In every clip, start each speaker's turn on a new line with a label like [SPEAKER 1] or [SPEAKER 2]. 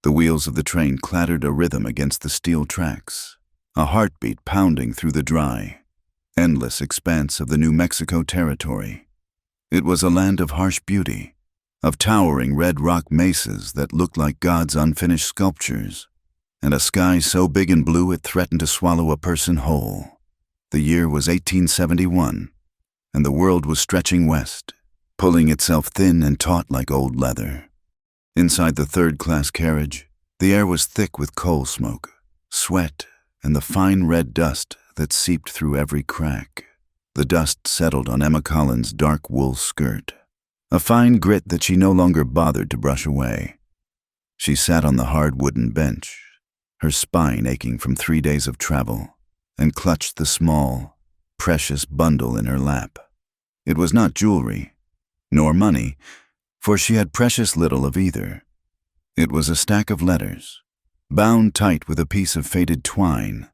[SPEAKER 1] The wheels of the train clattered a rhythm against the steel tracks, a heartbeat pounding through the dry, endless expanse of the New Mexico territory. It was a land of harsh beauty, of towering red rock mesas that looked like God's unfinished sculptures, and a sky so big and blue it threatened to swallow a person whole. The year was 1871, and the world was stretching west, pulling itself thin and taut like old leather. Inside the third-class carriage, the air was thick with coal smoke, sweat, and the fine red dust that seeped through every crack. The dust settled on Emma Collins' dark wool skirt, a fine grit that she no longer bothered to brush away. She sat on the hard wooden bench, her spine aching from 3 days of travel, and clutched the small, precious bundle in her lap. It was not jewelry, nor money, for she had precious little of either. It was a stack of letters, bound tight with a piece of faded twine.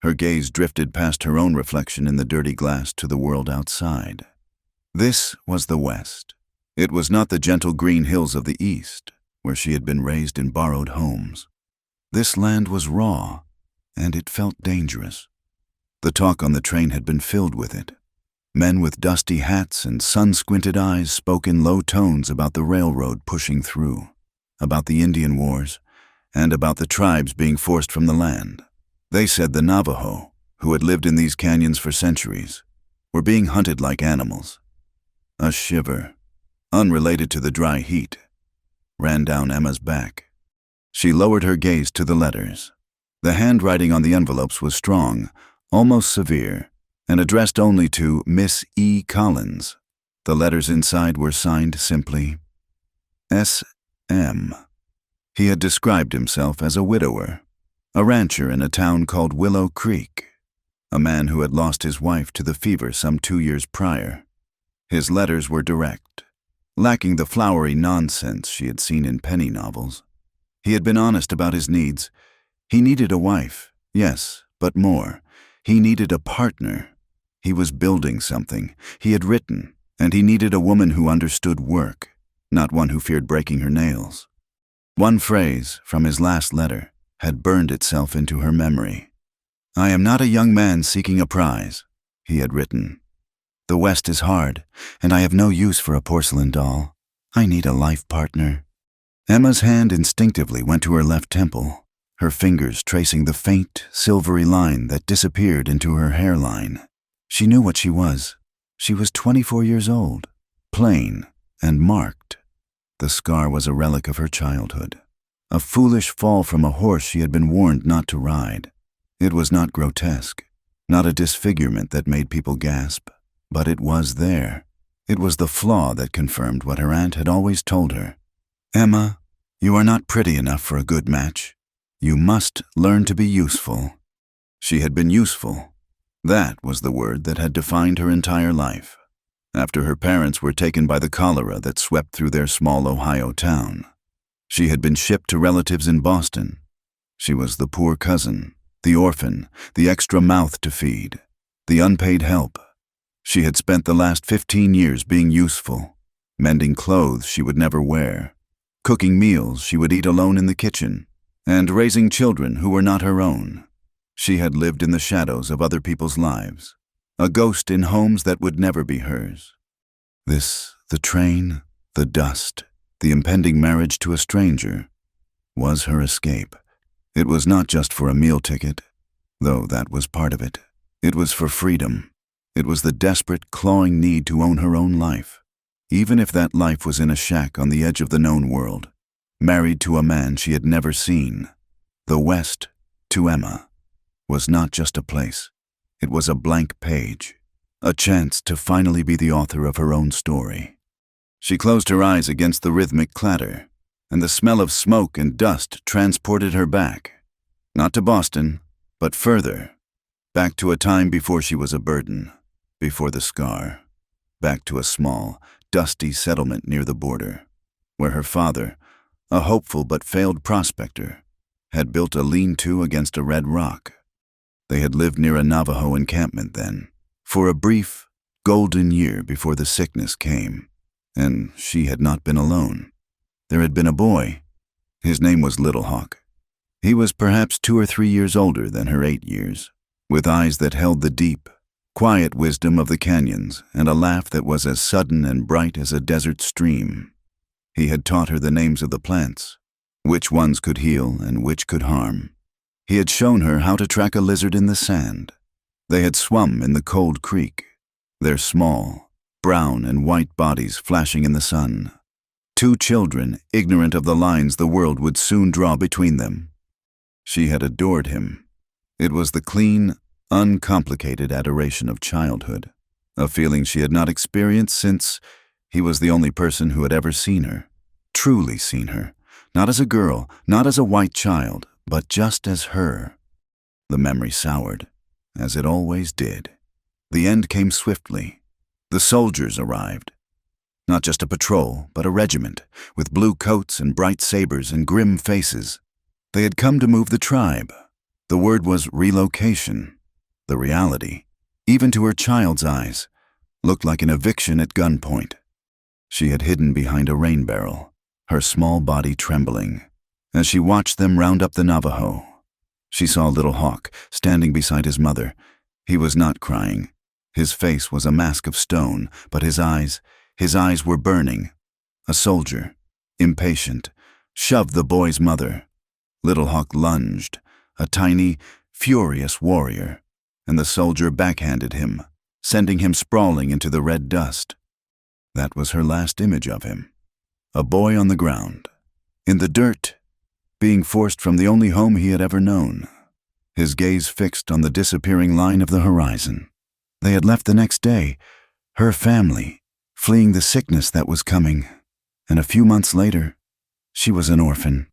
[SPEAKER 1] Her gaze drifted past her own reflection in the dirty glass to the world outside. This was the West. It was not the gentle green hills of the East, where she had been raised in borrowed homes. This land was raw, and it felt dangerous. The talk on the train had been filled with it. Men with dusty hats and sun-squinted eyes spoke in low tones about the railroad pushing through, about the Indian Wars, and about the tribes being forced from the land. They said the Navajo, who had lived in these canyons for centuries, were being hunted like animals. A shiver, unrelated to the dry heat, ran down Emma's back. She lowered her gaze to the letters. The handwriting on the envelopes was strong, almost severe, and addressed only to Miss E. Collins. The letters inside were signed simply S.M. He had described himself as a widower, a rancher in a town called Willow Creek, a man who had lost his wife to the fever some 2 years prior. His letters were direct, lacking the flowery nonsense she had seen in penny novels. He had been honest about his needs. He needed a wife, yes, but more. He needed a partner. He was building something. He had written, and he needed a woman who understood work, not one who feared breaking her nails. One phrase from his last letter had burned itself into her memory. "I am not a young man seeking a prize," he had written. "The West is hard, and I have no use for a porcelain doll. I need a life partner." Emma's hand instinctively went to her left temple, her fingers tracing the faint, silvery line that disappeared into her hairline. She knew what she was. She was 24 years old, plain and marked. The scar was a relic of her childhood, a foolish fall from a horse she had been warned not to ride. It was not grotesque, not a disfigurement that made people gasp, but it was there. It was the flaw that confirmed what her aunt had always told her. "Emma, you are not pretty enough for a good match. You must learn to be useful." She had been useful. That was the word that had defined her entire life. After her parents were taken by the cholera that swept through their small Ohio town, she had been shipped to relatives in Boston. She was the poor cousin, the orphan, the extra mouth to feed, the unpaid help. She had spent the last 15 years being useful, mending clothes she would never wear, cooking meals she would eat alone in the kitchen, and raising children who were not her own. She had lived in the shadows of other people's lives, a ghost in homes that would never be hers. This, the train, the dust, the impending marriage to a stranger, was her escape. It was not just for a meal ticket, though that was part of it. It was for freedom. It was the desperate, clawing need to own her own life, even if that life was in a shack on the edge of the known world, married to a man she had never seen. The West, to Emma, was not just a place. It was a blank page, a chance to finally be the author of her own story. She closed her eyes against the rhythmic clatter, and the smell of smoke and dust transported her back, not to Boston, but further, back to a time before she was a burden, before the scar, back to a small, dusty settlement near the border, where her father, a hopeful but failed prospector, had built a lean-to against a red rock. They had lived near a Navajo encampment then, for a brief, golden year before the sickness came, and she had not been alone. There had been a boy, His name was Little Hawk. He was perhaps 2 or 3 years older than her 8 years, with eyes that held the deep, quiet wisdom of the canyons and a laugh that was as sudden and bright as a desert stream. He had taught her the names of the plants, which ones could heal and which could harm. He had shown her how to track a lizard in the sand. They had swum in the cold creek, their small, brown and white bodies flashing in the sun. 2 children, ignorant of the lines the world would soon draw between them. She had adored him. It was the clean, uncomplicated adoration of childhood, a feeling she had not experienced since he was the only person who had ever seen her, truly seen her, not as a girl, not as a white child, but just as her. The memory soured, as it always did. The end came swiftly. The soldiers arrived. Not just a patrol, but a regiment, with blue coats and bright sabers and grim faces. They had come to move the tribe. The word was relocation. The reality, even to her child's eyes, looked like an eviction at gunpoint. She had hidden behind a rain barrel, her small body trembling. As she watched them round up the Navajo, she saw Little Hawk standing beside his mother. He was not crying. His face was a mask of stone, but his eyes were burning. A soldier, impatient, shoved the boy's mother. Little Hawk lunged, a tiny, furious warrior, and the soldier backhanded him, sending him sprawling into the red dust. That was her last image of him. A boy on the ground, in the dirt, being forced from the only home he had ever known, his gaze fixed on the disappearing line of the horizon. They had left the next day, her family, fleeing the sickness that was coming, and a few months later, she was an orphan,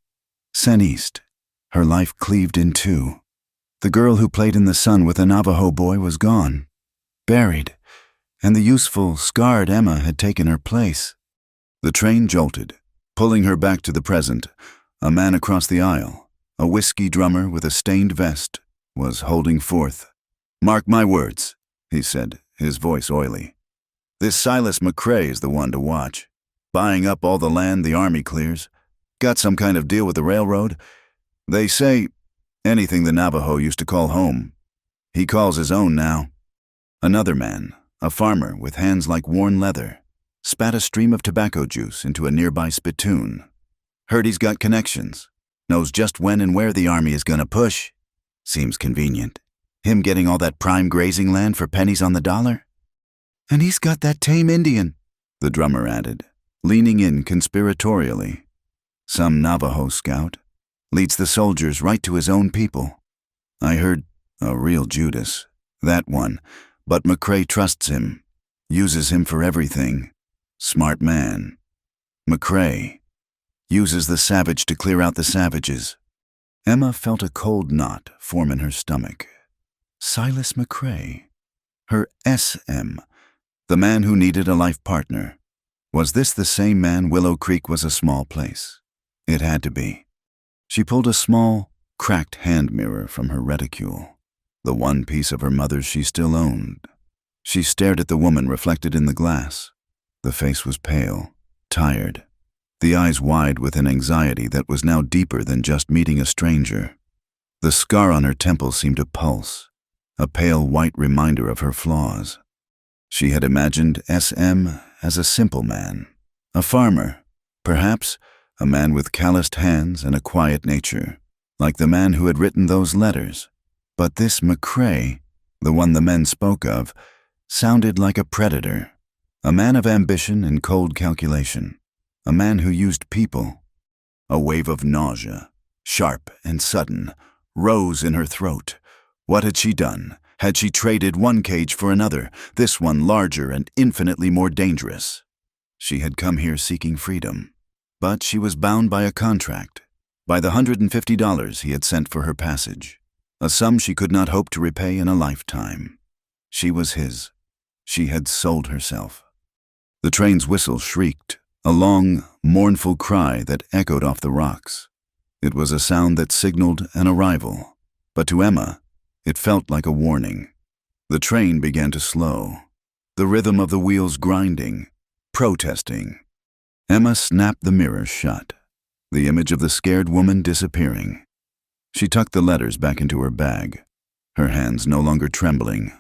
[SPEAKER 1] sent east, her life cleaved in 2. The girl who played in the sun with a Navajo boy was gone, buried, and the useful, scarred Emma had taken her place. The train jolted, pulling her back to the present. A man across the aisle, a whiskey drummer with a stained vest, was holding forth. "Mark my words," he said, his voice oily. "This Silas McCrae is the one to watch. Buying up all the land the army clears. Got some kind of deal with the railroad. They say anything the Navajo used to call home, he calls his own now." Another man, a farmer with hands like worn leather, spat a stream of tobacco juice into a nearby spittoon. "Heard he's got connections. Knows just when and where the army is gonna push. Seems convenient. Him getting all that prime grazing land for pennies on the dollar." "And he's got that tame Indian," the drummer added, leaning in conspiratorially. "Some Navajo scout. Leads the soldiers right to his own people. I heard a real Judas, that one, but McCrae trusts him, uses him for everything. Smart man. McCrae uses the savage to clear out the savages." Emma felt a cold knot form in her stomach. Silas McCrae. Her SM. The man who needed a life partner. Was this the same man? Willow Creek was a small place. It had to be. She pulled a small, cracked hand mirror from her reticule, the one piece of her mother's she still owned. She stared at the woman reflected in the glass. The face was pale, tired, the eyes wide with an anxiety that was now deeper than just meeting a stranger. The scar on her temple seemed to pulse, a pale white reminder of her flaws. She had imagined SM as a simple man, a farmer, perhaps a man with calloused hands and a quiet nature, like the man who had written those letters. But this McCrae, the one the men spoke of, sounded like a predator, a man of ambition and cold calculation, a man who used people. A wave of nausea, sharp and sudden, rose in her throat. What had she done? Had she traded one cage for another, this one larger and infinitely more dangerous? She had come here seeking freedom, but she was bound by a contract, by the $150 he had sent for her passage, a sum she could not hope to repay in a lifetime. She was his. She had sold herself. The train's whistle shrieked, a long, mournful cry that echoed off the rocks. It was a sound that signaled an arrival, but to Emma, it felt like a warning. The train began to slow, the rhythm of the wheels grinding, protesting. Emma snapped the mirror shut. the image of the scared woman disappearing. She tucked the letters back into her bag, her hands no longer trembling,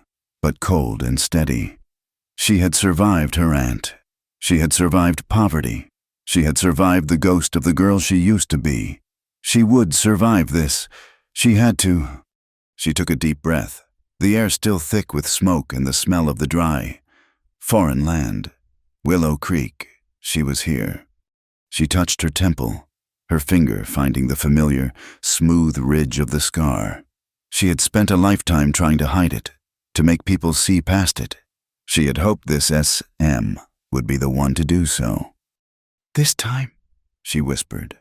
[SPEAKER 1] but cold and steady. She had survived her aunt. She had survived poverty. She had survived the ghost of the girl she used to be. She would survive this. She had to. She took a deep breath, the air still thick with smoke and the smell of the dry, foreign land. Willow Creek. She was here. She touched her temple, her finger finding the familiar, smooth ridge of the scar. She had spent a lifetime trying to hide it, to make people see past it. She had hoped this SM would be the one to do so. "This time," she whispered,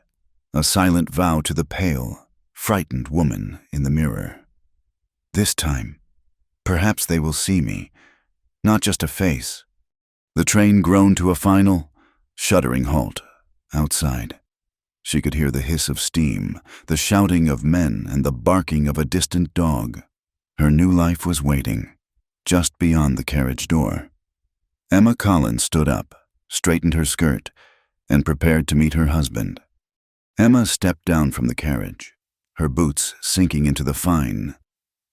[SPEAKER 1] a silent vow to the pale, frightened woman in the mirror. "This time, perhaps they will see me, not just a face." The train groaned to a final, shuddering halt outside. She could hear the hiss of steam, the shouting of men, and the barking of a distant dog. Her new life was waiting, just beyond the carriage door. Emma Collins stood up, straightened her skirt, and prepared to meet her husband. Emma stepped down from the carriage, her boots sinking into the fine,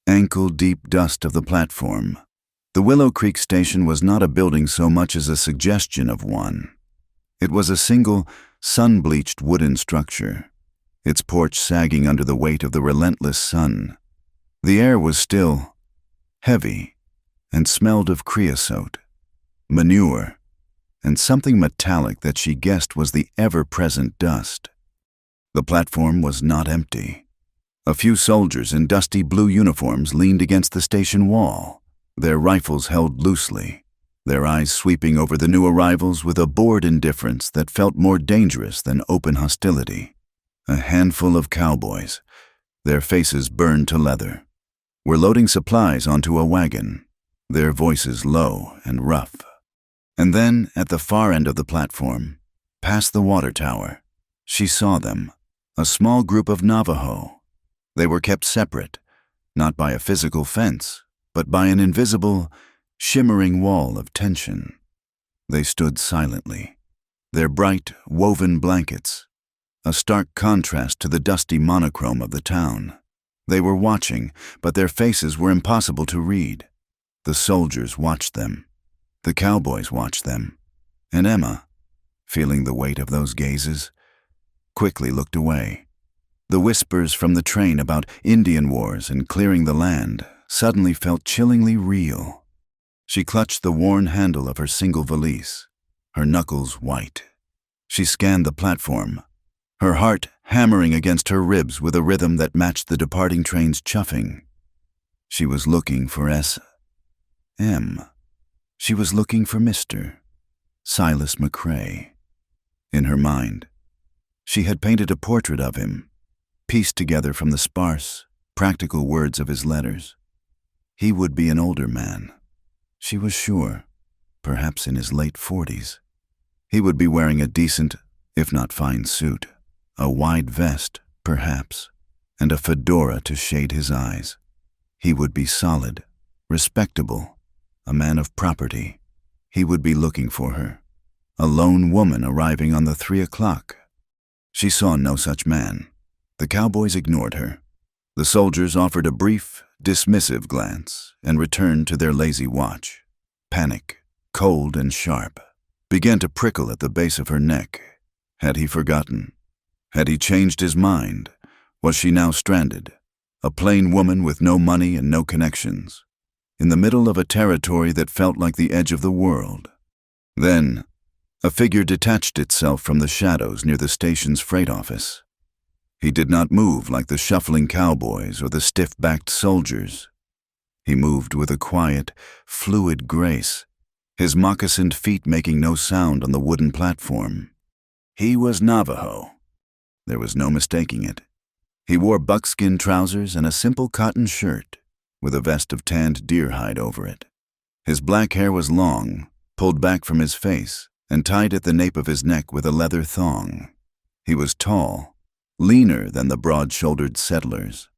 [SPEAKER 1] ankle-deep dust of the platform. The Willow Creek station was not a building so much as a suggestion of one. It was a single, sun-bleached wooden structure, its porch sagging under the weight of the relentless sun. The air was still, heavy, and smelled of creosote, manure, and something metallic that she guessed was the ever-present dust. The platform was not empty. A few soldiers in dusty blue uniforms leaned against the station wall, their rifles held loosely, their eyes sweeping over the new arrivals with a bored indifference that felt more dangerous than open hostility. A handful of cowboys, their faces burned to leather, were loading supplies onto a wagon, their voices low and rough. And then, at the far end of the platform, past the water tower, she saw them, a small group of Navajo. They were kept separate, not by a physical fence, but by an invisible, shimmering wall of tension. They stood silently, their bright, woven blankets, a stark contrast to the dusty monochrome of the town. They were watching, but their faces were impossible to read. The soldiers watched them. The cowboys watched them. And Emma, feeling the weight of those gazes, quickly looked away. The whispers from the train about Indian wars and clearing the land suddenly felt chillingly real. She clutched the worn handle of her single valise, her knuckles white. She scanned the platform, her heart hammering against her ribs with a rhythm that matched the departing train's chuffing. She was looking for S.M. She was looking for Mr. Silas McCrae. In her mind, she had painted a portrait of him, pieced together from the sparse, practical words of his letters. He would be an older man, she was sure, perhaps in his late 40s. He would be wearing a decent, if not fine suit, a wide vest, perhaps, and a fedora to shade his eyes. He would be solid, respectable, a man of property. He would be looking for her, a lone woman arriving on the 3 o'clock. She saw no such man. The cowboys ignored her. The soldiers offered a brief, dismissive glance and returned to their lazy watch. Panic, cold and sharp, began to prickle at the base of her neck. Had he forgotten? Had he changed his mind? Was she now stranded, a plain woman with no money and no connections, in the middle of a territory that felt like the edge of the world? Then, a figure detached itself from the shadows near the station's freight office. He did not move like the shuffling cowboys or the stiff-backed soldiers. He moved with a quiet, fluid grace, his moccasined feet making no sound on the wooden platform. He was Navajo. There was no mistaking it. He wore buckskin trousers and a simple cotton shirt, with a vest of tanned deer hide over it. His black hair was long, pulled back from his face, and tied at the nape of his neck with a leather thong. He was tall, leaner than the broad-shouldered settlers,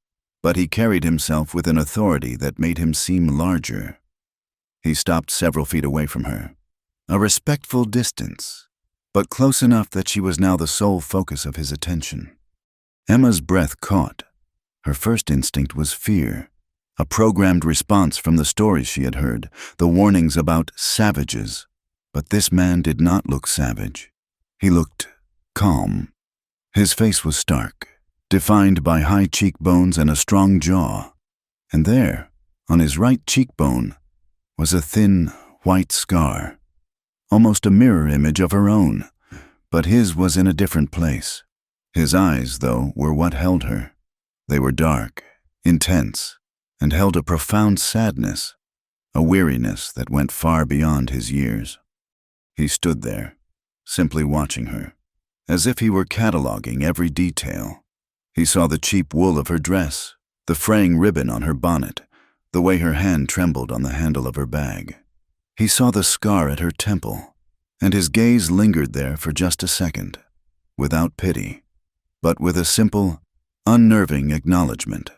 [SPEAKER 1] but he carried himself with an authority that made him seem larger. He stopped several feet away from her, a respectful distance, but close enough that she was now the sole focus of his attention. Emma's breath caught. Her first instinct was fear, a programmed response from the stories she had heard, the warnings about savages. But this man did not look savage. He looked calm. His face was stark, defined by high cheekbones and a strong jaw. And there, on his right cheekbone, was a thin, white scar, almost a mirror image of her own, but his was in a different place. His eyes, though, were what held her. They were dark, intense, and held a profound sadness, a weariness that went far beyond his years. He stood there, simply watching her, as if he were cataloging every detail. He saw the cheap wool of her dress, the fraying ribbon on her bonnet, the way her hand trembled on the handle of her bag. He saw the scar at her temple, and his gaze lingered there for just a second, without pity, but with a simple, unnerving acknowledgement.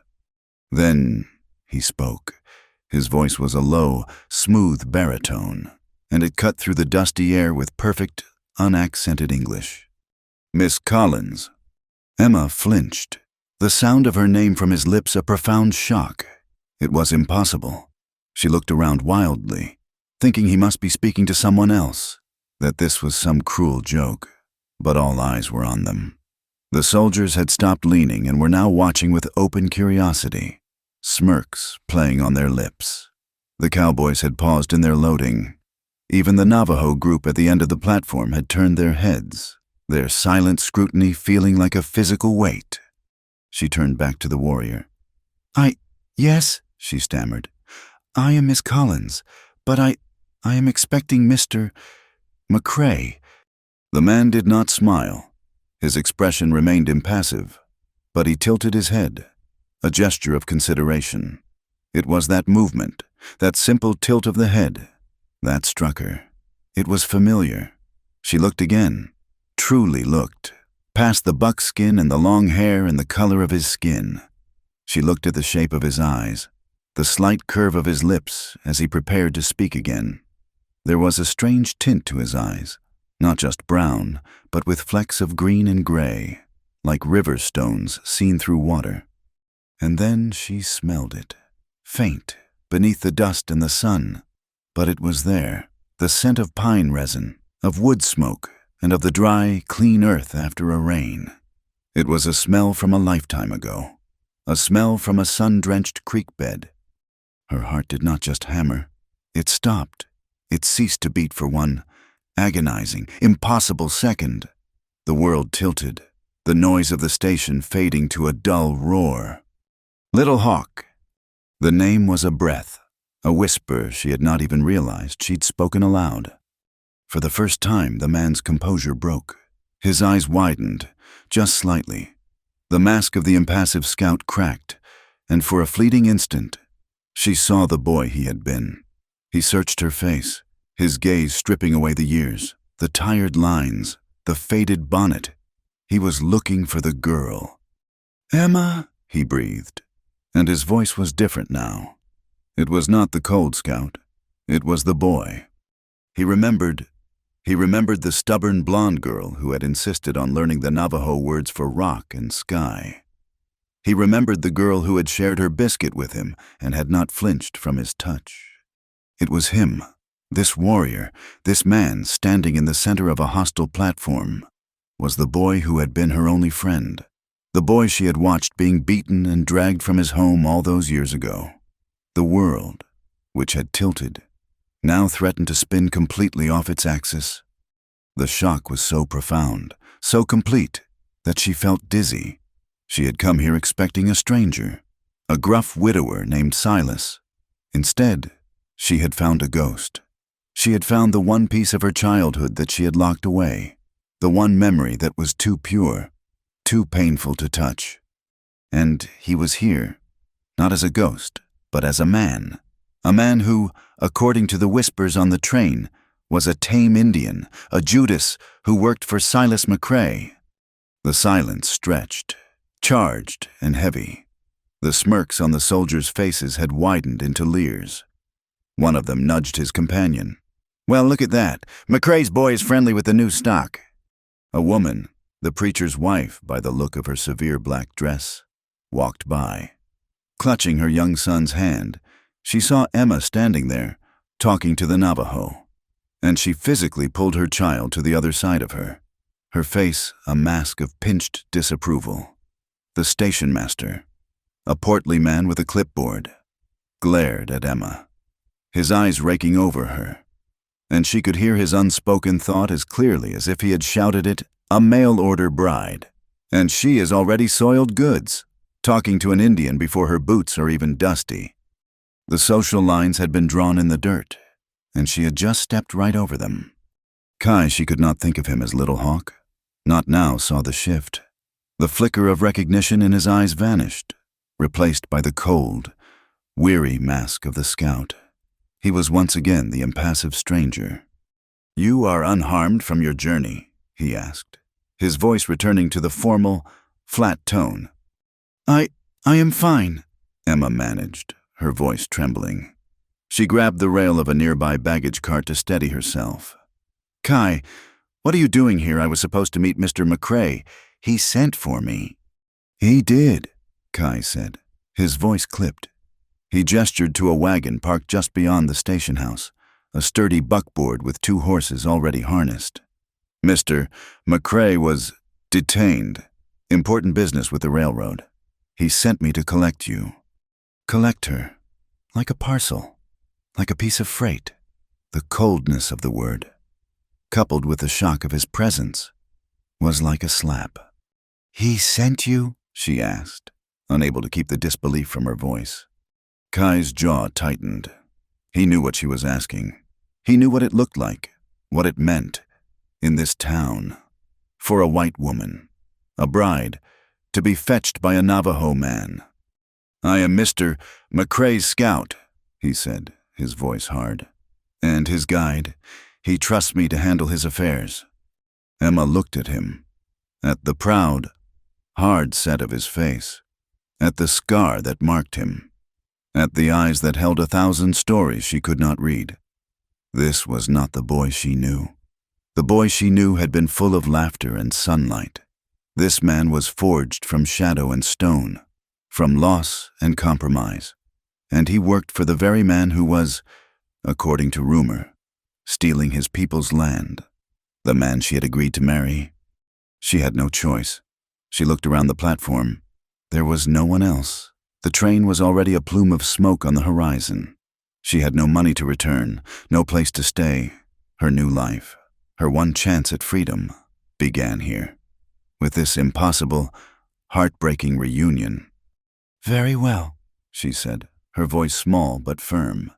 [SPEAKER 1] Then he spoke. His voice was a low, smooth baritone, and it cut through the dusty air with perfect, unaccented English. "Miss Collins." Emma flinched, the sound of her name from his lips a profound shock. It was impossible. She looked around wildly, thinking he must be speaking to someone else, that this was some cruel joke, but all eyes were on them. The soldiers had stopped leaning and were now watching with open curiosity, smirks playing on their lips. The cowboys had paused in their loading. Even the Navajo group at the end of the platform had turned their heads, their silent scrutiny feeling like a physical weight. She turned back to the warrior. Yes, she stammered. "I am Miss Collins, but I am expecting Mr. McCrae." The man did not smile. His expression remained impassive, but he tilted his head, a gesture of consideration. It was that movement, that simple tilt of the head, that struck her. It was familiar. She looked again, truly looked, past the buckskin and the long hair and the color of his skin. She looked at the shape of his eyes, the slight curve of his lips as he prepared to speak again. There was a strange tint to his eyes, not just brown, but with flecks of green and gray, like river stones seen through water. And then she smelled it, faint, beneath the dust and the sun. But it was there, the scent of pine resin, of wood smoke, and of the dry, clean earth after a rain. It was a smell from a lifetime ago, a smell from a sun-drenched creek bed. Her heart did not just hammer. It stopped. It ceased to beat for one agonizing, impossible second. The world tilted, the noise of the station fading to a dull roar. "Little Hawk." The name was a breath, a whisper she had not even realized she'd spoken aloud. For the first time, the man's composure broke. His eyes widened, just slightly. The mask of the impassive scout cracked, and for a fleeting instant, she saw the boy he had been. He searched her face, his gaze stripping away the years, the tired lines, the faded bonnet. He was looking for the girl. "Emma," he breathed, and his voice was different now. It was not the cold scout. It was the boy. He remembered the stubborn blonde girl who had insisted on learning the Navajo words for rock and sky. He remembered the girl who had shared her biscuit with him and had not flinched from his touch. It was him, this warrior, this man standing in the center of a hostile platform, was the boy who had been her only friend, the boy she had watched being beaten and dragged from his home all those years ago. The world, which had tilted, now threatened to spin completely off its axis. The shock was so profound, so complete, that she felt dizzy. She had come here expecting a stranger, a gruff widower named Silas. Instead, she had found a ghost. She had found the one piece of her childhood that she had locked away, the one memory that was too pure, too painful to touch. And he was here, not as a ghost, but as a man who, according to the whispers on the train, was a tame Indian, a Judas who worked for Silas McCrae. The silence stretched, charged and heavy. The smirks on the soldiers' faces had widened into leers. One of them nudged his companion. "Well, look at that. McCrae's boy is friendly with the new stock. A woman, the preacher's wife by the look of her severe black dress, walked by. Clutching her young son's hand, she saw Emma standing there, talking to the Navajo, and she physically pulled her child to the other side of her, her face a mask of pinched disapproval. The station master, a portly man with a clipboard, glared at Emma, his eyes raking over her, and she could hear his unspoken thought as clearly as if he had shouted it, "A mail-order bride, and she is already soiled goods, talking to an Indian before her boots are even dusty." The social lines had been drawn in the dirt, and she had just stepped right over them. Kai, she could not think of him as Little Hawk. Not now saw the shift. The flicker of recognition in his eyes vanished, replaced by the cold, weary mask of the scout. He was once again the impassive stranger. "You are unharmed from your journey?" he asked, his voice returning to the formal, flat tone. I am fine," Emma managed, her voice trembling. She grabbed the rail of a nearby baggage cart to steady herself. "Kai, what are you doing here? I was supposed to meet Mr. McCrae. He sent for me." "He did," Kai said, his voice clipped. He gestured to a wagon parked just beyond the station house, a sturdy buckboard with 2 horses already harnessed. "Mr. McCrae was detained. Important business with the railroad. He sent me to collect you." Collect her, like a parcel, like a piece of freight. The coldness of the word, coupled with the shock of his presence, was like a slap. "He sent you?" she asked, unable to keep the disbelief from her voice. Kai's jaw tightened. He knew what she was asking. He knew what it looked like, what it meant, in this town. For a white woman, a bride, to be fetched by a Navajo man. "I am Mr. McCrae's scout," he said, his voice hard. "And his guide. He trusts me to handle his affairs." Emma looked at him, at the proud, hard set of his face, at the scar that marked him, at the eyes that held 1,000 stories she could not read. This was not the boy she knew. The boy she knew had been full of laughter and sunlight. This man was forged from shadow and stone, from loss and compromise, and he worked for the very man who was, according to rumor, stealing his people's land, the man she had agreed to marry. She had no choice. She looked around the platform. There was no one else. The train was already a plume of smoke on the horizon. She had no money to return, no place to stay. Her new life, her one chance at freedom, began here, with this impossible, heartbreaking reunion. "Very well," she said, her voice small but firm.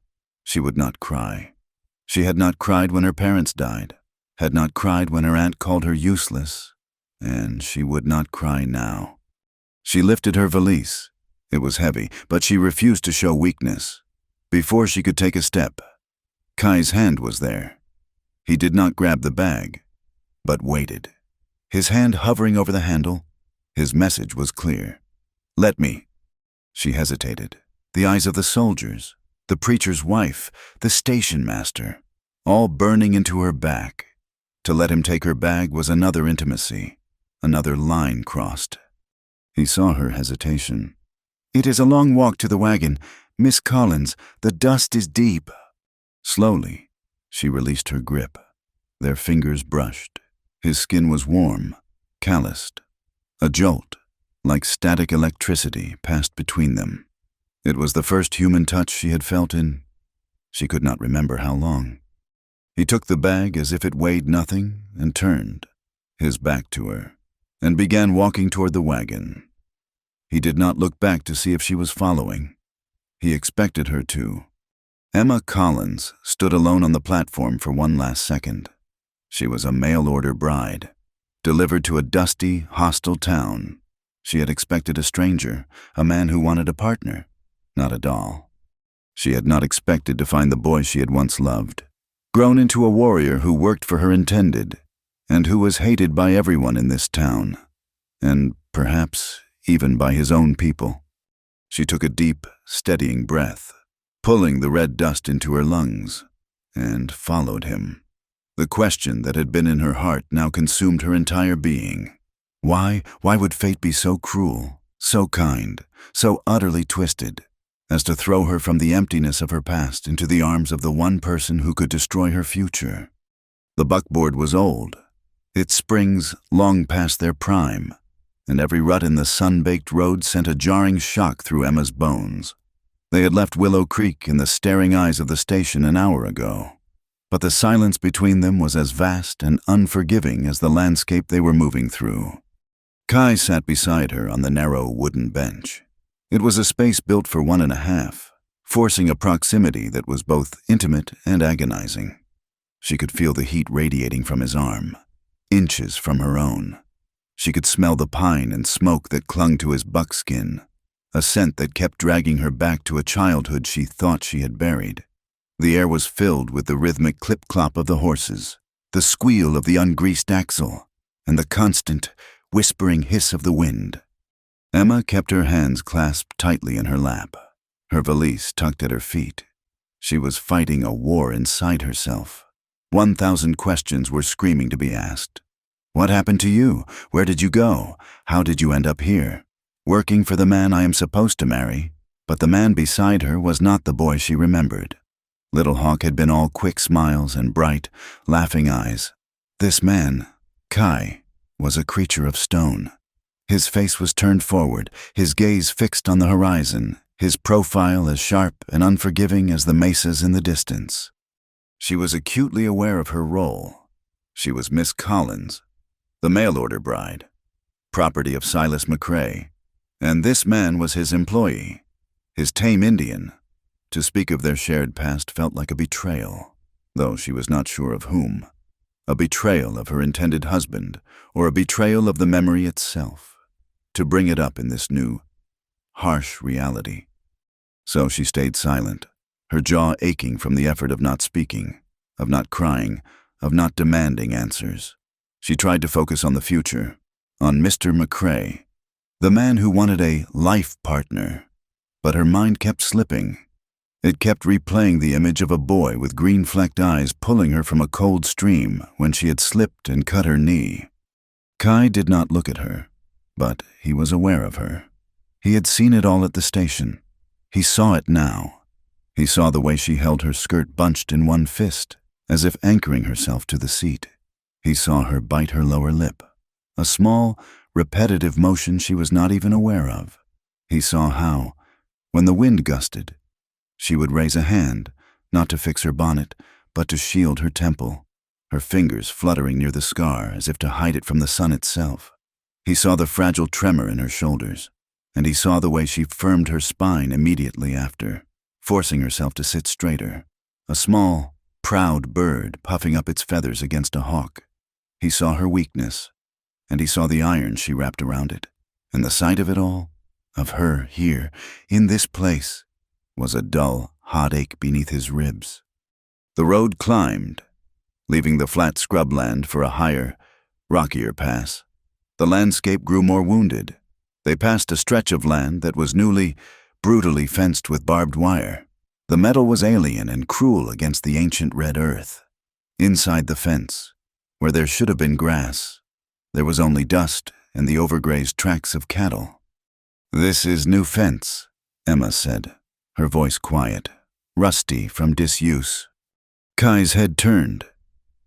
[SPEAKER 1] She would not cry. She had not cried when her parents died, had not cried when her aunt called her useless, and she would not cry now. She lifted her valise. It was heavy, but she refused to show weakness. Before she could take a step, Kai's hand was there. He did not grab the bag, but waited. His hand hovering over the handle, his message was clear. "Let me." She hesitated. The eyes of the soldiers, the preacher's wife, the station master, all burning into her back. To let him take her bag was another intimacy, another line crossed. He saw her hesitation. "It is a long walk to the wagon. Miss Collins, the dust is deep." Slowly, she released her grip. Their fingers brushed. His skin was warm, calloused. A jolt, like static electricity, passed between them. It was the first human touch she had felt in, she could not remember how long. He took the bag as if it weighed nothing and turned, his back to her, and began walking toward the wagon. He did not look back to see if she was following. He expected her to. Emma Collins stood alone on the platform for one last second. She was a mail-order bride, delivered to a dusty, hostile town. She had expected a stranger, a man who wanted a partner, not a doll. She had not expected to find the boy she had once loved, grown into a warrior who worked for her intended, and who was hated by everyone in this town, and perhaps even by his own people. She took a deep, steadying breath, pulling the red dust into her lungs, and followed him. The question that had been in her heart now consumed her entire being. Why would fate be so cruel, so kind, so utterly twisted, as to throw her from the emptiness of her past into the arms of the one person who could destroy her future? The buckboard was old, its springs long past their prime, and every rut in the sun-baked road sent a jarring shock through Emma's bones. They had left Willow Creek in the staring eyes of the station an hour ago, but the silence between them was as vast and unforgiving as the landscape they were moving through. Kai sat beside her on the narrow wooden bench. It was a space built for 1.5, forcing a proximity that was both intimate and agonizing. She could feel the heat radiating from his arm, inches from her own. She could smell the pine and smoke that clung to his buckskin, a scent that kept dragging her back to a childhood she thought she had buried. The air was filled with the rhythmic clip-clop of the horses, the squeal of the ungreased axle, and the constant, whispering hiss of the wind. Emma kept her hands clasped tightly in her lap, her valise tucked at her feet. She was fighting a war inside herself. 1,000 questions were screaming to be asked. What happened to you? Where did you go? How did you end up here? Working for the man I am supposed to marry. But the man beside her was not the boy she remembered. Little Hawk had been all quick smiles and bright, laughing eyes. This man, Kai, was a creature of stone. His face was turned forward, his gaze fixed on the horizon, his profile as sharp and unforgiving as the mesas in the distance. She was acutely aware of her role. She was Miss Collins, the mail-order bride, property of Silas McCrae, and this man was his employee, his tame Indian. To speak of their shared past felt like a betrayal, though she was not sure of whom. A betrayal of her intended husband, or a betrayal of the memory itself, to bring it up in this new, harsh reality. So she stayed silent, her jaw aching from the effort of not speaking, of not crying, of not demanding answers. She tried to focus on the future, on Mr. McCrae, the man who wanted a life partner, but her mind kept slipping. It kept replaying the image of a boy with green-flecked eyes pulling her from a cold stream when she had slipped and cut her knee. Kai did not look at her, but he was aware of her. He had seen it all at the station. He saw it now. He saw the way she held her skirt bunched in one fist, as if anchoring herself to the seat. He saw her bite her lower lip, a small, repetitive motion she was not even aware of. He saw how, when the wind gusted, she would raise a hand, not to fix her bonnet, but to shield her temple, her fingers fluttering near the scar as if to hide it from the sun itself. He saw the fragile tremor in her shoulders, and he saw the way she firmed her spine immediately after, forcing herself to sit straighter, a small, proud bird puffing up its feathers against a hawk. He saw her weakness, and he saw the iron she wrapped around it, and the sight of it all, of her here, in this place, was a dull, hot ache beneath his ribs. The road climbed, leaving the flat scrubland for a higher, rockier pass. The landscape grew more wounded. They passed a stretch of land that was newly, brutally fenced with barbed wire. The metal was alien and cruel against the ancient red earth. Inside the fence, where there should have been grass, there was only dust and the overgrazed tracks of cattle. "This is new fence," Emma said, her voice quiet, rusty from disuse. Kai's head turned,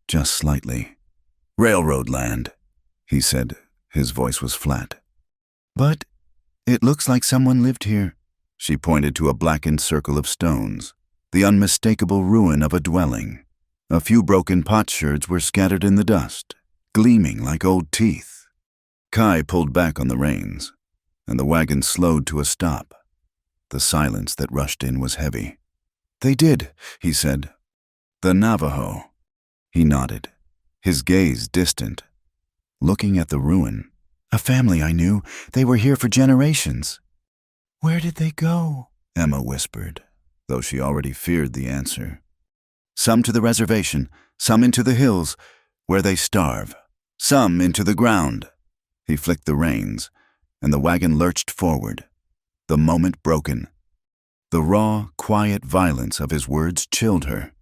[SPEAKER 1] just slightly. "Railroad land," he said. His voice was flat. "But it looks like someone lived here." She pointed to a blackened circle of stones, the unmistakable ruin of a dwelling. A few broken potsherds were scattered in the dust, gleaming like old teeth. Kai pulled back on the reins, and the wagon slowed to a stop. The silence that rushed in was heavy. "They did," he said. "The Navajo." He nodded, his gaze distant, looking at the ruin. "A family I knew. They were here for generations." "Where did they go?" Emma whispered, though she already feared the answer. "Some to the reservation, some into the hills, where they starve, some into the ground." He flicked the reins, and the wagon lurched forward, the moment broken. The raw, quiet violence of his words chilled her.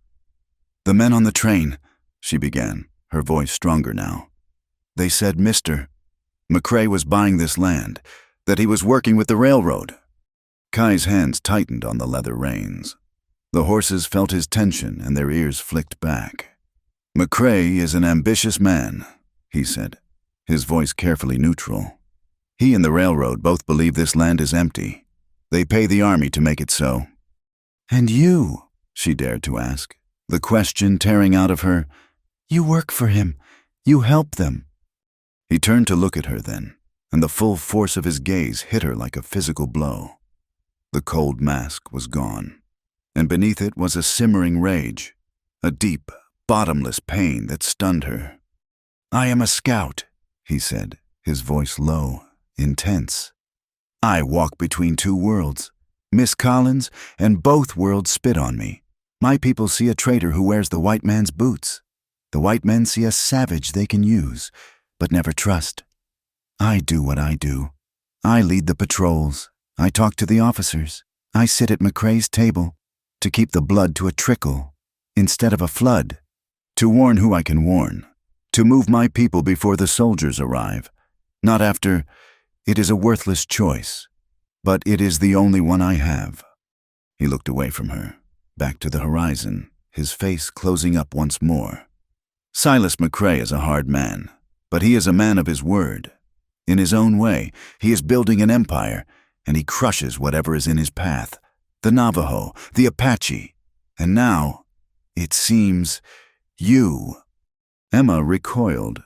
[SPEAKER 1] "The men on the train, she began, her voice stronger now. They said Mr. McCrae was buying this land, that he was working with the railroad. Kai's hands tightened on the leather reins. The horses felt his tension and their ears flicked back. McCrae is an ambitious man, he said, his voice carefully neutral. He and the railroad both believe this land is empty. They pay the army to make it so. And you, she dared to ask, the question tearing out of her, you work for him. You help them. He turned to look at her then, and the full force of his gaze hit her like a physical blow. The cold mask was gone, and beneath it was a simmering rage, a deep, bottomless pain that stunned her. I am a scout, he said, his voice low, intense. I walk between two worlds, Miss Collins, and both worlds spit on me. My people see a traitor who wears the white man's boots. The white men see a savage they can use, but never trust. I do what I do. I lead the patrols. I talk to the officers. I sit at McCrae's table to keep the blood to a trickle instead of a flood, to warn who I can warn, to move my people before the soldiers arrive, not after. It is a worthless choice, but it is the only one I have. He looked away from her, back to the horizon, his face closing up once more. Silas McCrae is a hard man, but he is a man of his word. In his own way, he is building an empire, and he crushes whatever is in his path. The Navajo, the Apache, and now, it seems, you. Emma recoiled.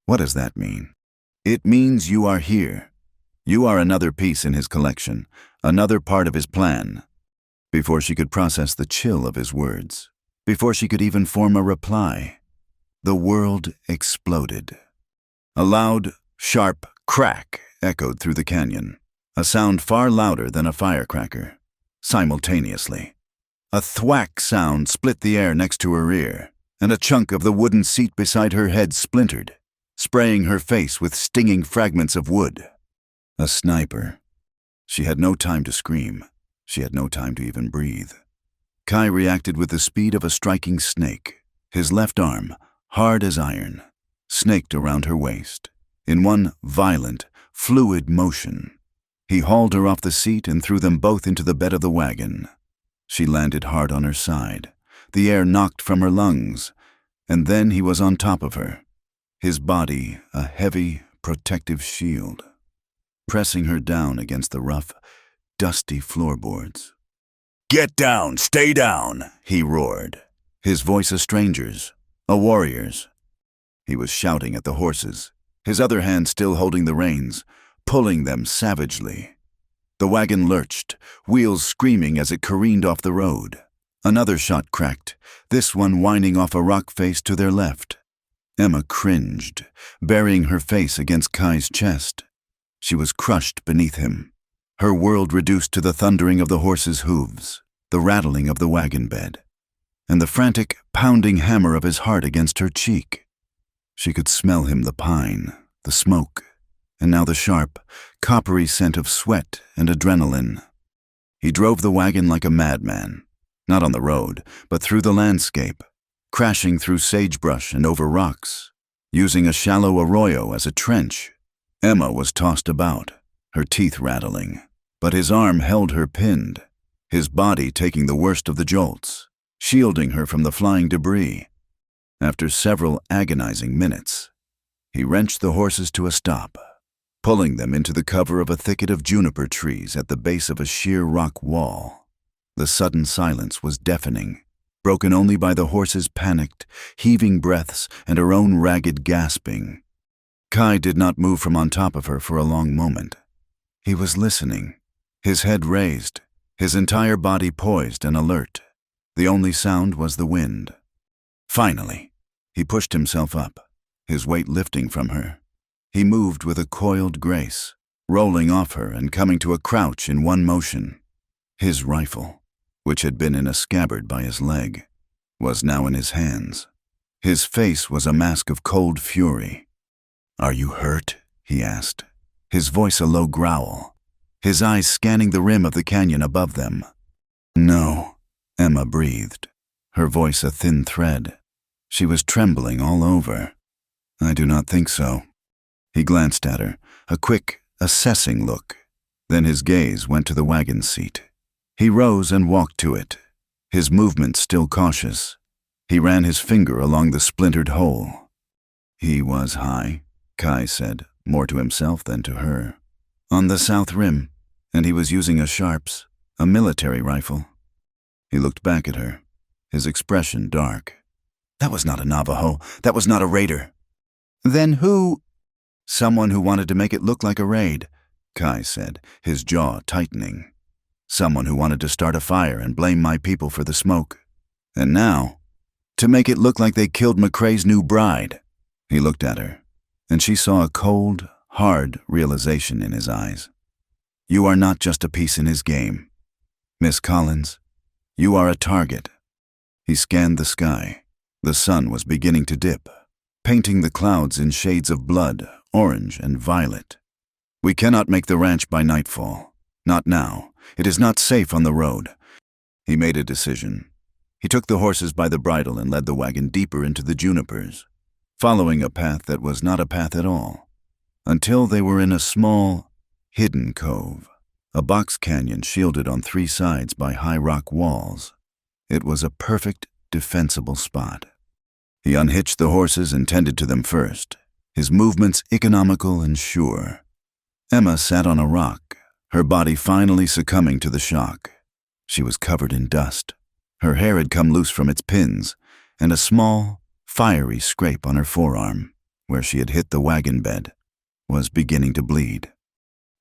[SPEAKER 1] What does that mean? It means you are here. You are another piece in his collection, another part of his plan. Before she could process the chill of his words, before she could even form a reply, the world exploded. A loud, sharp crack echoed through the canyon, a sound far louder than a firecracker. Simultaneously, a thwack sound split the air next to her ear, and a chunk of the wooden seat beside her head splintered, spraying her face with stinging fragments of wood. A sniper. She had no time to scream. She had no time to even breathe. Kai reacted with the speed of a striking snake, his left arm, hard as iron, snaked around her waist. In one violent, fluid motion, he hauled her off the seat and threw them both into the bed of the wagon. She landed hard on her side, the air knocked from her lungs, and then he was on top of her, his body a heavy, protective shield, pressing her down against the rough, dusty floorboards. Get down, stay down, he roared, his voice a stranger's, a warrior's. He was shouting at the horses, his other hand still holding the reins, pulling them savagely. The wagon lurched, wheels screaming as it careened off the road. Another shot cracked, this one whining off a rock face to their left. Emma cringed, burying her face against Kai's chest. She was crushed beneath him, her world reduced to the thundering of the horses' hooves, the rattling of the wagon bed, and the frantic, pounding hammer of his heart against her cheek. She could smell him, the pine, the smoke, and now the sharp, coppery scent of sweat and adrenaline. He drove the wagon like a madman, not on the road, but through the landscape, crashing through sagebrush and over rocks, using a shallow arroyo as a trench. Emma was tossed about, her teeth rattling, but his arm held her pinned, his body taking the worst of the jolts, shielding her from the flying debris. After several agonizing minutes, he wrenched the horses to a stop, pulling them into the cover of a thicket of juniper trees at the base of a sheer rock wall. The sudden silence was deafening, broken only by the horses' panicked, heaving breaths and her own ragged gasping. Kai did not move from on top of her for a long moment. He was listening, his head raised, his entire body poised and alert. The only sound was the wind. Finally, he pushed himself up, his weight lifting from her. He moved with a coiled grace, rolling off her and coming to a crouch in one motion. His rifle, which had been in a scabbard by his leg, was now in his hands. His face was a mask of cold fury. "Are you hurt?" he asked, his voice a low growl, his eyes scanning the rim of the canyon above them. "No," Emma breathed, her voice a thin thread. She was trembling all over. "I do not think so." He glanced at her, a quick, assessing look. Then his gaze went to the wagon seat. He rose and walked to it, his movements still cautious. He ran his finger along the splintered hole. "He was high," Kai said, more to himself than to her. "On the south rim, and he was using a Sharps, a military rifle." He looked back at her, his expression dark. "That was not a Navajo. That was not a raider." "Then who?" "Someone who wanted to make it look like a raid," Kai said, his jaw tightening. "Someone who wanted to start a fire and blame my people for the smoke. And now, to make it look like they killed McCrae's new bride." He looked at her, and she saw a cold, hard realization in his eyes. "You are not just a piece in his game. Miss Collins, you are a target." He scanned the sky. The sun was beginning to dip, painting the clouds in shades of blood, orange and violet. "We cannot make the ranch by nightfall. Not now. It is not safe on the road." He made a decision. He took the horses by the bridle and led the wagon deeper into the junipers, following a path that was not a path at all, until they were in a small, hidden cove, a box canyon shielded on 3 sides by high rock walls. It was a perfect, defensible spot. He unhitched the horses and tended to them first, his movements economical and sure. Emma sat on a rock, her body finally succumbing to the shock. She was covered in dust. Her hair had come loose from its pins, and a small, fiery scrape on her forearm, where she had hit the wagon bed, was beginning to bleed.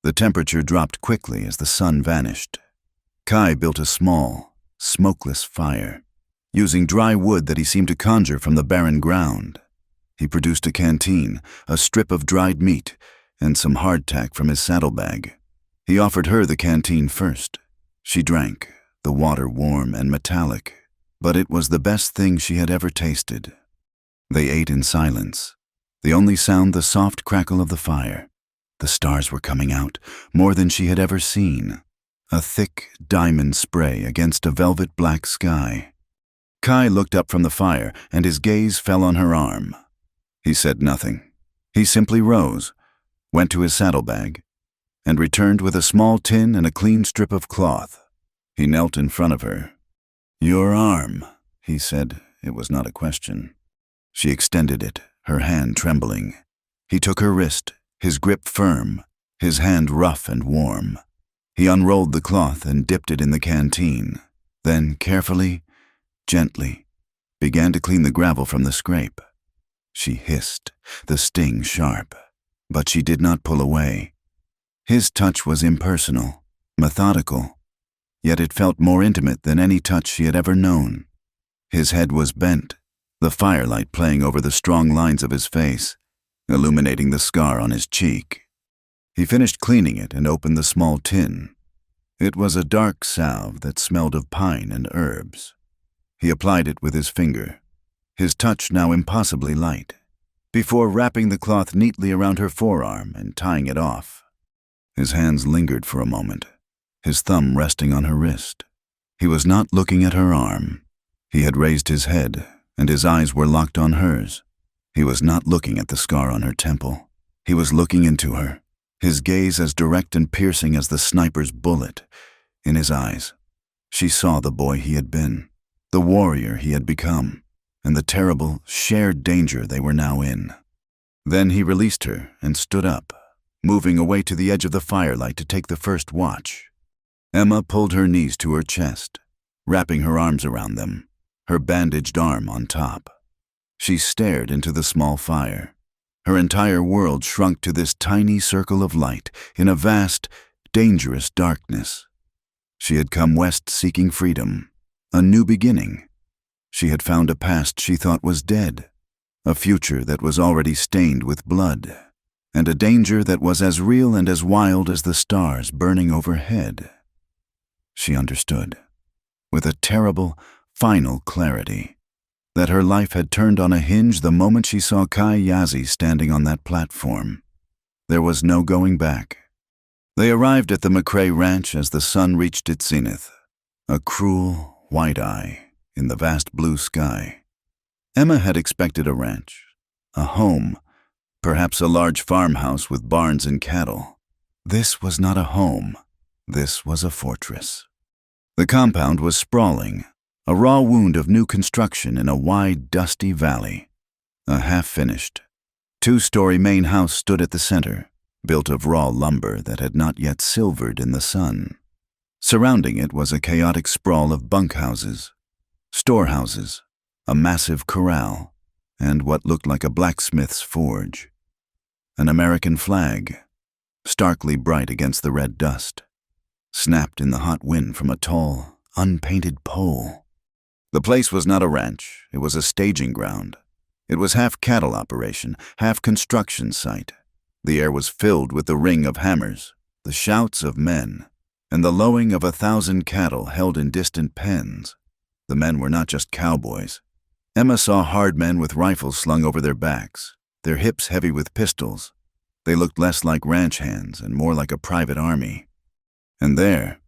[SPEAKER 1] The temperature dropped quickly as the sun vanished. Kai built a small, smokeless fire, using dry wood that he seemed to conjure from the barren ground. He produced a canteen, a strip of dried meat, and some hardtack from his saddlebag. He offered her the canteen first. She drank, the water warm and metallic, but it was the best thing she had ever tasted. They ate in silence, the only sound the soft crackle of the fire. The stars were coming out, more than she had ever seen, a thick diamond spray against a velvet black sky. Kai looked up from the fire, and his gaze fell on her arm. He said nothing. He simply rose, went to his saddlebag, and returned with a small tin and a clean strip of cloth. He knelt in front of her. "Your arm," he said. It was not a question. She extended it, her hand trembling. He took her wrist, his grip firm, his hand rough and warm. He unrolled the cloth and dipped it in the canteen, then carefully, gently, began to clean the gravel from the scrape. She hissed, the sting sharp, but she did not pull away. His touch was impersonal, methodical, yet it felt more intimate than any touch she had ever known. His head was bent, the firelight playing over the strong lines of his face, illuminating the scar on his cheek. He finished cleaning it and opened the small tin. It was a dark salve that smelled of pine and herbs. He applied it with his finger, his touch now impossibly light, before wrapping the cloth neatly around her forearm and tying it off. His hands lingered for a moment, his thumb resting on her wrist. He was not looking at her arm. He had raised his head, and his eyes were locked on hers. He was not looking at the scar on her temple. He was looking into her, his gaze as direct and piercing as the sniper's bullet. In his eyes, she saw the boy he had been, the warrior he had become, and the terrible, shared danger they were now in. Then he released her and stood up, moving away to the edge of the firelight to take the first watch. Emma pulled her knees to her chest, wrapping her arms around them, her bandaged arm on top. She stared into the small fire. Her entire world shrunk to this tiny circle of light in a vast, dangerous darkness. She had come west seeking freedom, a new beginning. She had found a past she thought was dead, a future that was already stained with blood, and a danger that was as real and as wild as the stars burning overhead. She understood, with a terrible, final clarity, that her life had turned on a hinge the moment she saw Kai Yazzie standing on that platform. There was no going back. They arrived at the McCrae Ranch as the sun reached its zenith, a cruel, white eye in the vast blue sky. Emma had expected a ranch, a home, perhaps a large farmhouse with barns and cattle. This was not a home. This was a fortress. The compound was sprawling, a raw wound of new construction in a wide, dusty valley. A half-finished, two-story main house stood at the center, built of raw lumber that had not yet silvered in the sun. Surrounding it was a chaotic sprawl of bunkhouses, storehouses, a massive corral, and what looked like a blacksmith's forge. An American flag, starkly bright against the red dust, snapped in the hot wind from a tall, unpainted pole. The place was not a ranch, it was a staging ground. It was half cattle operation, half construction site. The air was filled with the ring of hammers, the shouts of men, and the lowing of 1,000 cattle held in distant pens. The men were not just cowboys. Emma saw hard men with rifles slung over their backs, their hips heavy with pistols. They looked less like ranch hands and more like a private army. And there,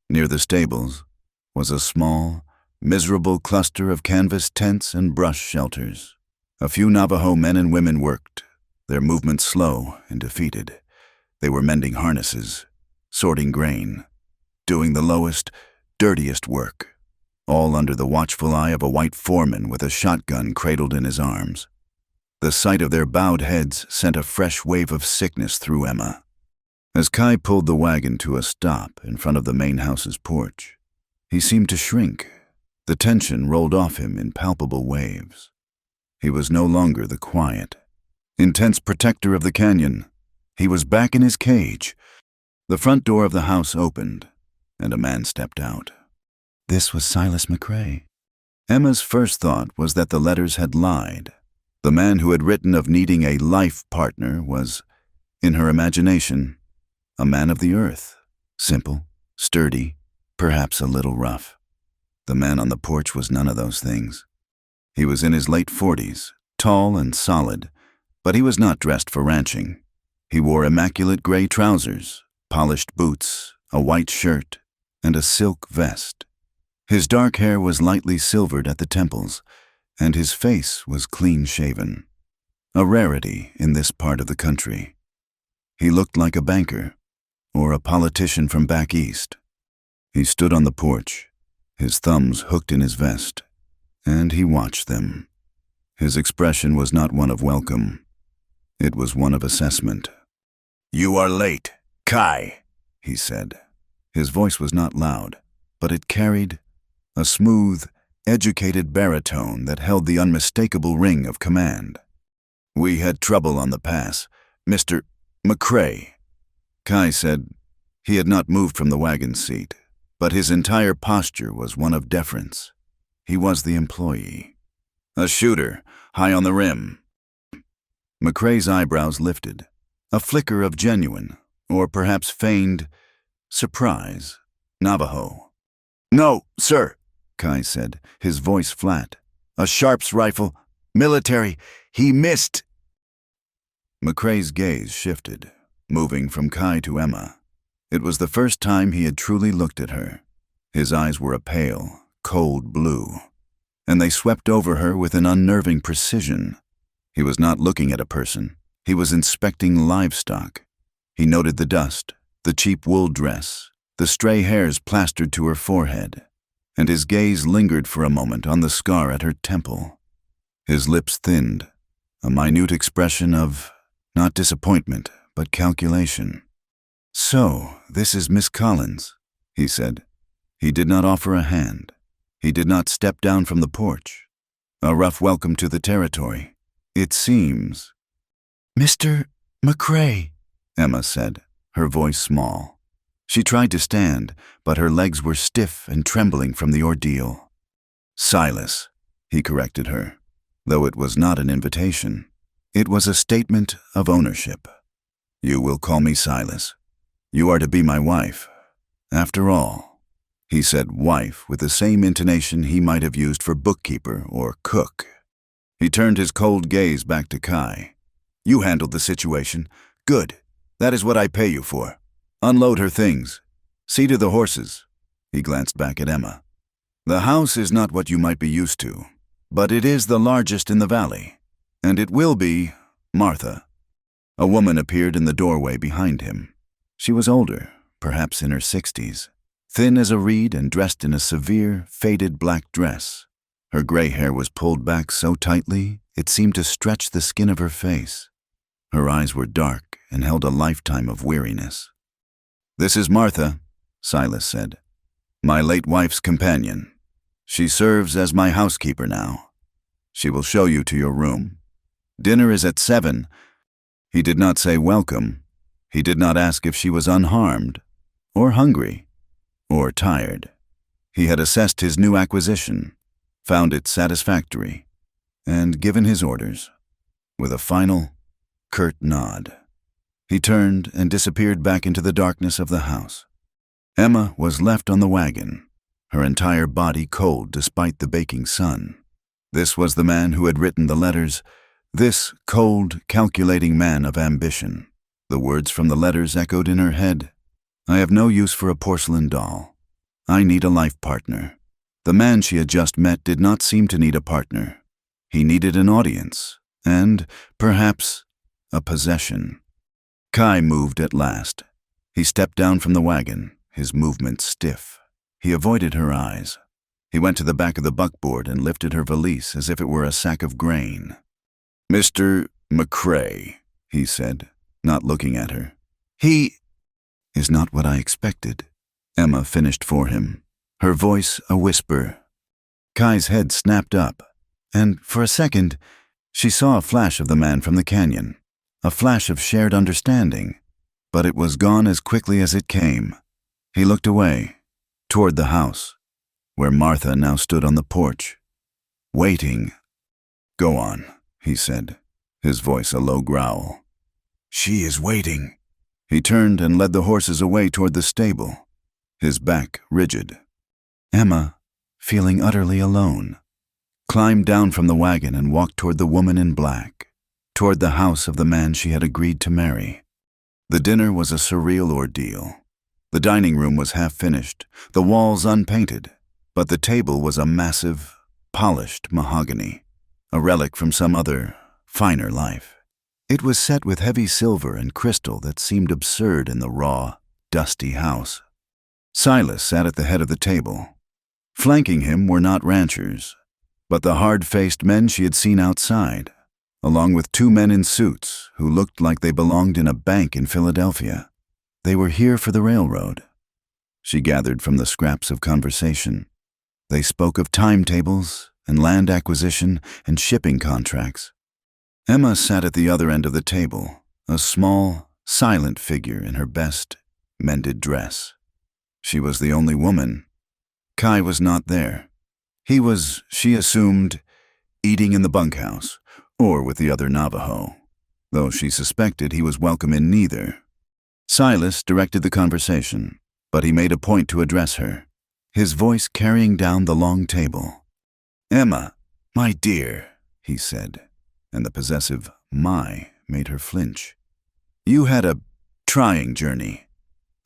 [SPEAKER 1] near the stables, was a small, miserable cluster of canvas tents and brush shelters. A few Navajo men and women worked, their movements slow and defeated. They were mending harnesses, sorting grain, doing the lowest, dirtiest work, all under the watchful eye of a white foreman with a shotgun cradled in his arms. The sight of their bowed heads sent a fresh wave of sickness through Emma. As Kai pulled the wagon to a stop in front of the main house's porch, he seemed to shrink. The tension rolled off him in palpable waves. He was no longer the quiet, intense protector of the canyon. He was back in his cage. The front door of the house opened, and a man stepped out. This was Silas McCrae. Emma's first thought was that the letters had lied. The man who had written of needing a life partner was, in her imagination, a man of the earth, simple, sturdy, perhaps a little rough. The man on the porch was none of those things. He was in his late 40s, tall and solid, but he was not dressed for ranching. He wore immaculate gray trousers, polished boots, a white shirt, and a silk vest. His dark hair was lightly silvered at the temples, and his face was clean-shaven, a rarity in this part of the country. He looked like a banker, or a politician from back east. He stood on the porch, his thumbs hooked in his vest, and he watched them. His expression was not one of welcome. It was one of assessment. "You are late, Kai," he said. His voice was not loud, but it carried a smooth, educated baritone that held the unmistakable ring of command. "We had trouble on the pass, Mr. McCrae." Kai said he had not moved from the wagon seat, but his entire posture was one of deference. He was the employee. "A shooter, high on the rim." McCrae's eyebrows lifted, a flicker of genuine, or perhaps feigned, surprise. "Navajo." "No, sir," Kai said, his voice flat. "A Sharp's rifle, military, he missed." McCrae's gaze shifted, moving from Kai to Emma. It was the first time he had truly looked at her. His eyes were a pale, cold blue, and they swept over her with an unnerving precision. He was not looking at a person. He was inspecting livestock. He noted the dust, the cheap wool dress, the stray hairs plastered to her forehead, and his gaze lingered for a moment on the scar at her temple. His lips thinned, a minute expression of not disappointment, but calculation. "So, this is Miss Collins," he said. He did not offer a hand. He did not step down from the porch. A rough welcome to the territory. "It seems—" "Mr. McCrae," Emma said, her voice small. She tried to stand, but her legs were stiff and trembling from the ordeal. "Silas," he corrected her, though it was not an invitation. It was a statement of ownership. "You will call me Silas. You are to be my wife. After all," he said wife with the same intonation he might have used for bookkeeper or cook. He turned his cold gaze back to Kai. "You handled the situation. Good. That is what I pay you for. Unload her things. See to the horses." He glanced back at Emma. "The house is not what you might be used to, but it is the largest in the valley, and it will be Martha. A woman appeared in the doorway behind him. She was older, perhaps in her 60s, thin as a reed and dressed in a severe, faded black dress. Her gray hair was pulled back so tightly it seemed to stretch the skin of her face. Her eyes were dark and held a lifetime of weariness. "This is Martha," Silas said, "my late wife's companion. She serves as my housekeeper now. She will show you to your room. Dinner is at 7. He did not say welcome. He did not ask if she was unharmed, or hungry, or tired. He had assessed his new acquisition, found it satisfactory, and given his orders. With a final, curt nod, he turned and disappeared back into the darkness of the house. Emma was left on the wagon, her entire body cold despite the baking sun. This was the man who had written the letters, this cold, calculating man of ambition. The words from the letters echoed in her head. "I have no use for a porcelain doll. I need a life partner." The man she had just met did not seem to need a partner. He needed an audience, and, perhaps, a possession. Kai moved at last. He stepped down from the wagon, his movements stiff. He avoided her eyes. He went to the back of the buckboard and lifted her valise as if it were a sack of grain. "Mr. McCrae," he said, not looking at her. "He is not what I expected," Emma finished for him, her voice a whisper. Kai's head snapped up, and for a second, she saw a flash of the man from the canyon, a flash of shared understanding, but it was gone as quickly as it came. He looked away, toward the house, where Martha now stood on the porch, waiting. "Go on," he said, his voice a low growl. "She is waiting." He turned and led the horses away toward the stable, his back rigid. Emma, feeling utterly alone, climbed down from the wagon and walked toward the woman in black, toward the house of the man she had agreed to marry. The dinner was a surreal ordeal. The dining room was half finished, the walls unpainted, but the table was a massive, polished mahogany, a relic from some other, finer life. It was set with heavy silver and crystal that seemed absurd in the raw, dusty house. Silas sat at the head of the table. Flanking him were not ranchers, but the hard-faced men she had seen outside, along with 2 men in suits who looked like they belonged in a bank in Philadelphia. They were here for the railroad. She gathered from the scraps of conversation. They spoke of timetables and land acquisition and shipping contracts. Emma sat at the other end of the table, a small, silent figure in her best, mended dress. She was the only woman. Kai was not there. He was, she assumed, eating in the bunkhouse, or with the other Navajo, though she suspected he was welcome in neither. Silas directed the conversation, but he made a point to address her, his voice carrying down the long table. "Emma, my dear," he said, and the possessive "my" made her flinch. "You had a trying journey.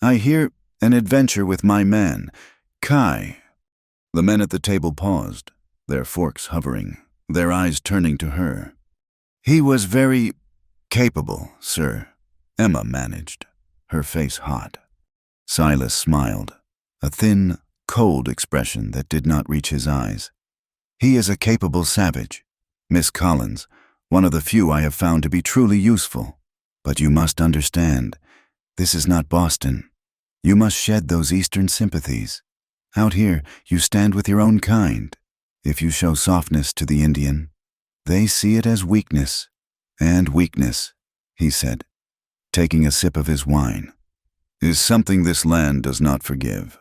[SPEAKER 1] I hear an adventure with my man, Kai." The men at the table paused, their forks hovering, their eyes turning to her. "He was very capable, sir," Emma managed, her face hot. Silas smiled, a thin, cold expression that did not reach his eyes. "He is a capable savage, Miss Collins, one of the few I have found to be truly useful. But you must understand, this is not Boston. You must shed those Eastern sympathies. Out here, you stand with your own kind. If you show softness to the Indian, they see it as weakness, and weakness," he said, taking a sip of his wine, "is something this land does not forgive.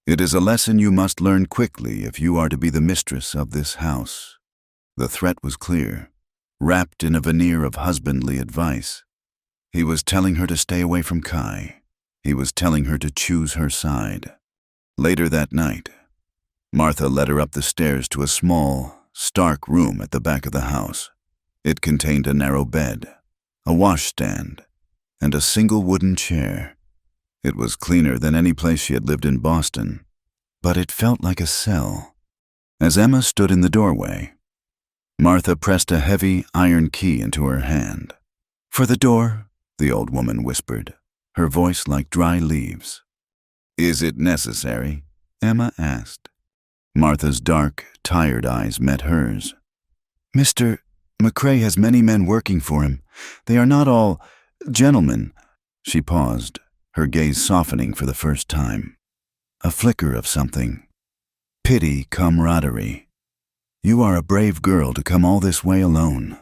[SPEAKER 1] It is a lesson you must learn quickly if you are to be the mistress of this house." The threat was clear, wrapped in a veneer of husbandly advice. He was telling her to stay away from Kai. He was telling her to choose her side. Later that night, Martha led her up the stairs to a small, stark room at the back of the house. It contained a narrow bed, a washstand, and a single wooden chair. It was cleaner than any place she had lived in Boston, but it felt like a cell. As Emma stood in the doorway, Martha pressed a heavy iron key into her hand. "For the door," the old woman whispered, her voice like dry leaves. "Is it necessary?" Emma asked. Martha's dark, tired eyes met hers. "Mr. McCrae has many men working for him. They are not all gentlemen." She paused, her gaze softening for the first time. A flicker of something. Pity, camaraderie. "You are a brave girl to come all this way alone."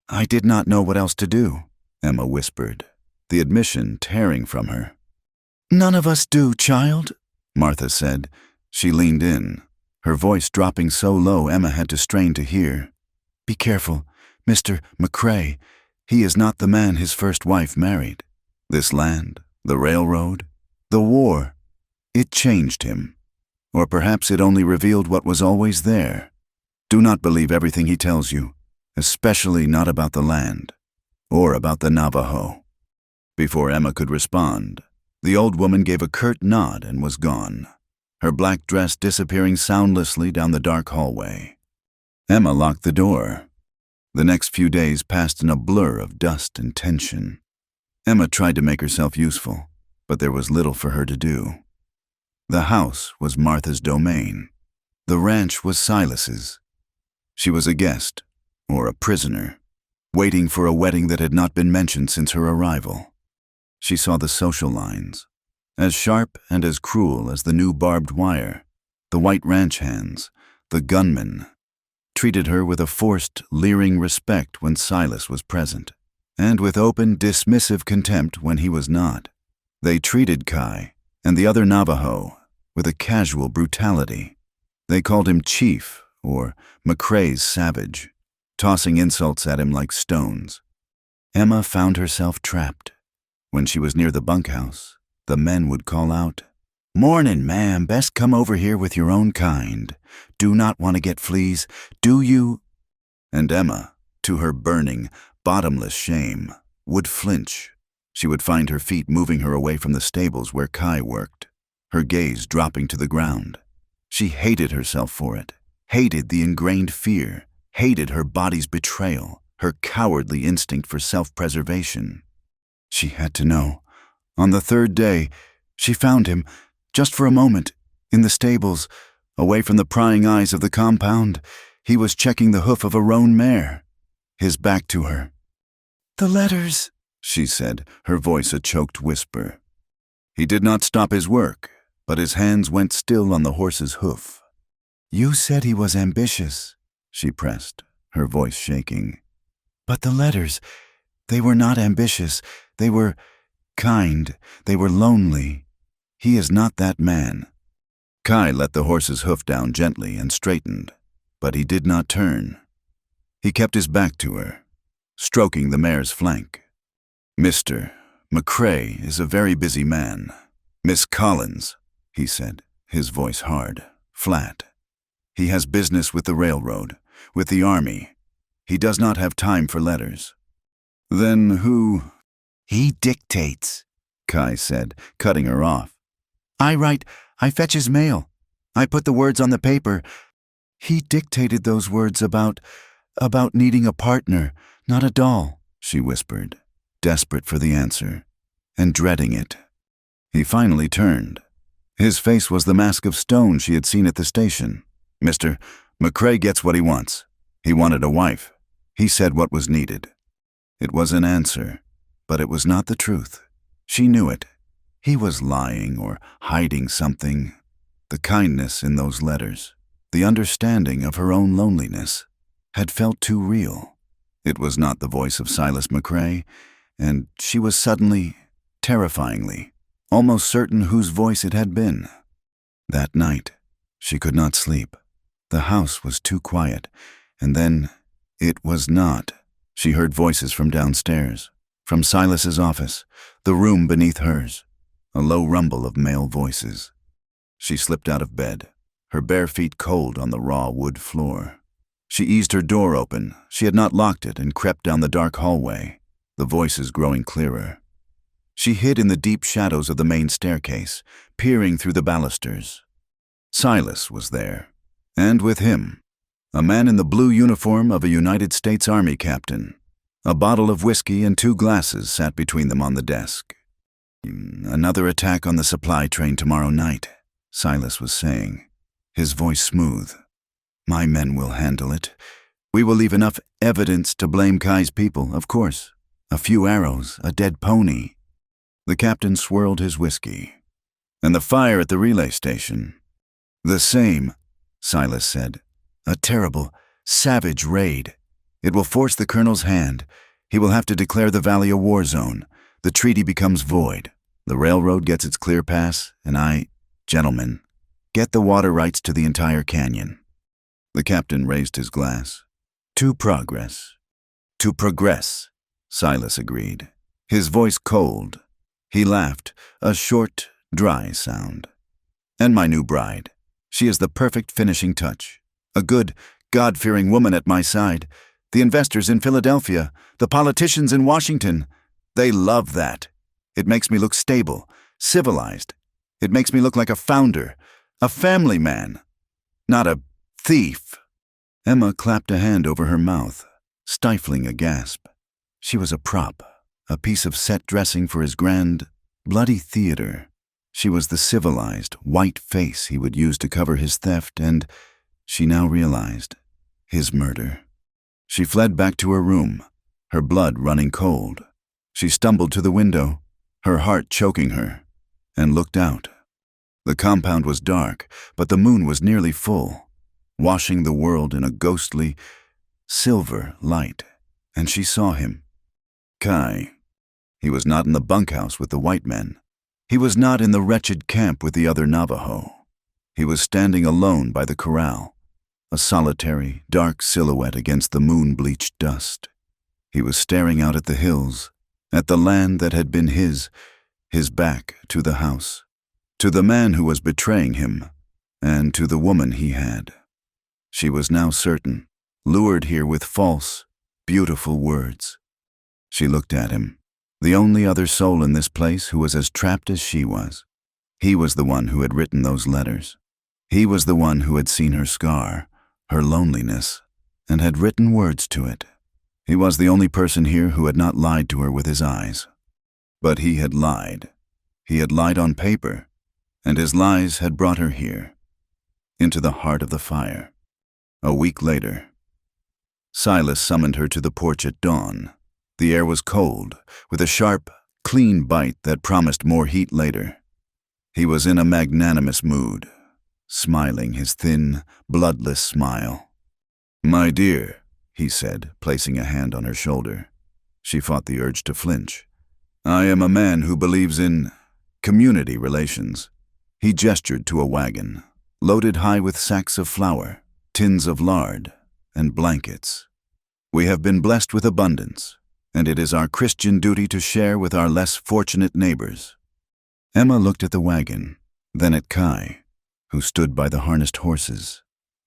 [SPEAKER 1] "I did not know what else to do," Emma whispered, the admission tearing from her. "None of us do, child," Martha said. She leaned in, her voice dropping so low Emma had to strain to hear. "Be careful, Mr. McCrae. He is not the man his first wife married. This land, the railroad, the war, it changed him. Or perhaps it only revealed what was always there. Do not believe everything he tells you, especially not about the land, or about the Navajo." Before Emma could respond, the old woman gave a curt nod and was gone, her black dress disappearing soundlessly down the dark hallway. Emma locked the door. The next few days passed in a blur of dust and tension. Emma tried to make herself useful, but there was little for her to do. The house was Martha's domain. The ranch was Silas's. She was a guest, or a prisoner, waiting for a wedding that had not been mentioned since her arrival. She saw the social lines, as sharp and as cruel as the new barbed wire. The white ranch hands, the gunmen, treated her with a forced, leering respect when Silas was present, and with open, dismissive contempt when he was not. They treated Kai and the other Navajo with a casual brutality. They called him Chief, or McCrae's savage, tossing insults at him like stones. Emma found herself trapped. When she was near the bunkhouse, the men would call out, "Mornin', ma'am, best come over here with your own kind. Do not want to get fleas, do you?" And Emma, to her burning, bottomless shame, would flinch. She would find her feet moving her away from the stables where Kai worked, her gaze dropping to the ground. She hated herself for it, hated the ingrained fear, hated her body's betrayal, her cowardly instinct for self-preservation. She had to know. On the third day, she found him, just for a moment, in the stables, away from the prying eyes of the compound. He was checking the hoof of a roan mare, his back to her. "The letters," she said, her voice a choked whisper. He did not stop his work, but his hands went still on the horse's hoof. "You said he was ambitious," she pressed, her voice shaking. "But the letters, they were not ambitious. They were kind. They were lonely. He is not that man." Kai let the horse's hoof down gently and straightened, but he did not turn. He kept his back to her, stroking the mare's flank. "Mr. McCrae is a very busy man. Miss Collins," he said, his voice hard, flat. "He has business with the railroad, with the army. He does not have time for letters." "Then who—" "He dictates," Kai said, cutting her off. "I write, I fetch his mail. I put the words on the paper. He dictated those words about needing a partner, not a doll," she whispered, desperate for the answer, and dreading it. He finally turned. His face was the mask of stone she had seen at the station. "Mr. McCrae gets what he wants. He wanted a wife. He said what was needed." It was an answer, but it was not the truth. She knew it. He was lying or hiding something. The kindness in those letters, the understanding of her own loneliness, had felt too real. It was not the voice of Silas McCrae, and she was suddenly, terrifyingly, almost certain whose voice it had been. That night, she could not sleep. The house was too quiet, and then it was not. She heard voices from downstairs, from Silas's office, the room beneath hers, a low rumble of male voices. She slipped out of bed, her bare feet cold on the raw wood floor. She eased her door open. She had not locked it, and crept down the dark hallway, the voices growing clearer. She hid in the deep shadows of the main staircase, peering through the balusters. Silas was there, and with him, A man in the blue uniform of a United States Army captain. A bottle of whiskey and 2 glasses sat between them on the desk. "Another attack on the supply train tomorrow night," Silas was saying, his voice smooth. "My men will handle it. We will leave enough evidence to blame Kai's people, of course. A few arrows, a dead pony." The captain swirled his whiskey. "And the fire at the relay station?" "The same," Silas said. "A terrible, savage raid. It will force the colonel's hand. He will have to declare the valley a war zone. The treaty becomes void. The railroad gets its clear pass, and gentlemen, get the water rights to the entire canyon." The captain raised his glass. "To progress." "To progress," Silas agreed, his voice cold. He laughed, a short, dry sound. "And my new bride. She is the perfect finishing touch. A good, God-fearing woman at my side. The investors in Philadelphia, the politicians in Washington, they love that. It makes me look stable, civilized. It makes me look like a founder, a family man, not a thief." Emma clapped a hand over her mouth, stifling a gasp. She was a prop, a piece of set dressing for his grand, bloody theater. She was the civilized, white face he would use to cover his theft and, she now realized, his murder. She fled back to her room, her blood running cold. She stumbled to the window, her heart choking her, and looked out. The compound was dark, but the moon was nearly full, washing the world in a ghostly, silver light, and she saw him. Kai. He was not in the bunkhouse with the white men. He was not in the wretched camp with the other Navajo. He was standing alone by the corral, a solitary, dark silhouette against the moon-bleached dust. He was staring out at the hills, at the land that had been his back to the house, to the man who was betraying him, and to the woman he had. She was now certain, lured here with false, beautiful words. She looked at him, the only other soul in this place who was as trapped as she was. He was the one who had written those letters. He was the one who had seen her scar, her loneliness, and had written words to it. He was the only person here who had not lied to her with his eyes. But he had lied. He had lied on paper, and his lies had brought her here, into the heart of the fire. A week later, Silas summoned her to the porch at dawn. The air was cold, with a sharp, clean bite that promised more heat later. He was in a magnanimous mood, smiling his thin, bloodless smile. "My dear," he said, placing a hand on her shoulder. She fought the urge to flinch. "I am a man who believes in community relations." He gestured to a wagon, loaded high with sacks of flour, tins of lard, and blankets. "We have been blessed with abundance, and it is our Christian duty to share with our less fortunate neighbors." Emma looked at the wagon, then at Kai, who stood by the harnessed horses,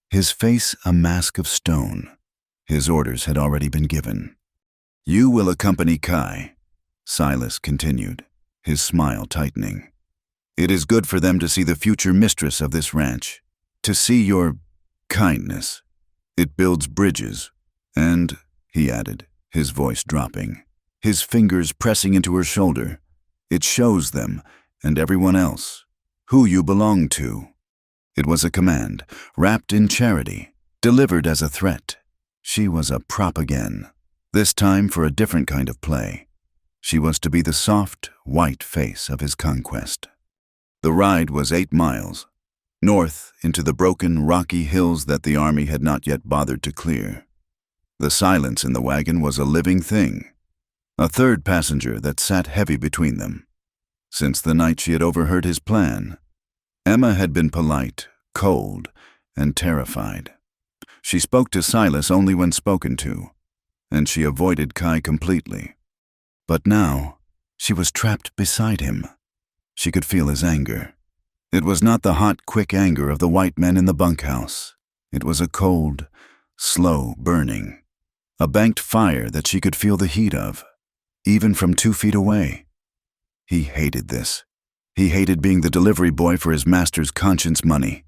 [SPEAKER 1] his face a mask of stone. His orders had already been given. "You will accompany Kai," Silas continued, his smile tightening. "It is good for them to see the future mistress of this ranch, to see your kindness. It builds bridges, and," he added, his voice dropping, his fingers pressing into her shoulder, "it shows them, and everyone else, who you belong to." It was a command, wrapped in charity, delivered as a threat. She was a prop again, this time for a different kind of play. She was to be the soft, white face of his conquest. The ride was 8 miles, north into the broken, rocky hills that the army had not yet bothered to clear. The silence in the wagon was a living thing, a third passenger that sat heavy between them. Since the night she had overheard his plan, Emma had been polite, cold, and terrified. She spoke to Silas only when spoken to, and she avoided Kai completely. But now, she was trapped beside him. She could feel his anger. It was not the hot, quick anger of the white men in the bunkhouse. It was a cold, slow burning, a banked fire that she could feel the heat of, even from 2 feet away. He hated this. He hated being the delivery boy for his master's conscience money.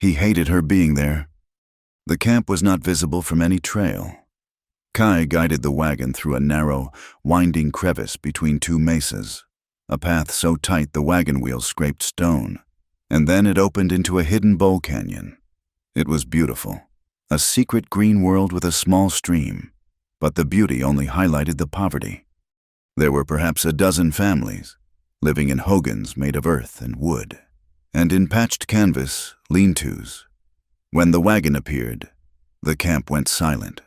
[SPEAKER 1] He hated her being there. The camp was not visible from any trail. Kai guided the wagon through a narrow, winding crevice between two mesas, a path so tight the wagon wheels scraped stone, and then it opened into a hidden bowl canyon. It was beautiful, a secret green world with a small stream, but the beauty only highlighted the poverty. There were perhaps a dozen families, living in hogans made of earth and wood, and in patched canvas lean-tos. When the wagon appeared, the camp went silent.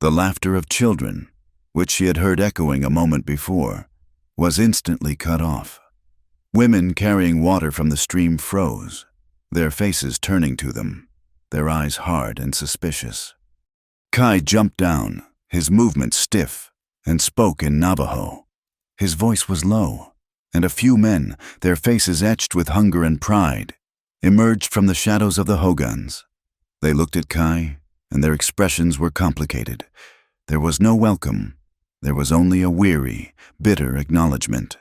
[SPEAKER 1] The laughter of children, which she had heard echoing a moment before, was instantly cut off. Women carrying water from the stream froze, their faces turning to them, their eyes hard and suspicious. Kai jumped down, his movements stiff, and spoke in Navajo. His voice was low, and a few men, their faces etched with hunger and pride, emerged from the shadows of the hogans. They looked at Kai, and their expressions were complicated. There was no welcome. There was only a weary, bitter acknowledgement.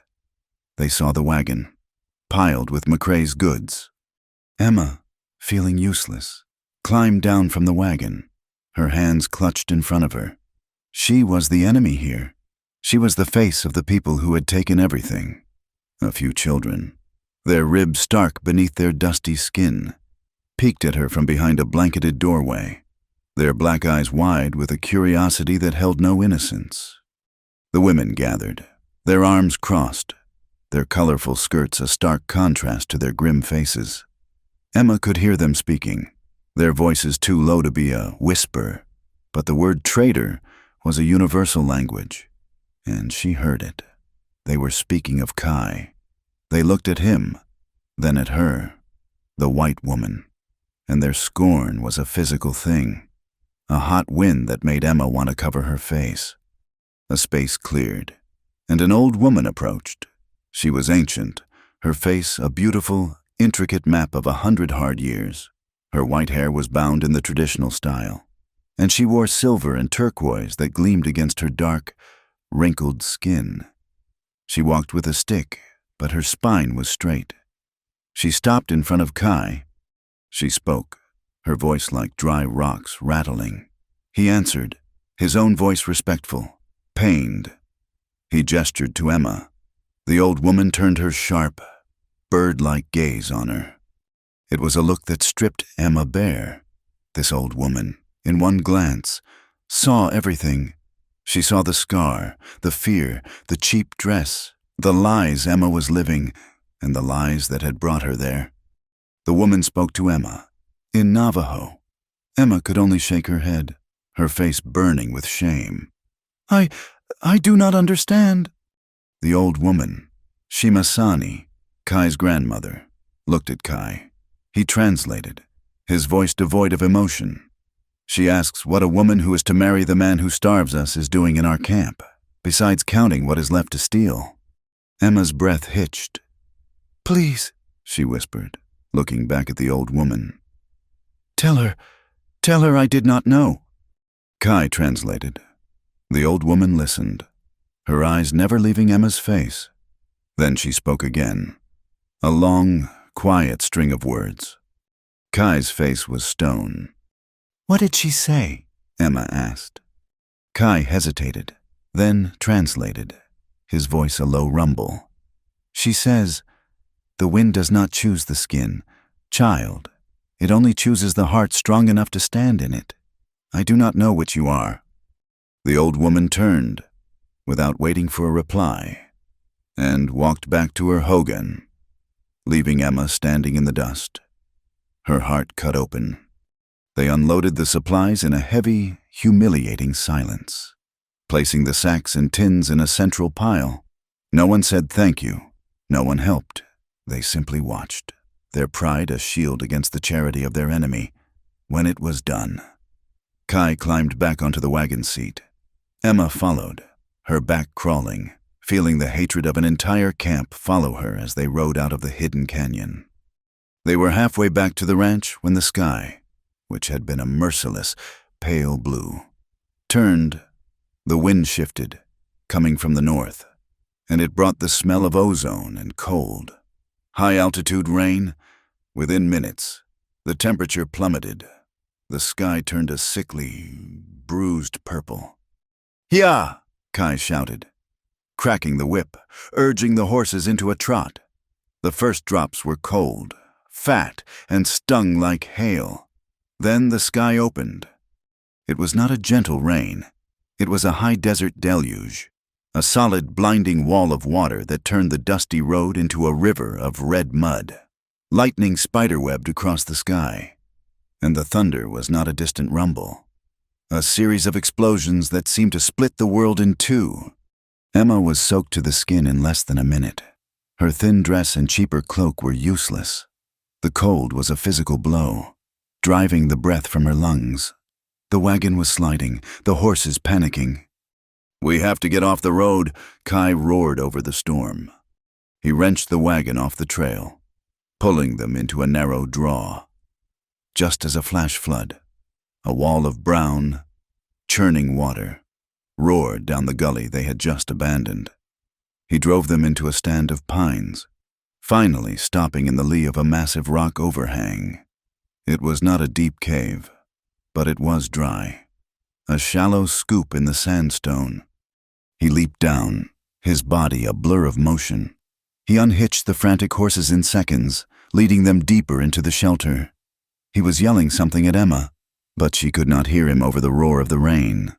[SPEAKER 1] They saw the wagon, piled with McCrae's goods. Emma, feeling useless, climbed down from the wagon, her hands clutched in front of her. She was the enemy here. She was the face of the people who had taken everything. A few children, their ribs stark beneath their dusty skin, peeked at her from behind a blanketed doorway, their black eyes wide with a curiosity that held no innocence. The women gathered, their arms crossed, their colorful skirts a stark contrast to their grim faces. Emma could hear them speaking, their voices too low to be a whisper, but the word traitor was a universal language, and she heard it. They were speaking of Kai. They looked at him, then at her, the white woman, and their scorn was a physical thing, a hot wind that made Emma want to cover her face. A space cleared, and an old woman approached. She was ancient, her face a beautiful, intricate map of 100 hard years. Her white hair was bound in the traditional style, and she wore silver and turquoise that gleamed against her dark, wrinkled skin. She walked with a stick, but her spine was straight. She stopped in front of Kai. She spoke, her voice like dry rocks rattling. He answered, his own voice respectful, pained. He gestured to Emma. The old woman turned her sharp, bird-like gaze on her. It was a look that stripped Emma bare. This old woman, in one glance, saw everything. She saw the scar, the fear, the cheap dress, the lies Emma was living, and the lies that had brought her there. The woman spoke to Emma, in Navajo. Emma could only shake her head, her face burning with shame. I do not understand. The old woman, Shimasani, Kai's grandmother, looked at Kai. He translated, his voice devoid of emotion. She asks what a woman who is to marry the man who starves us is doing in our camp, besides counting what is left to steal. Emma's breath hitched. Please, she whispered, looking back at the old woman. Tell her I did not know. Kai translated. The old woman listened, her eyes never leaving Emma's face. Then she spoke again, a long, quiet string of words. Kai's face was stone. What did she say? Emma asked. Kai hesitated, then translated, his voice a low rumble. She says, the wind does not choose the skin, child. It only chooses the heart strong enough to stand in it. I do not know what you are. The old woman turned, without waiting for a reply, and walked back to her hogan, leaving Emma standing in the dust, her heart cut open. They unloaded the supplies in a heavy, humiliating silence, placing the sacks and tins in a central pile. No one said thank you. No one helped. They simply watched, their pride a shield against the charity of their enemy. When it was done, Kai climbed back onto the wagon seat. Emma followed, her back crawling, feeling the hatred of an entire camp follow her as they rode out of the hidden canyon. They were halfway back to the ranch when the sky, which had been a merciless, pale blue, turned. The wind shifted, coming from the north, and it brought the smell of ozone and cold. High-altitude rain. Within minutes, the temperature plummeted. The sky turned a sickly, bruised purple. "Yeah!" Kai shouted, cracking the whip, urging the horses into a trot. The first drops were cold, fat, and stung like hail. Then the sky opened. It was not a gentle rain. It was a high desert deluge, a solid, blinding wall of water that turned the dusty road into a river of red mud. Lightning spiderwebbed across the sky, and the thunder was not a distant rumble. A series of explosions that seemed to split the world in two. Emma was soaked to the skin in less than a minute. Her thin dress and cheaper cloak were useless. The cold was a physical blow, driving the breath from her lungs. The wagon was sliding, the horses panicking. "We have to get off the road," Kai roared over the storm. He wrenched the wagon off the trail, pulling them into a narrow draw. Just as a flash flood, a wall of brown, churning water, roared down the gully they had just abandoned. He drove them into a stand of pines, finally stopping in the lee of a massive rock overhang. It was not a deep cave, but it was dry, a shallow scoop in the sandstone. He leaped down, his body a blur of motion. He unhitched the frantic horses in seconds, leading them deeper into the shelter. He was yelling something at Emma, but she could not hear him over the roar of the rain.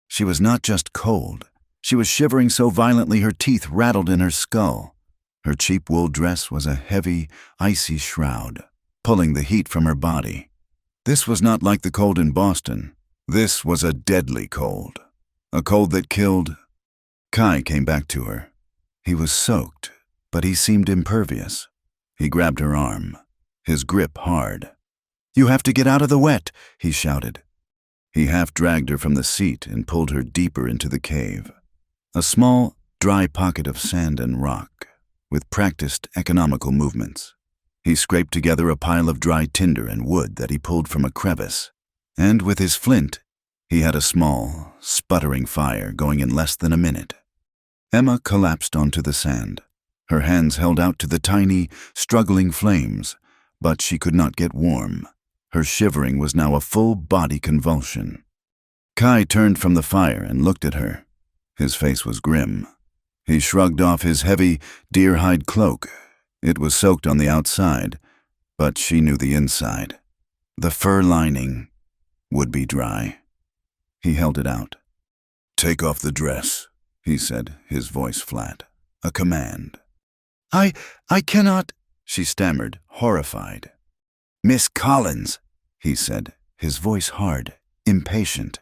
[SPEAKER 1] She was not just cold. She was shivering so violently her teeth rattled in her skull. Her cheap wool dress was a heavy, icy shroud, pulling the heat from her body. This was not like the cold in Boston. This was a deadly cold. A cold that killed. Kai came back to her. He was soaked, but he seemed impervious. He grabbed her arm, his grip hard. "You have to get out of the wet," he shouted. He half dragged her from the seat and pulled her deeper into the cave. A small, dry pocket of sand and rock, with practiced, economical movements. He scraped together a pile of dry tinder and wood that he pulled from a crevice, and with his flint, he had a small, sputtering fire going in less than a minute. Emma collapsed onto the sand. Her hands held out to the tiny, struggling flames, but she could not get warm. Her shivering was now a full-body convulsion. Kai turned from the fire and looked at her. His face was grim. He shrugged off his heavy, deer-hide cloak. It was soaked on the outside, but she knew the inside. The fur lining would be dry. He held it out. "Take off the dress," he said, his voice flat. A command. I cannot," she stammered, horrified. "Miss Collins," he said, his voice hard, impatient.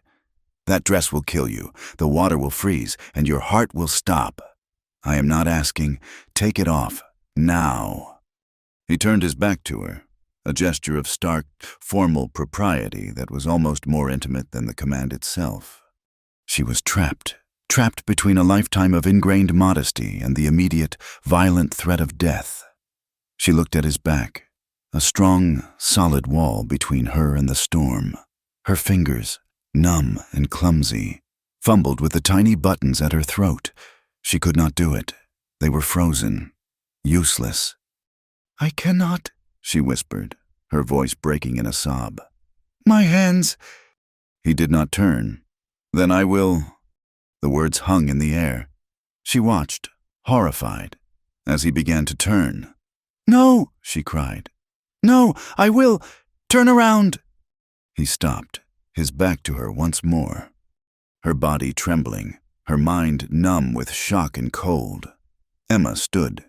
[SPEAKER 1] "That dress will kill you, the water will freeze, and your heart will stop. I am not asking. Take it off, now." He turned his back to her, a gesture of stark, formal propriety that was almost more intimate than the command itself. She was trapped between a lifetime of ingrained modesty and the immediate, violent threat of death. She looked at his back, a strong, solid wall between her and the storm. Her fingers, numb and clumsy, fumbled with the tiny buttons at her throat. She could not do it. They were frozen, useless. "I cannot," she whispered, her voice breaking in a sob. "My hands." He did not turn. "Then I will." The words hung in the air. She watched, horrified, as he began to turn. "No," she cried. "No, I will. Turn around." He stopped, his back to her once more, her body trembling, her mind numb with shock and cold. Emma stood.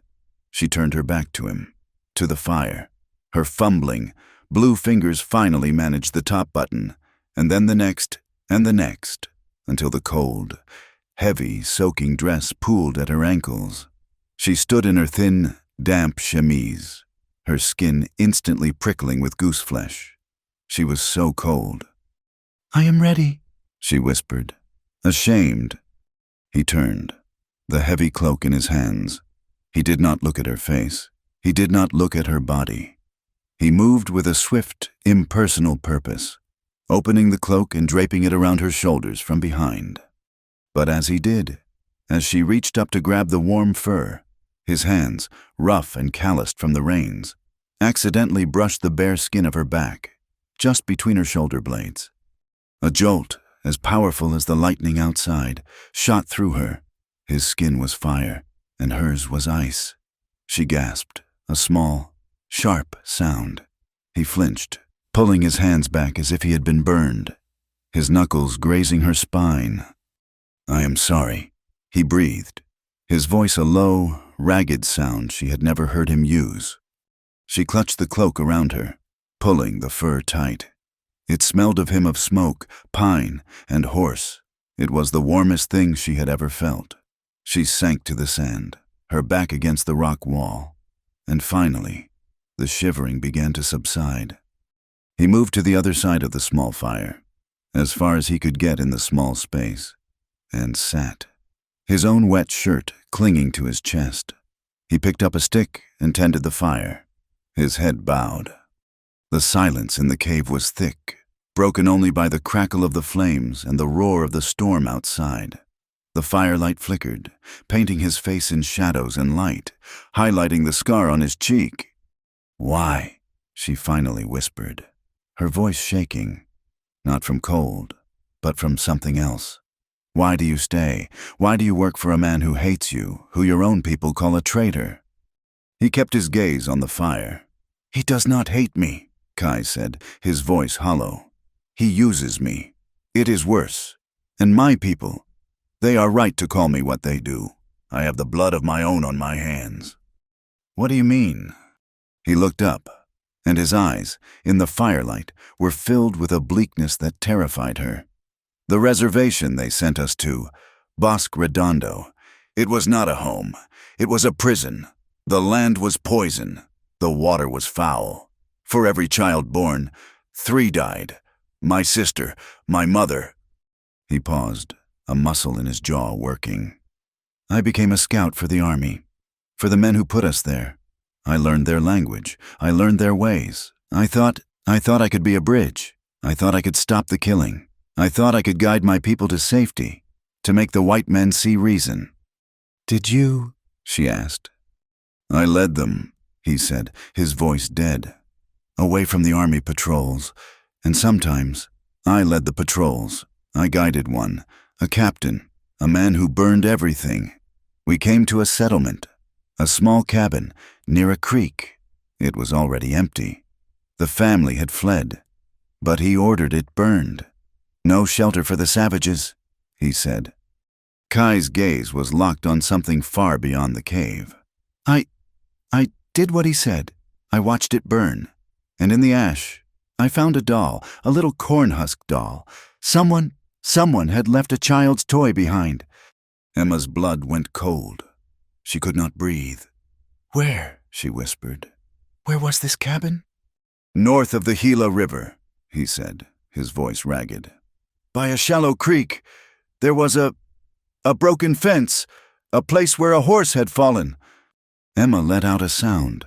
[SPEAKER 1] She turned her back to him, to the fire. Her fumbling, blue fingers finally managed the top button, and then the next, and the next, until the cold, heavy, soaking dress pooled at her ankles. She stood in her thin, damp chemise, her skin instantly prickling with goose flesh. She was so cold. "I am ready," she whispered, ashamed. He turned, the heavy cloak in his hands. He did not look at her face. He did not look at her body. He moved with a swift, impersonal purpose, opening the cloak and draping it around her shoulders from behind. But as he did, as she reached up to grab the warm fur, his hands, rough and calloused from the rains, accidentally brushed the bare skin of her back, just between her shoulder blades. A jolt, as powerful as the lightning outside, shot through her. His skin was fire, and hers was ice. She gasped, a small, sharp sound. He flinched, pulling his hands back as if he had been burned, his knuckles grazing her spine. "I am sorry," he breathed, his voice a low, ragged sound she had never heard him use. She clutched the cloak around her, pulling the fur tight. It smelled of him of smoke, pine, and horse. It was the warmest thing she had ever felt. She sank to the sand, her back against the rock wall, and finally, the shivering began to subside. He moved to the other side of the small fire, as far as he could get in the small space, and sat, his own wet shirt clinging to his chest. He picked up a stick and tended the fire, his head bowed. The silence in the cave was thick, broken only by the crackle of the flames and the roar of the storm outside. The firelight flickered, painting his face in shadows and light, highlighting the scar on his cheek. "Why?" she finally whispered, her voice shaking, not from cold, but from something else. "Why do you stay? Why do you work for a man who hates you, who your own people call a traitor?" He kept his gaze on the fire. "He does not hate me," Kai said, his voice hollow. "He uses me. It is worse. And my people, they are right to call me what they do. I have the blood of my own on my hands." "What do you mean?" He looked up, and his eyes, in the firelight, were filled with a bleakness that terrified her. "The reservation they sent us to, Bosque Redondo. It was not a home. It was a prison. The land was poison. The water was foul. For every child born, 3 died. My sister, my mother." He paused, a muscle in his jaw working. "I became a scout for the army, for the men who put us there. I learned their language. I learned their ways. I thought I could be a bridge. I thought I could stop the killing. I thought I could guide my people to safety, to make the white men see reason." "Did you?" she asked. "I led them," he said, his voice dead. "Away from the army patrols. And sometimes I led the patrols. I guided one, a captain, a man who burned everything. We came to a settlement, a small cabin near a creek. It was already empty. The family had fled, but he ordered it burned. No shelter for the savages," he said. Kai's gaze was locked on something far beyond the cave. I did what he said. I watched it burn. And in the ash, I found a doll, a little corn-husk doll. Someone had left a child's toy behind." Emma's blood went cold. She could not breathe. "Where?" she whispered. "Where was this cabin?" "North of the Gila River," he said, his voice ragged. "By a shallow creek. There was a broken fence, a place where a horse had fallen." Emma let out a sound,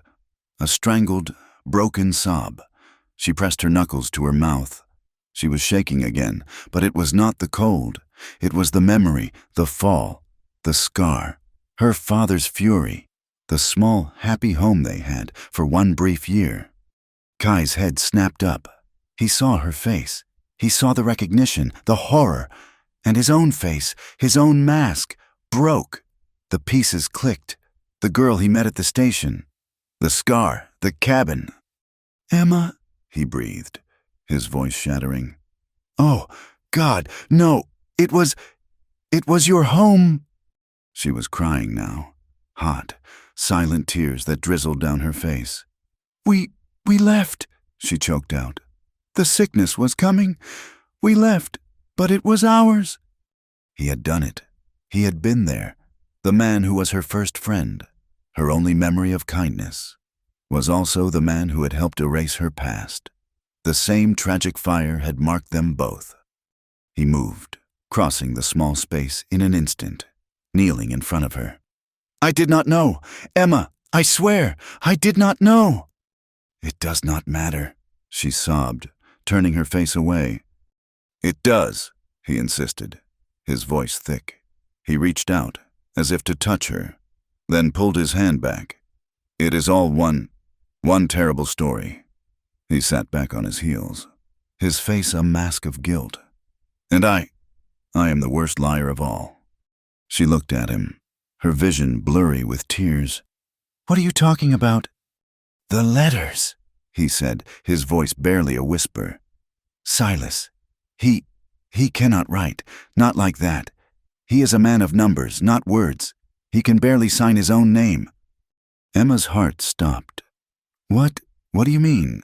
[SPEAKER 1] a strangled, broken sob. She pressed her knuckles to her mouth. She was shaking again, but it was not the cold. It was the memory, the fall, the scar, her father's fury, the small, happy home they had for one brief year. Kai's head snapped up. He saw her face. He saw the recognition, the horror, and his own face, his own mask, broke. The pieces clicked. The girl he met at the station. The scar, the cabin. "Emma," he breathed, his voice shattering. "Oh, God, no, it was your home." She was crying now, hot, silent tears that drizzled down her face. We left," she choked out. "The sickness was coming. We left, but it was ours." He had done it. He had been there. The man who was her first friend, her only memory of kindness, was also the man who had helped erase her past. The same tragic fire had marked them both. He moved, crossing the small space in an instant, kneeling in front of her. "I did not know. Emma, I swear, I did not know." "It does not matter," she sobbed, turning her face away. "It does," he insisted, his voice thick. He reached out, as if to touch her, then pulled his hand back. "It is all one terrible story." He sat back on his heels. his face a mask of guilt. And I am the worst liar of all. She looked at him, her vision blurry with tears. What are you talking about? The letters, he said, his voice barely a whisper. Silas, he cannot write, not like that. He is a man of numbers, not words. He can barely sign his own name. Emma's heart stopped. What do you mean?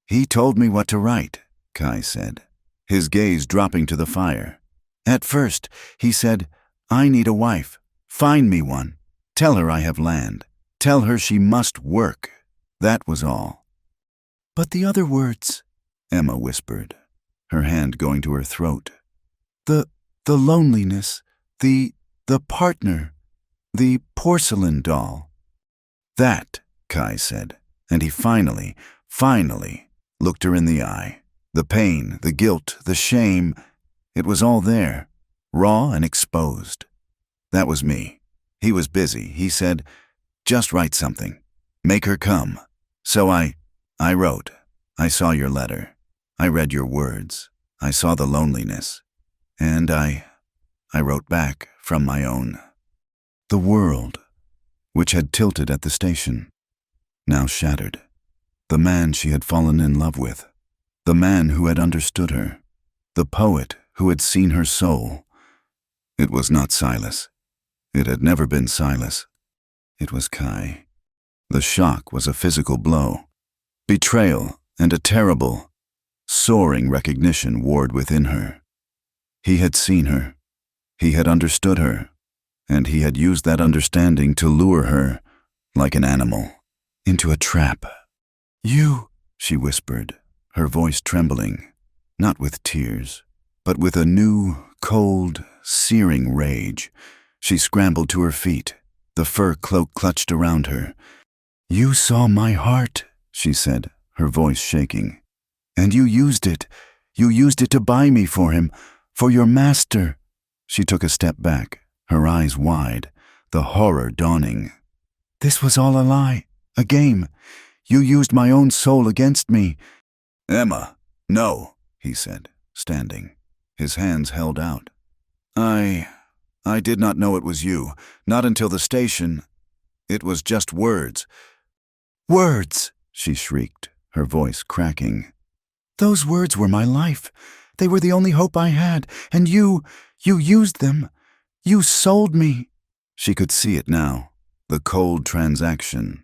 [SPEAKER 1] He told me what to write, Kai said, his gaze dropping to the fire. At first, he said, I need a wife. Find me one. Tell her I have land. Tell her she must work. That was all. But the other words, Emma whispered, her hand going to her throat. The loneliness, the partner, the porcelain doll. That, Kai said, and he finally looked her in the eye. The pain, the guilt, the shame, it was all there, raw and exposed. That was me. He was busy. He said, just write something. Make her come. So I wrote. I saw your letter. I read your words. I saw the loneliness. And I wrote back from my own. The world, which had tilted at the station, now shattered. The man she had fallen in love with. The man who had understood her. The poet who had seen her soul. It was not Silas. It had never been Silas. It was Kai. The shock was a physical blow. Betrayal and a terrible, soaring recognition warred within her. He had seen her. He had understood her. And he had used that understanding to lure her, like an animal, into a trap. You, she whispered, her voice trembling, not with tears, but with a new, cold, searing rage. She scrambled to her feet, the fur cloak clutched around her. You saw my heart, she said, her voice shaking. And you used it. You used it to buy me for him, for your master. She took a step back, her eyes wide, the horror dawning. This was all a lie, a game. You used my own soul against me. Emma, no, he said, standing, his hands held out. I did not know it was you, not until the station. It was just words. Words, she shrieked, her voice cracking. Those words were my life. They were the only hope I had, and you used them. You sold me. She could see it now, the cold transaction.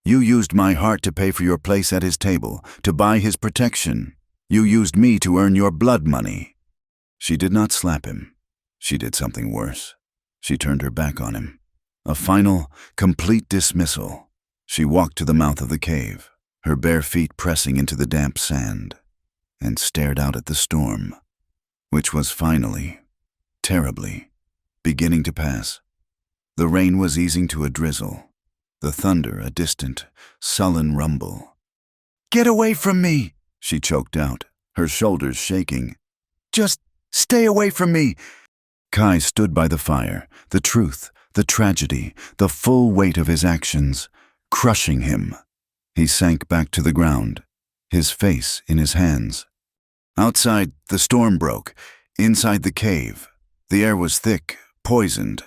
[SPEAKER 1] You used my heart to pay for your place at his table, to buy his protection. You used me to earn your blood money. She did not slap him. She did something worse. She turned her back on him. A final, complete dismissal. She walked to the mouth of the cave, her bare feet pressing into the damp sand, and stared out at the storm, which was finally, terribly, beginning to pass. The rain was easing to a drizzle, the thunder a distant, sullen rumble. Get away from me, she choked out, her shoulders shaking. Just stay away from me. Kai stood by the fire, the truth, the tragedy, the full weight of his actions, crushing him. He sank back to the ground, his face in his hands. Outside, the storm broke. Inside the cave, the air was thick, poisoned.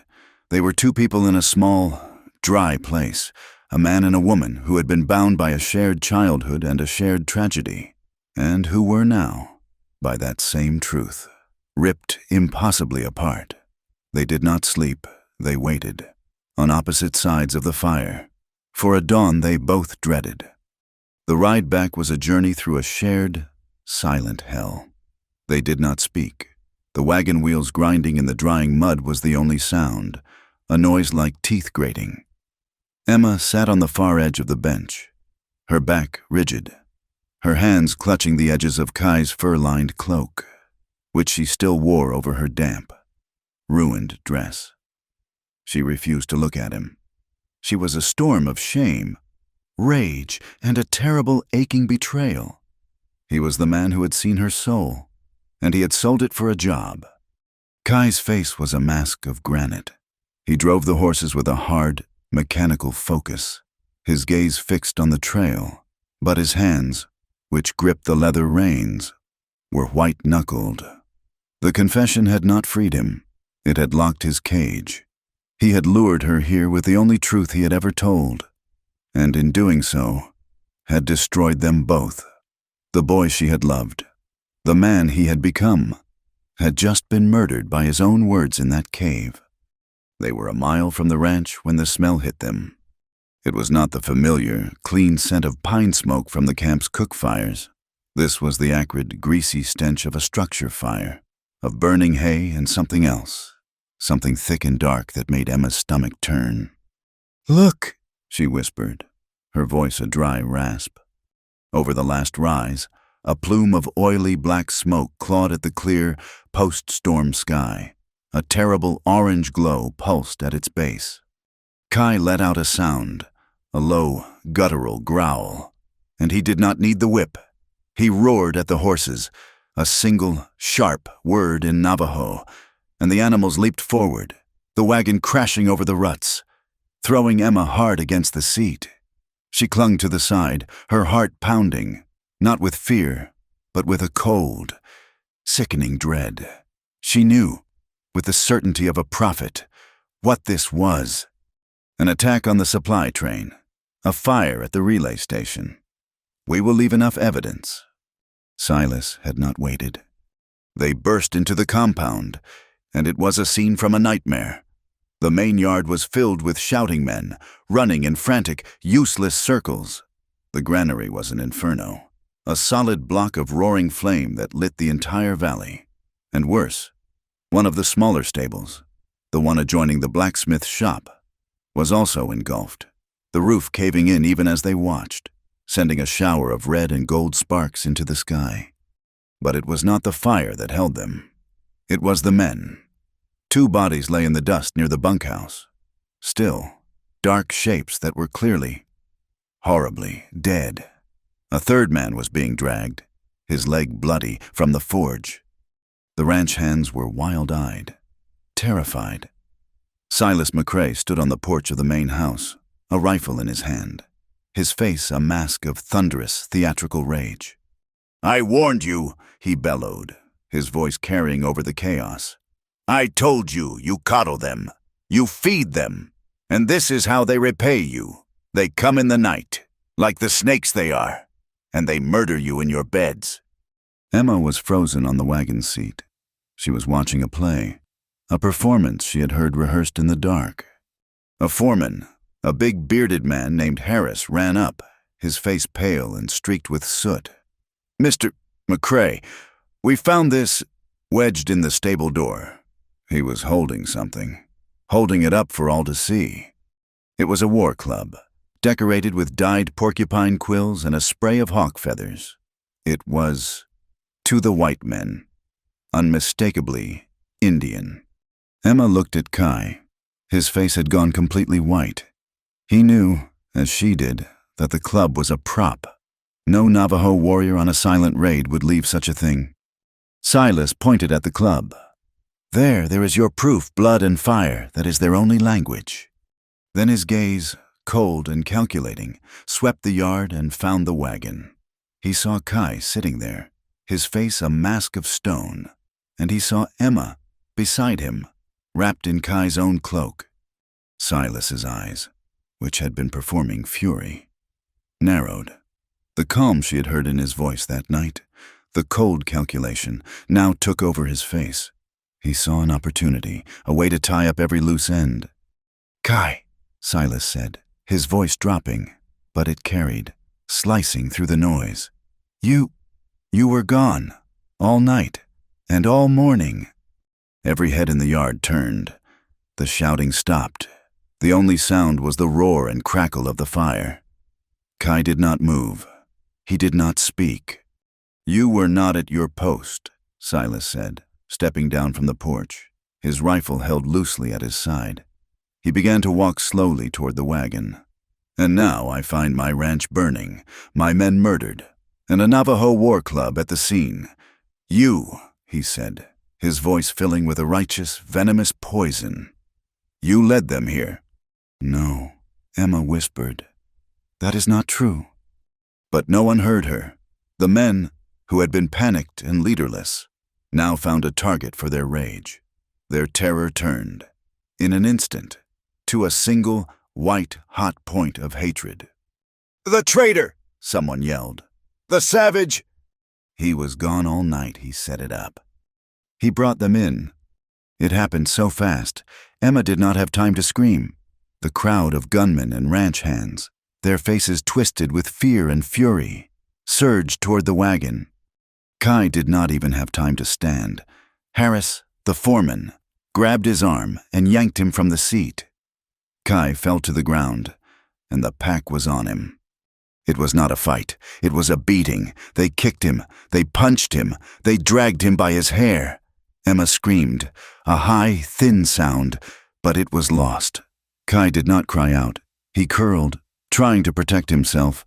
[SPEAKER 1] They were two people in a small, dry place, a man and a woman who had been bound by a shared childhood and a shared tragedy, and who were now, by that same truth, ripped impossibly apart. They did not sleep, they waited, on opposite sides of the fire, for a dawn they both dreaded. The ride back was a journey through a shared, silent hell. They did not speak. The wagon wheels grinding in the drying mud was the only sound, a noise like teeth grating. Emma sat on the far edge of the bench, her back rigid, her hands clutching the edges of Kai's fur-lined cloak, which she still wore over her damp, ruined dress. She refused to look at him. She was a storm of shame, rage, and a terrible aching betrayal. He was the man who had seen her soul, and he had sold it for a job. Kai's face was a mask of granite. He drove the horses with a hard, mechanical focus, his gaze fixed on the trail, but his hands, which gripped the leather reins, were white-knuckled. The confession had not freed him. It had locked his cage. He had lured her here with the only truth he had ever told, and in doing so, had destroyed them both. The boy she had loved, the man he had become, had just been murdered by his own words in that cave. They were a mile from the ranch when the smell hit them. It was not the familiar, clean scent of pine smoke from the camp's cook fires. This was the acrid, greasy stench of a structure fire, of burning hay and something else, something thick and dark that made Emma's stomach turn. "Look," she whispered, her voice a dry rasp. Over the last rise, a plume of oily black smoke clawed at the clear, post-storm sky. A terrible orange glow pulsed at its base. Kai let out a sound, a low, guttural growl, and he did not need the whip. He roared at the horses, a single, sharp word in Navajo, and the animals leaped forward, the wagon crashing over the ruts, throwing Emma hard against the seat. She clung to the side, her heart pounding, not with fear, but with a cold, sickening dread. She knew, with the certainty of a prophet, what this was. An attack on the supply train, a fire at the relay station. We will leave enough evidence. Silas had not waited. They burst into the compound, and it was a scene from a nightmare. The main yard was filled with shouting men, running in frantic, useless circles. The granary was an inferno, a solid block of roaring flame that lit the entire valley. And worse, one of the smaller stables, the one adjoining the blacksmith's shop, was also engulfed, the roof caving in even as they watched, sending a shower of red and gold sparks into the sky. But it was not the fire that held them. It was the men. 2 bodies lay in the dust near the bunkhouse. Still, dark shapes that were clearly, horribly dead. A 3rd man was being dragged, his leg bloody, from the forge. The ranch hands were wild-eyed, terrified. Silas McCrae stood on the porch of the main house, a rifle in his hand, his face a mask of thunderous, theatrical rage. "I warned you," he bellowed, his voice carrying over the chaos. "I told you, you coddle them, you feed them, and this is how they repay you. They come in the night, like the snakes they are, and they murder you in your beds." Emma was frozen on the wagon seat. She was watching a play, a performance she had heard rehearsed in the dark. A foreman, a big bearded man named Harris, ran up, his face pale and streaked with soot. "Mr. McCrae, we found this," wedged in the stable door. He was holding something, holding it up for all to see. It was a war club, decorated with dyed porcupine quills and a spray of hawk feathers. It was, to the white men, unmistakably Indian. Emma looked at Kai. His face had gone completely white. He knew, as she did, that the club was a prop. No Navajo warrior on a silent raid would leave such a thing. Silas pointed at the club. There is your proof, blood and fire, that is their only language." Then his gaze, cold and calculating, swept the yard and found the wagon. He saw Kai sitting there, his face a mask of stone, and he saw Emma beside him, wrapped in Kai's own cloak. Silas's eyes, which had been performing fury, narrowed. The calm she had heard in his voice that night, the cold calculation, now took over his face. He saw an opportunity, a way to tie up every loose end. "Kai," Silas said, his voice dropping, but it carried, slicing through the noise. You were gone, all night, and all morning." Every head in the yard turned. The shouting stopped. The only sound was the roar and crackle of the fire. Kai did not move. He did not speak. "You were not at your post," Silas said, stepping down from the porch, his rifle held loosely at his side. He began to walk slowly toward the wagon. "And now I find my ranch burning, my men murdered, and a Navajo war club at the scene. You," he said, his voice filling with a righteous, venomous poison. "You led them here." "No," Emma whispered. "That is not true." But no one heard her. The men, who had been panicked and leaderless, now found a target for their rage. Their terror turned, in an instant, to a single, white-hot point of hatred. "The traitor!" someone yelled. "The savage!" He was gone all night, he set it up. He brought them in. It happened so fast, Emma did not have time to scream. The crowd of gunmen and ranch hands, their faces twisted with fear and fury, surged toward the wagon. Kai did not even have time to stand. Harris, the foreman, grabbed his arm and yanked him from the seat. Kai fell to the ground, and the pack was on him. It was not a fight. It was a beating. They kicked him. They punched him. They dragged him by his hair. Emma screamed, a high, thin sound, but it was lost. Kai did not cry out. He curled, trying to protect himself,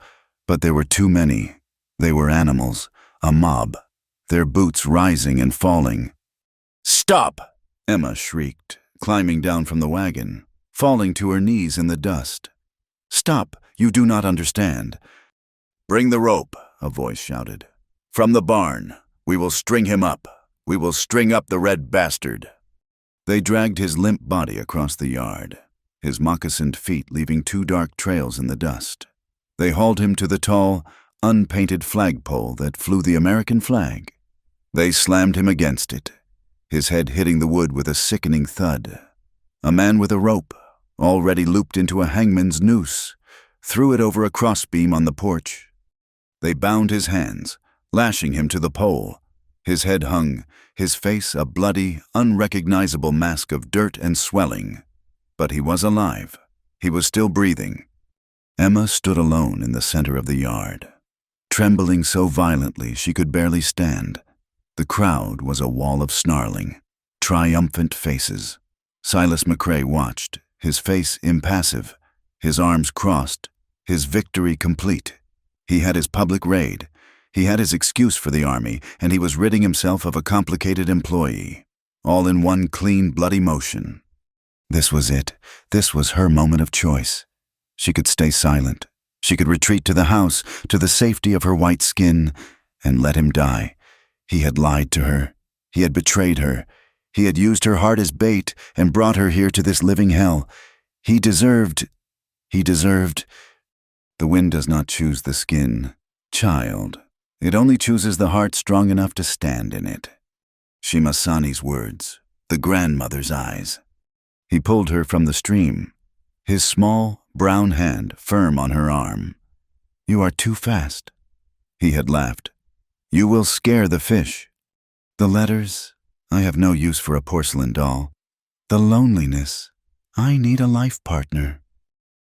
[SPEAKER 1] but there were too many. They were animals, a mob, their boots rising and falling. "Stop!" Emma shrieked, climbing down from the wagon, falling to her knees in the dust. "Stop! You do not understand." "Bring the rope," a voice shouted. "From the barn. We will string him up. We will string up the red bastard." They dragged his limp body across the yard, his moccasined feet leaving 2 dark trails in the dust. They hauled him to the tall, unpainted flagpole that flew the American flag. They slammed him against it, his head hitting the wood with a sickening thud. A man with a rope, already looped into a hangman's noose, threw it over a crossbeam on the porch. They bound his hands, lashing him to the pole. His head hung, his face a bloody, unrecognizable mask of dirt and swelling. But he was alive. He was still breathing. Emma stood alone in the center of the yard, trembling so violently she could barely stand. The crowd was a wall of snarling, triumphant faces. Silas McCrae watched, his face impassive, his arms crossed, his victory complete. He had his public raid. He had his excuse for the army, and he was ridding himself of a complicated employee, all in one clean, bloody motion. This was it. This was her moment of choice. She could stay silent. She could retreat to the house, to the safety of her white skin, and let him die. He had lied to her. He had betrayed her. He had used her heart as bait and brought her here to this living hell. He deserved. The wind does not choose the skin, child. It only chooses the heart strong enough to stand in it. Shimasani's words, the grandmother's eyes. He pulled her from the stream, his small, brown hand firm on her arm. "You are too fast." He had laughed. "You will scare the fish. The letters, I have no use for a porcelain doll. The loneliness, I need a life partner."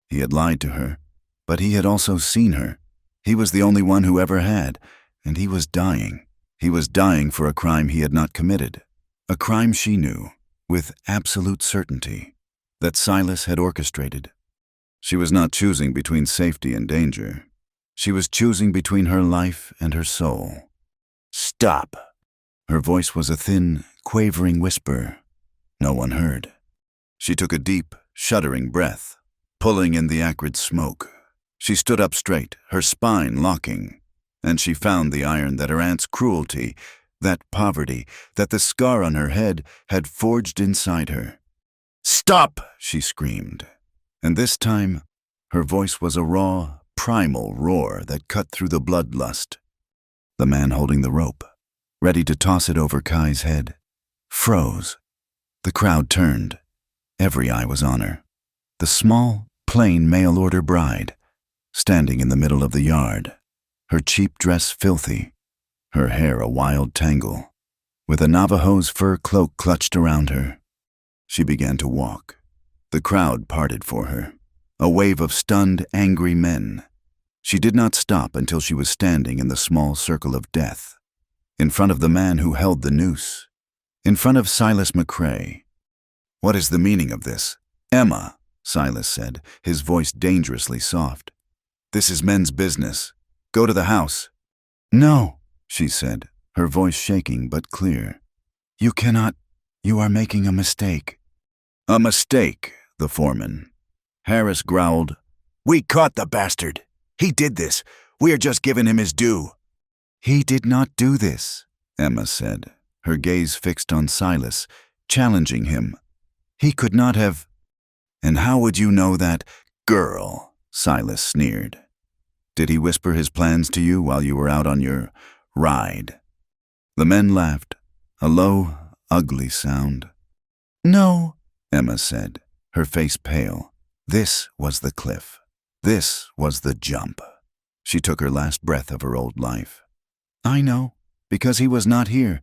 [SPEAKER 1] He had lied to her, but he had also seen her. He was the only one who ever had, and he was dying. He was dying for a crime he had not committed, a crime she knew, with absolute certainty, that Silas had orchestrated. She was not choosing between safety and danger. She was choosing between her life and her soul. "Stop!" Her voice was a thin, quavering whisper. No one heard. She took a deep, shuddering breath, pulling in the acrid smoke. She stood up straight, her spine locking, and she found the iron that her aunt's cruelty, that poverty, that the scar on her head had forged inside her. "Stop!" she screamed. And this time, her voice was a raw, primal roar that cut through the bloodlust. The man holding the rope, ready to toss it over Kai's head, froze. The crowd turned. Every eye was on her. The small, plain mail-order bride, standing in the middle of the yard, her cheap dress filthy, her hair a wild tangle, with a Navajo's fur cloak clutched around her. She began to walk. The crowd parted for her, a wave of stunned, angry men. She did not stop until she was standing in the small circle of death, in front of the man who held the noose, in front of Silas McCrae. "What is the meaning of this?" "Emma," Silas said, his voice dangerously soft. "This is men's business. Go to the house." "No," she said, her voice shaking but clear. "You cannot. You are making a mistake." "A mistake," the foreman. Harris growled, "We caught the bastard. He did this. We are just giving him his due." "He did not do this," Emma said, her gaze fixed on Silas, challenging him. "He could not have—" "And how would you know that, girl?" Silas sneered. "Did he whisper his plans to you while you were out on your ride?" The men laughed, a low, ugly sound. "No," Emma said, her face pale. This was the cliff. This was the jump. She took her last breath of her old life. "I know, because he was not here."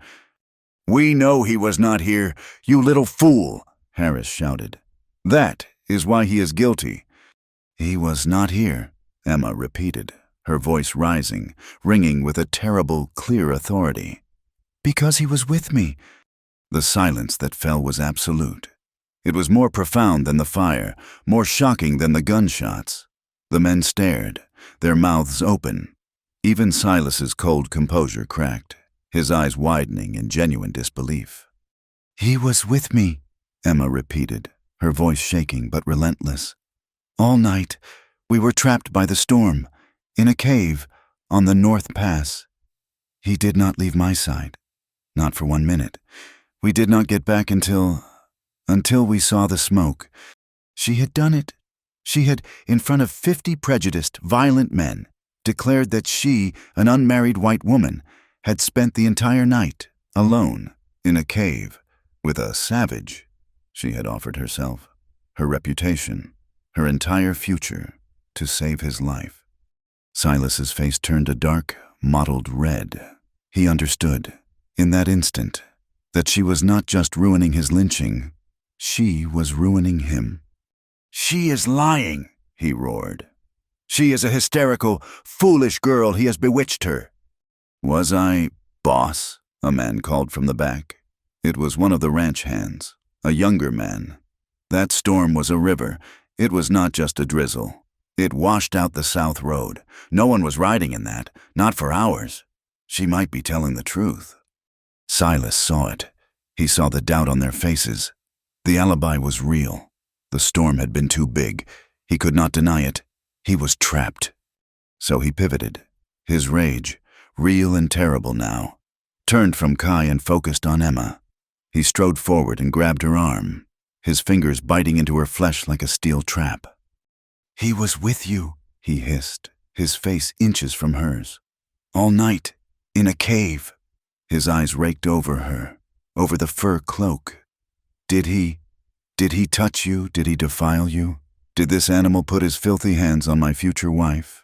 [SPEAKER 1] "We know he was not here, you little fool," Harris shouted. "That is why he is guilty." "He was not here," Emma repeated, her voice rising, ringing with a terrible, clear authority. "Because he was with me." The silence that fell was absolute. It was more profound than the fire, more shocking than the gunshots. The men stared, their mouths open. Even Silas's cold composure cracked, his eyes widening in genuine disbelief. "He was with me," Emma repeated, her voice shaking but relentless. "All night, we were trapped by the storm, in a cave, on the North Pass. He did not leave my side, not for 1 minute. We did not get back until we saw the smoke. She had done it. She had, in front of 50 prejudiced, violent men, declared that she, an unmarried white woman, had spent the entire night, alone, in a cave, with a savage. She had offered herself, her reputation, her entire future, to save his life. Silas's face turned a dark, mottled red. He understood, in that instant, that she was not just ruining his lynching, she was ruining him. "She is lying," he roared. "She is a hysterical, foolish girl. He has bewitched her." "Was I, boss?" a man called from the back. It was one of the ranch hands, a younger man. That storm was a river. It was not just a drizzle. It washed out the south road. No one was riding in that, not for hours. She might be telling the truth. Silas saw it. He saw the doubt on their faces. The alibi was real. The storm had been too big. He could not deny it. He was trapped. So he pivoted. His rage, real and terrible now, turned from Kai and focused on Emma. He strode forward and grabbed her arm, his fingers biting into her flesh like a steel trap. "He was with you," he hissed, his face inches from hers. "All night, in a cave." His eyes raked over her, over the fur cloak. Did he touch you? Did he defile you? Did this animal put his filthy hands on my future wife?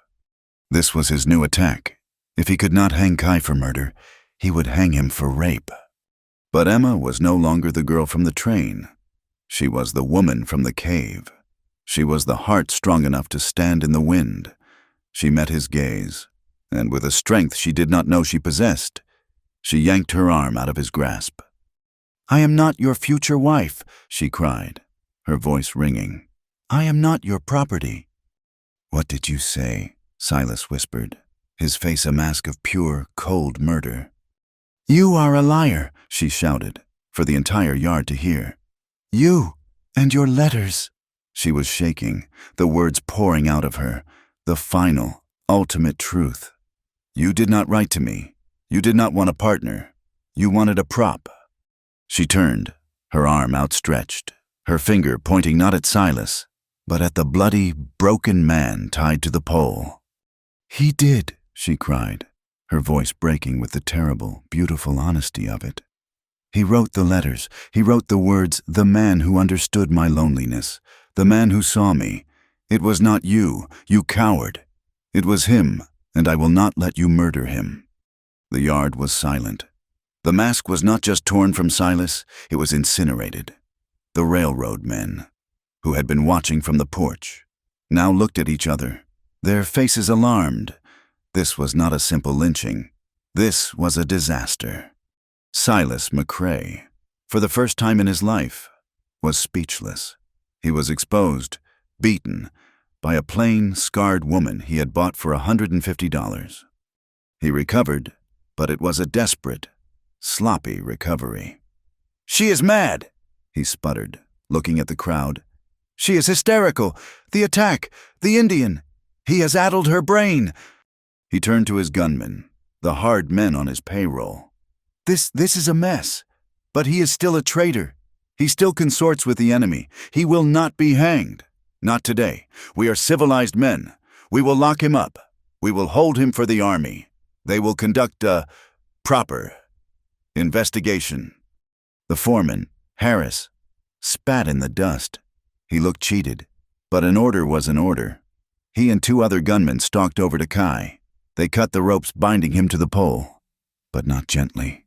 [SPEAKER 1] This was his new attack. If he could not hang Kai for murder, he would hang him for rape. But Emma was no longer the girl from the train. She was the woman from the cave. She was the heart strong enough to stand in the wind. She met his gaze, and with a strength she did not know she possessed, she yanked her arm out of his grasp. "I am not your future wife," she cried, her voice ringing. "I am not your property." "What did you say?" Silas whispered, his face a mask of pure, cold murder. "You are a liar," she shouted, for the entire yard to hear. "You and your letters." She was shaking, the words pouring out of her, the final, ultimate truth. "You did not write to me. You did not want a partner. You wanted a prop." She turned, her arm outstretched, her finger pointing not at Silas, but at the bloody, broken man tied to the pole. "He did," she cried, her voice breaking with the terrible, beautiful honesty of it. "He wrote the letters. He wrote the words, 'The man who understood my loneliness, the man who saw me. It was not you, you coward. It was him, and I will not let you murder him.'" The yard was silent. The mask was not just torn from Silas, it was incinerated. The railroad men, who had been watching from the porch, now looked at each other, their faces alarmed. This was not a simple lynching. This was a disaster. Silas McCrae, for the first time in his life, was speechless. He was exposed, beaten, by a plain, scarred woman he had bought for $150. He recovered, but it was a desperate, sloppy recovery. "She is mad," he sputtered, looking at the crowd. "She is hysterical. The attack, the Indian. He has addled her brain." He turned to his gunman, the hard men on his payroll. This is a mess. But he is still a traitor. He still consorts with the enemy. He will not be hanged. Not today. We are civilized men. We will lock him up. We will hold him for the army. They will conduct a proper investigation. The foreman, Harris, spat in the dust. He looked cheated, but an order was an order. He and 2 other gunmen stalked over to Kai. They cut the ropes binding him to the pole, but not gently.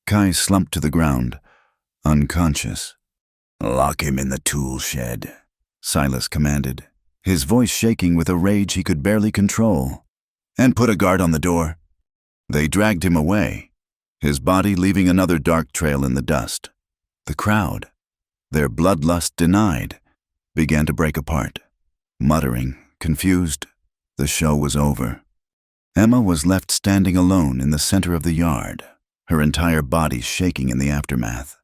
[SPEAKER 1] Kai slumped to the ground, unconscious. "Lock him in the tool shed," Silas commanded, his voice shaking with a rage he could barely control. "And put a guard on the door." They dragged him away, his body leaving another dark trail in the dust. The crowd, their bloodlust denied, began to break apart. Muttering, confused, the show was over. Emma was left standing alone in the center of the yard, her entire body shaking in the aftermath.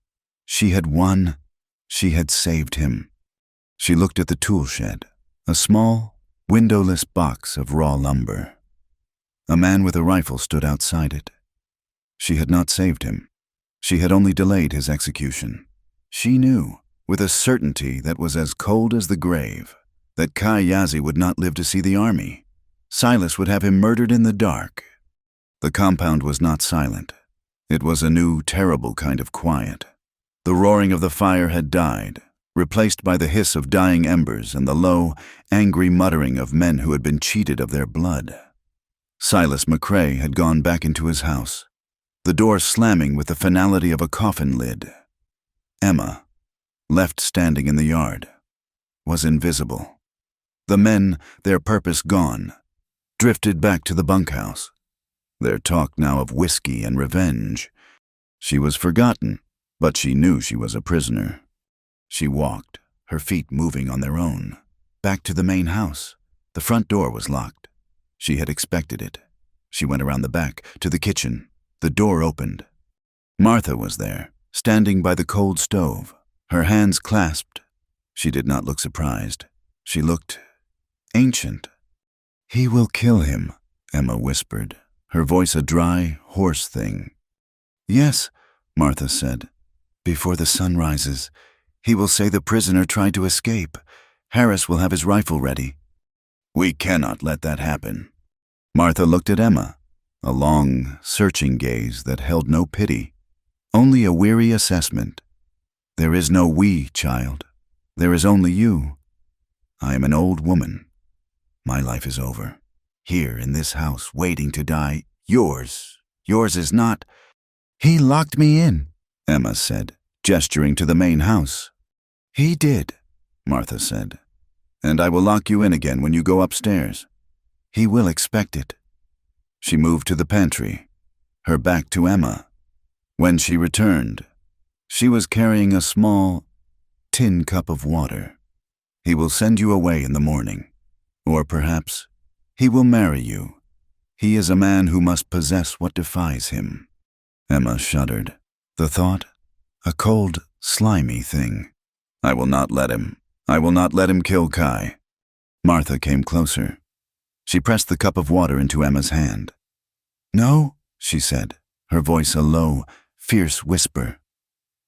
[SPEAKER 1] She had won. She had saved him. She looked at the tool shed, a small, windowless box of raw lumber. A man with a rifle stood outside it. She had not saved him. She had only delayed his execution. She knew, with a certainty that was as cold as the grave, that Kai Yazi would not live to see the army. Silas would have him murdered in the dark. The compound was not silent. It was a new, terrible kind of quiet. The roaring of the fire had died, replaced by the hiss of dying embers and the low, angry muttering of men who had been cheated of their blood. Silas McCrae had gone back into his house, the door slamming with the finality of a coffin lid. Emma, left standing in the yard, was invisible. The men, their purpose gone, drifted back to the bunkhouse, their talk now of whiskey and revenge. She was forgotten, but she knew she was a prisoner. She walked, her feet moving on their own, back to the main house. The front door was locked. She had expected it. She went around the back, to the kitchen. The door opened. Martha was there, standing by the cold stove, her hands clasped. She did not look surprised. She looked ancient. "He will kill him," Emma whispered, her voice a dry, hoarse thing. "Yes," Martha said. "Before the sun rises, he will say the prisoner tried to escape. Harris will have his rifle ready." "We cannot let that happen." Martha looked at Emma, a long, searching gaze that held no pity, only a weary assessment. "There is no we, child. There is only you. I am an old woman. My life is over. Here in this house, waiting to die. Yours is not." "He locked me in," Emma said, gesturing to the main house. "He did," Martha said. "And I will lock you in again when you go upstairs. He will expect it." She moved to the pantry, her back to Emma. When she returned, she was carrying a small tin cup of water. "He will send you away in the morning. Or perhaps he will marry you. He is a man who must possess what defies him." Emma shuddered. The thought, a cold, slimy thing. "I will not let him. I will not let him kill Kai." Martha came closer. She pressed the cup of water into Emma's hand. "No," she said, her voice a low, fierce whisper.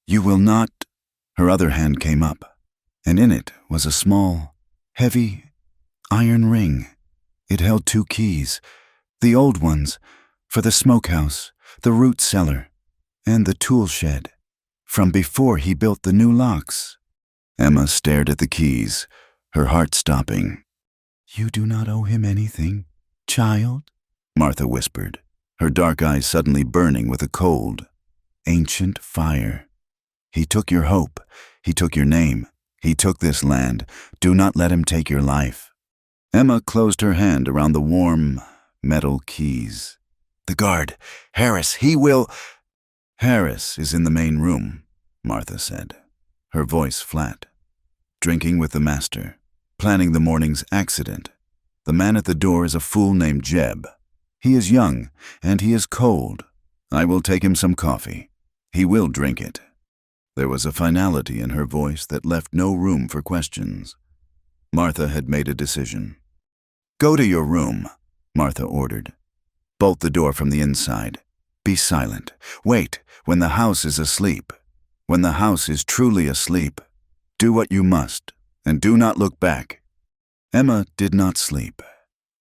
[SPEAKER 1] "You will not." Her other hand came up, and in it was a small, heavy, iron ring. It held 2 keys, the old ones, for the smokehouse, the root cellar, and the tool shed, from before he built the new locks. Emma stared at the keys, her heart stopping. "You do not owe him anything, child," Martha whispered, her dark eyes suddenly burning with a cold, ancient fire. "He took your hope. He took your name. He took this land. Do not let him take your life." Emma closed her hand around the warm, metal keys. "The guard, Harris, he will—" "Harris is in the main room," Martha said, her voice flat. "Drinking with the master, planning the morning's accident. The man at the door is a fool named Jeb. He is young, and he is cold. I will take him some coffee. He will drink it." There was a finality in her voice that left no room for questions. Martha had made a decision. "Go to your room," Martha ordered. Bolt the door from the inside. Be silent. Wait when the house is asleep. When the house is truly asleep, do what you must, and do not look back." Emma did not sleep.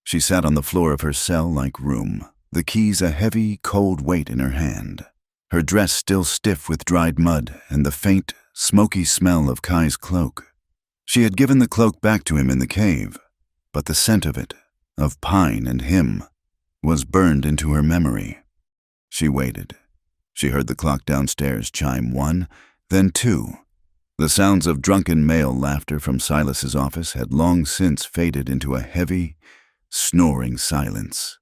[SPEAKER 1] She sat on the floor of her cell-like room, the keys a heavy, cold weight in her hand, her dress still stiff with dried mud and the faint, smoky smell of Kai's cloak. She had given the cloak back to him in the cave, but the scent of it, of pine and him, was burned into her memory. She waited. She heard the clock downstairs chime 1, then 2. The sounds of drunken male laughter from Silas's office had long since faded into a heavy, snoring silence.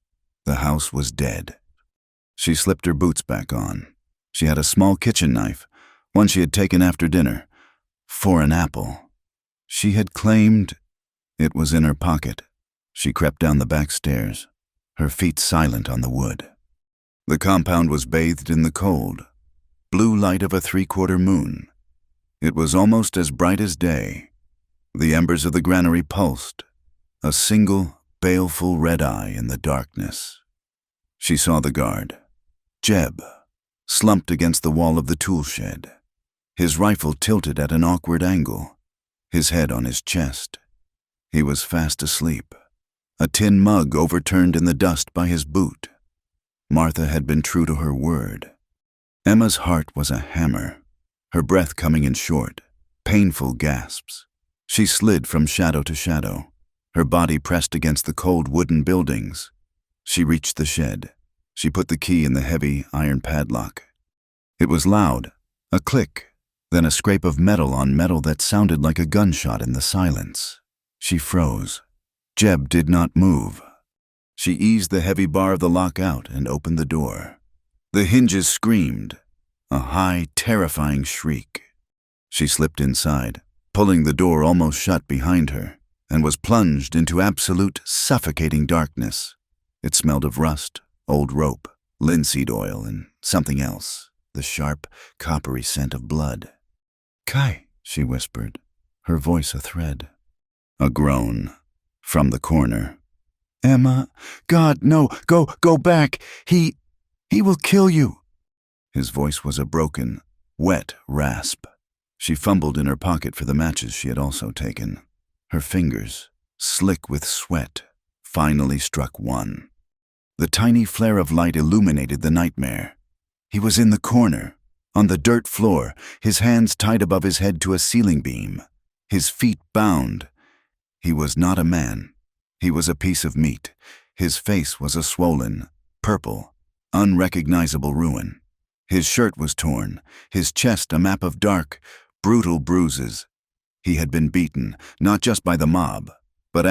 [SPEAKER 1] The house was dead. She slipped her boots back on. She had a small kitchen knife, one she had taken after dinner, for an apple. She had claimed it was in her pocket. She crept down the back stairs, her feet silent on the wood. The compound was bathed in the cold, blue light of a 3/4 moon. It was almost as bright as day. The embers of the granary pulsed, a single, baleful red eye in the darkness. She saw the guard, Jeb, slumped against the wall of the tool shed, his rifle tilted at an awkward angle, his head on his chest. He was fast asleep, a tin mug overturned in the dust by his boot. Martha had been true to her word. Emma's heart was a hammer, her breath coming in short, painful gasps. She slid from shadow to shadow, her body pressed against the cold wooden buildings. She reached the shed. She put the key in the heavy iron padlock. It was loud, a click, then a scrape of metal on metal that sounded like a gunshot in the silence. She froze. Jeb did not move. She eased the heavy bar of the lock out and opened the door. The hinges screamed, a high, terrifying shriek. She slipped inside, pulling the door almost shut behind her, and was plunged into absolute, suffocating darkness. It smelled of rust, old rope, linseed oil, and something else, the sharp, coppery scent of blood. "Kai," she whispered, her voice a thread. A groan from the corner. "Emma, God, no, go back. He will kill you." His voice was a broken, wet rasp. She fumbled in her pocket for the matches she had also taken. Her fingers, slick with sweat, finally struck one. The tiny flare of light illuminated the nightmare. He was in the corner, on the dirt floor, his hands tied above his head to a ceiling beam, his feet bound. He was not a man. He was a piece of meat. His face was a swollen, purple, unrecognizable ruin. His shirt was torn, his chest a map of dark, brutal bruises. He had been beaten, not just by the mob, but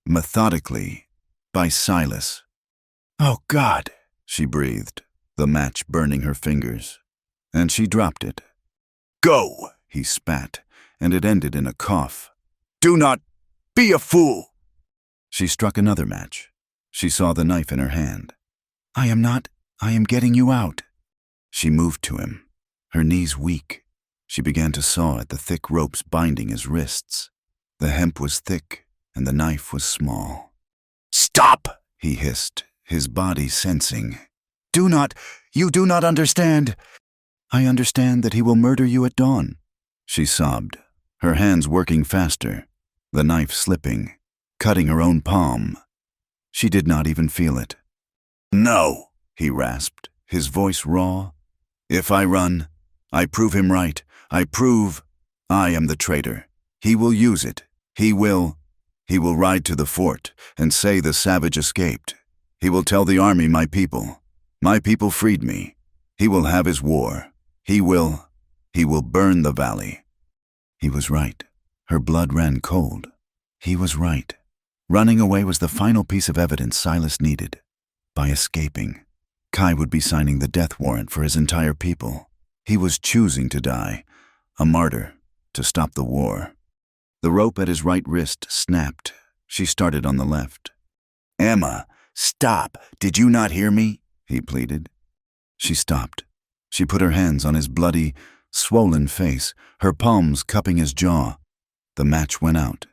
[SPEAKER 1] methodically, by Silas. "Oh, God," she breathed, the match burning her fingers. And she dropped it. "Go," he spat, and it ended in a cough. "Do not be a fool." She struck another match. She saw the knife in her hand. I am getting you out." She moved to him, her knees weak. She began to saw at the thick ropes binding his wrists. The hemp was thick, and the knife was small. "Stop," he hissed, his body sensing. You do not understand." "I understand that he will murder you at dawn," she sobbed, her hands working faster, the knife slipping, cutting her own palm. She did not even feel it. "No," he rasped, his voice raw. "If I run, I prove him right. I prove I am the traitor. He will use it. He will ride to the fort and say the savage escaped. He will tell the army my people freed me. He will have his war. He will burn the valley." He was right. Her blood ran cold. He was right. Running away was the final piece of evidence Silas needed. By escaping, Kai would be signing the death warrant for his entire people. He was choosing to die, a martyr, to stop the war. The rope at his right wrist snapped. She started on the left. "Emma, stop! Did you not hear me?" he pleaded. She stopped. She put her hands on his bloody, swollen face, her palms cupping his jaw. The match went out,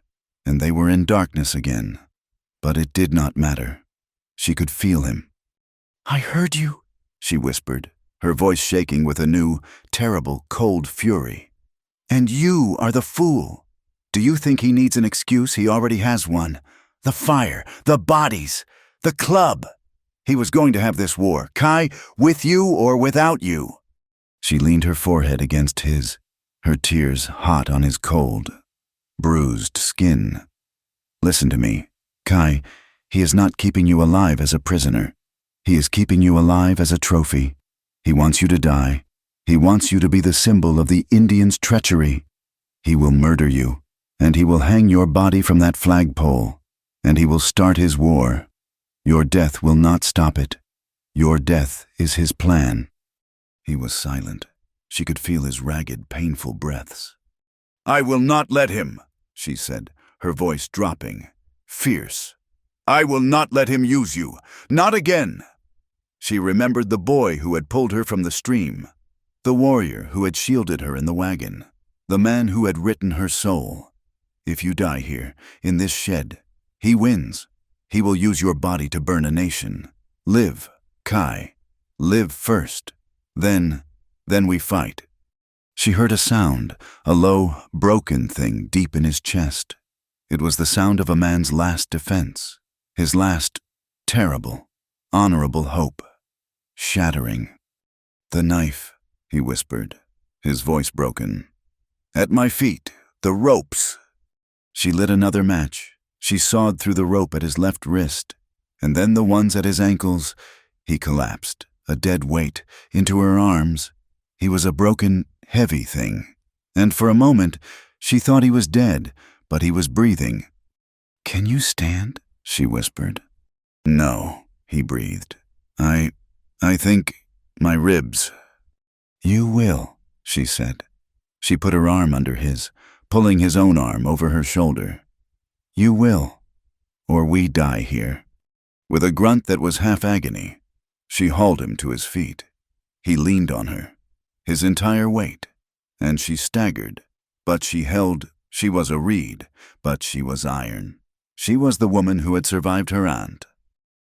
[SPEAKER 1] and they were in darkness again. But it did not matter. She could feel him. "I heard you," she whispered, her voice shaking with a new, terrible, cold fury. "And you are the fool. Do you think he needs an excuse? He already has one. The fire, the bodies, the club. He was going to have this war, Kai, with you or without you." She leaned her forehead against his, her tears hot on his cold, bruised skin. "Listen to me, Kai. He is not keeping you alive as a prisoner. He is keeping you alive as a trophy. He wants you to die. He wants you to be the symbol of the Indians' treachery. He will murder you, and he will hang your body from that flagpole, and he will start his war. Your death will not stop it. Your death is his plan." He was silent. She could feel his ragged, painful breaths. "I will not let him," she said, her voice dropping, fierce. "I will not let him use you. Not again." She remembered the boy who had pulled her from the stream, the warrior who had shielded her in the wagon, the man who had written her soul. "If you die here, in this shed, he wins. He will use your body to burn a nation. Live, Kai. Live first. Then we fight." She heard a sound, a low, broken thing deep in his chest. It was the sound of a man's last defense, his last, terrible, honorable hope, shattering. "The knife," he whispered, his voice broken. "At my feet, the ropes." She lit another match. She sawed through the rope at his left wrist, and then the ones at his ankles. He collapsed, a dead weight, into her arms. He was a broken, heavy thing, and for a moment she thought he was dead, but he was breathing. "Can you stand?" she whispered. "No," he breathed. I think my ribs." "You will," she said. She put her arm under his, pulling his own arm over her shoulder. "You will, or we die here." With a grunt that was half agony, she hauled him to his feet. He leaned on her, his entire weight, and she staggered, but she held. She was a reed, but she was iron. She was the woman who had survived her aunt.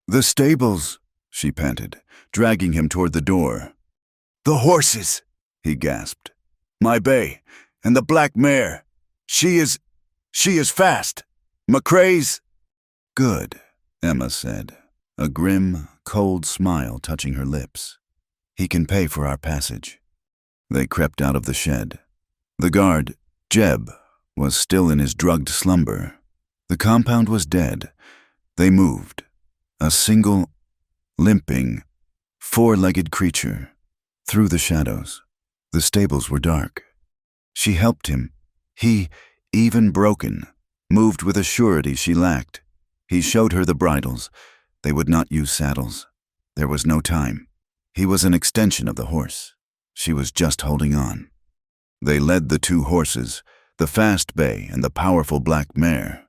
[SPEAKER 1] "The stables," she panted, dragging him toward the door. "The horses," he gasped. "My bay, and the black mare. She is fast. McCrae's." "Good," Emma said, a grim, cold smile touching her lips. "He can pay for our passage." They crept out of the shed. The guard, Jeb, was still in his drugged slumber. The compound was dead. They moved. A single, limping, four-legged creature, through the shadows. The stables were dark. She helped him. He, even broken, moved with a surety she lacked. He showed her the bridles. They would not use saddles. There was no time. He was an extension of the horse. She was just holding on. They led the two horses, the fast bay and the powerful black mare,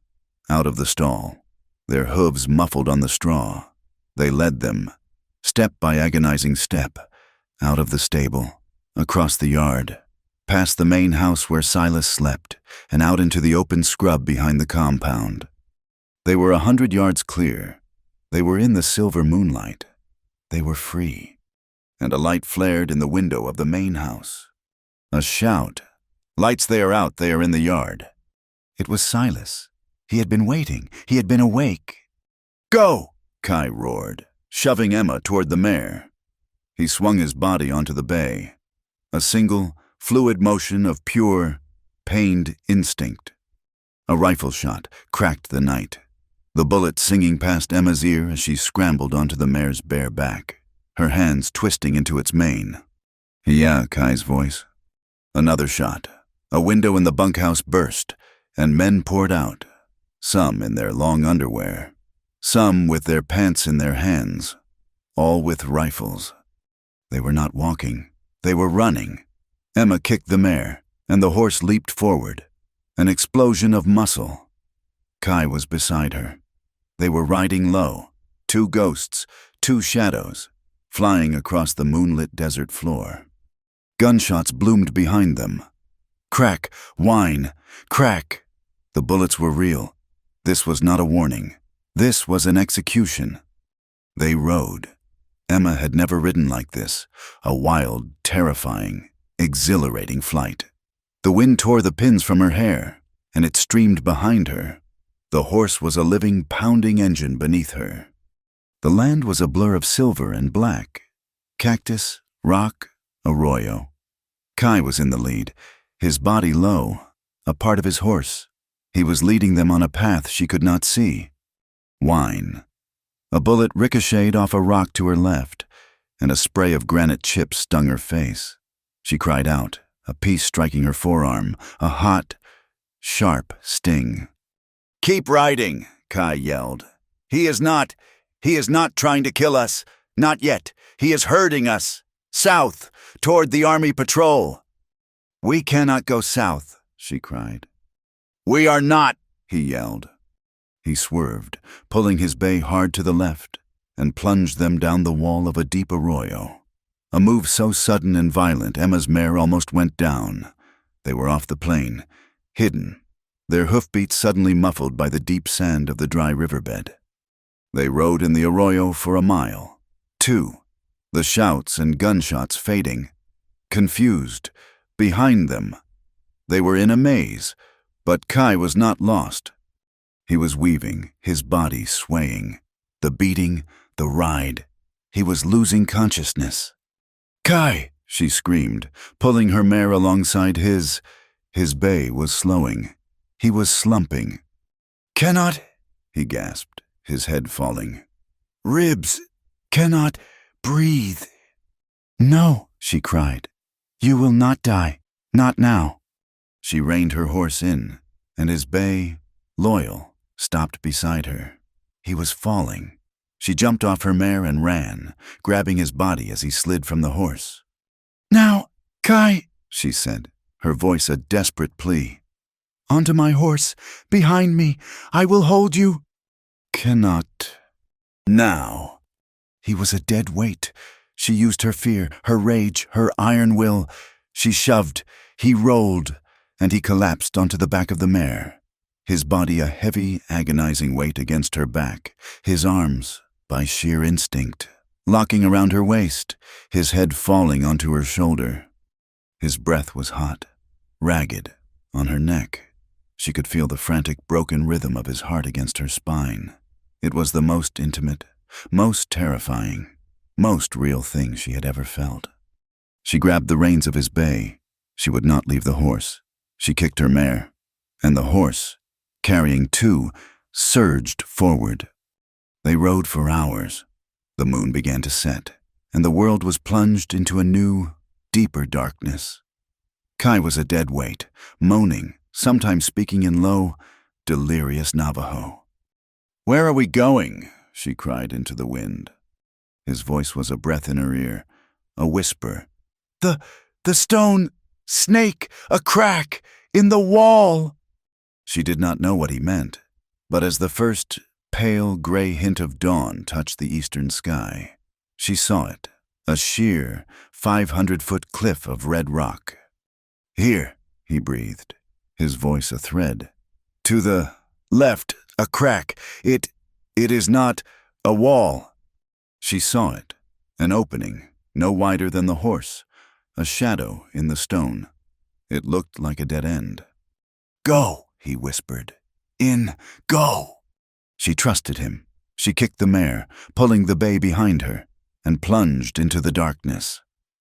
[SPEAKER 1] out of the stall, their hooves muffled on the straw. They led them, step by agonizing step, out of the stable, across the yard, past the main house where Silas slept, and out into the open scrub behind the compound. They were 100 yards clear. They were in the silver moonlight. They were free. And a light flared in the window of the main house. A shout. "Lights, they are out, they are in the yard." It was Silas. He had been waiting. He had been awake. "Go!" Kai roared, shoving Emma toward the mare. He swung his body onto the bay. A single, fluid motion of pure, pained instinct. A rifle shot cracked the night, the bullet singing past Emma's ear as she scrambled onto the mare's bare back, her hands twisting into its mane. "Yeah," Kai's voice. Another shot. A window in the bunkhouse burst, and men poured out, some in their long underwear, some with their pants in their hands, all with rifles. They were not walking. They were running. Emma kicked the mare, and the horse leaped forward. An explosion of muscle. Kai was beside her. They were riding low, two ghosts, two shadows, flying across the moonlit desert floor. Gunshots bloomed behind them. Crack, whine, crack. The bullets were real. This was not a warning. This was an execution. They rode. Emma had never ridden like this, a wild, terrifying, exhilarating flight. The wind tore the pins from her hair, and it streamed behind her. The horse was a living, pounding engine beneath her. The land was a blur of silver and black. Cactus, rock, arroyo. Kai was in the lead, his body low, a part of his horse. He was leading them on a path she could not see. Wine. A bullet ricocheted off a rock to her left, and a spray of granite chips stung her face. She cried out, a piece striking her forearm, a hot, sharp sting. "Keep riding," Kai yelled. He is not trying to kill us. Not yet. He is herding us. South, toward the army patrol." "We cannot go south," she cried. "We are not," he yelled. He swerved, pulling his bay hard to the left, and plunged them down the wall of a deep arroyo. A move so sudden and violent, Emma's mare almost went down. They were off the plain, hidden, their hoofbeats suddenly muffled by the deep sand of the dry riverbed. They rode in the arroyo for a mile, 2, the shouts and gunshots fading. Confused, behind them. They were in a maze, but Kai was not lost. He was weaving, his body swaying. The beating, the ride. He was losing consciousness. "Kai!" she screamed, pulling her mare alongside his. His bay was slowing. He was slumping. "Cannot," he gasped, his head falling. "Ribs. Cannot breathe." "No," she cried. "You will not die. Not now." She reined her horse in, and his bay, loyal, stopped beside her. He was falling. She jumped off her mare and ran, grabbing his body as he slid from the horse. "Now, Kai," she said, her voice a desperate plea. "Onto my horse, behind me. I will hold you." "Cannot. Now." He was a dead weight. She used her fear, her rage, her iron will. She shoved, he rolled, and he collapsed onto the back of the mare, his body a heavy, agonizing weight against her back, his arms, by sheer instinct, locking around her waist, his head falling onto her shoulder. His breath was hot, ragged, on her neck. She could feel the frantic, broken rhythm of his heart against her spine. It was the most intimate, most terrifying, most real thing she had ever felt. She grabbed the reins of his bay. She would not leave the horse. She kicked her mare, and the horse, carrying 2, surged forward. They rode for hours. The moon began to set, and the world was plunged into a new, deeper darkness. Kai was a dead weight, moaning, sometimes speaking in low, delirious Navajo. "Where are we going?" she cried into the wind. His voice was a breath in her ear, a whisper. The stone, snake, a crack, in the wall." She did not know what he meant, but as the first pale gray hint of dawn touched the eastern sky, she saw it, a sheer, 500-foot cliff of red rock. "Here," he breathed, his voice a thread. "To the left, a crack. It is not a wall." She saw it, an opening, no wider than the horse, a shadow in the stone. It looked like a dead end. "Go," he whispered. "In, go." She trusted him. She kicked the mare, pulling the bay behind her, and plunged into the darkness.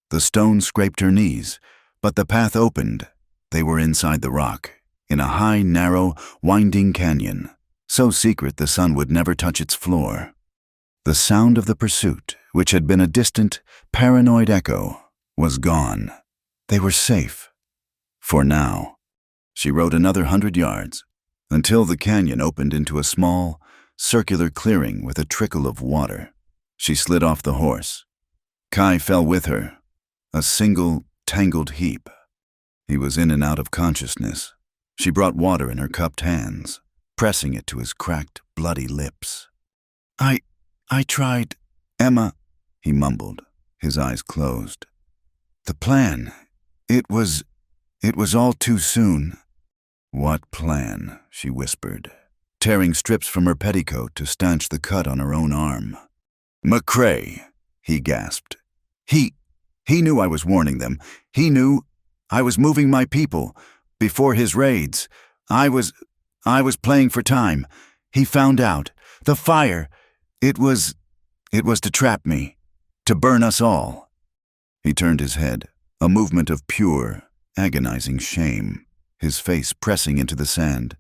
[SPEAKER 1] The stone scraped her knees, but the path opened. They were inside the rock, in a high, narrow, winding canyon, so secret the sun would never touch its floor. The sound of the pursuit, which had been a distant, paranoid echo, was gone. They were safe. For now. She rode another 100 yards, until the canyon opened into a small, circular clearing with a trickle of water. She slid off the horse. Kai fell with her, a single, tangled heap. He was in and out of consciousness. She brought water in her cupped hands, pressing it to his cracked, bloody lips. I tried, Emma," he mumbled, his eyes closed. "The plan, it was all too soon." "What plan?" she whispered, tearing strips from her petticoat to stanch the cut on her own arm. McCrae, he gasped. He knew I was warning them. He knew I was moving my people. Before his raids, I was playing for time. He found out. The fire, it was to trap me, to burn us all. He turned his head, a movement of pure, agonizing shame, his face pressing into the sand.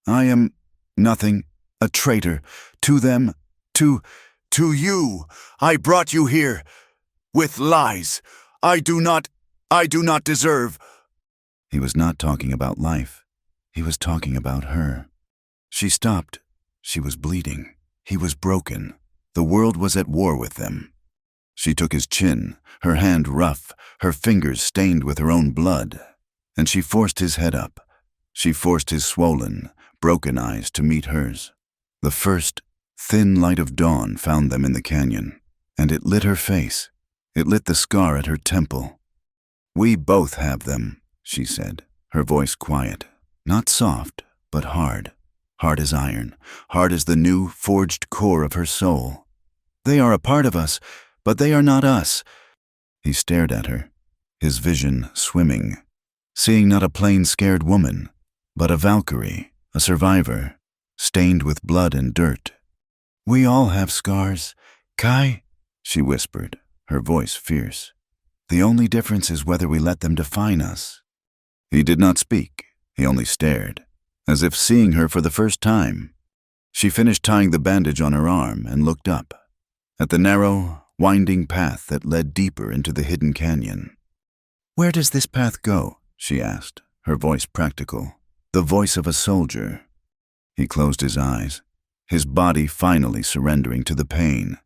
[SPEAKER 1] I am nothing, a traitor, to them, to you. I brought you here, with lies. I do not deserve. He was not talking about life. He was talking about her. She stopped. She was bleeding. He was broken. The world was at war with them. She took his chin, her hand rough, her fingers stained with her own blood, and she forced his head up. She forced his swollen, broken eyes to meet hers. The first, thin light of dawn found them in the canyon, and it lit her face. It lit the scar at her temple. We both have them, she said, her voice quiet, not soft, but hard. Hard as iron, hard as the new, forged core of her soul. They are a part of us, but they are not us. He stared at her, his vision swimming, seeing not a plain, scared woman, but a Valkyrie, a survivor, stained with blood and dirt. We all have scars. Kai, she whispered, her voice fierce. The only difference is whether we let them define us. He did not speak. He only stared, as if seeing her for the first time. She finished tying the bandage on her arm and looked up, at the narrow, winding path that led deeper into the hidden canyon. Where does this path go? She asked, her voice practical, the voice of a soldier. He closed his eyes, his body finally surrendering to the pain.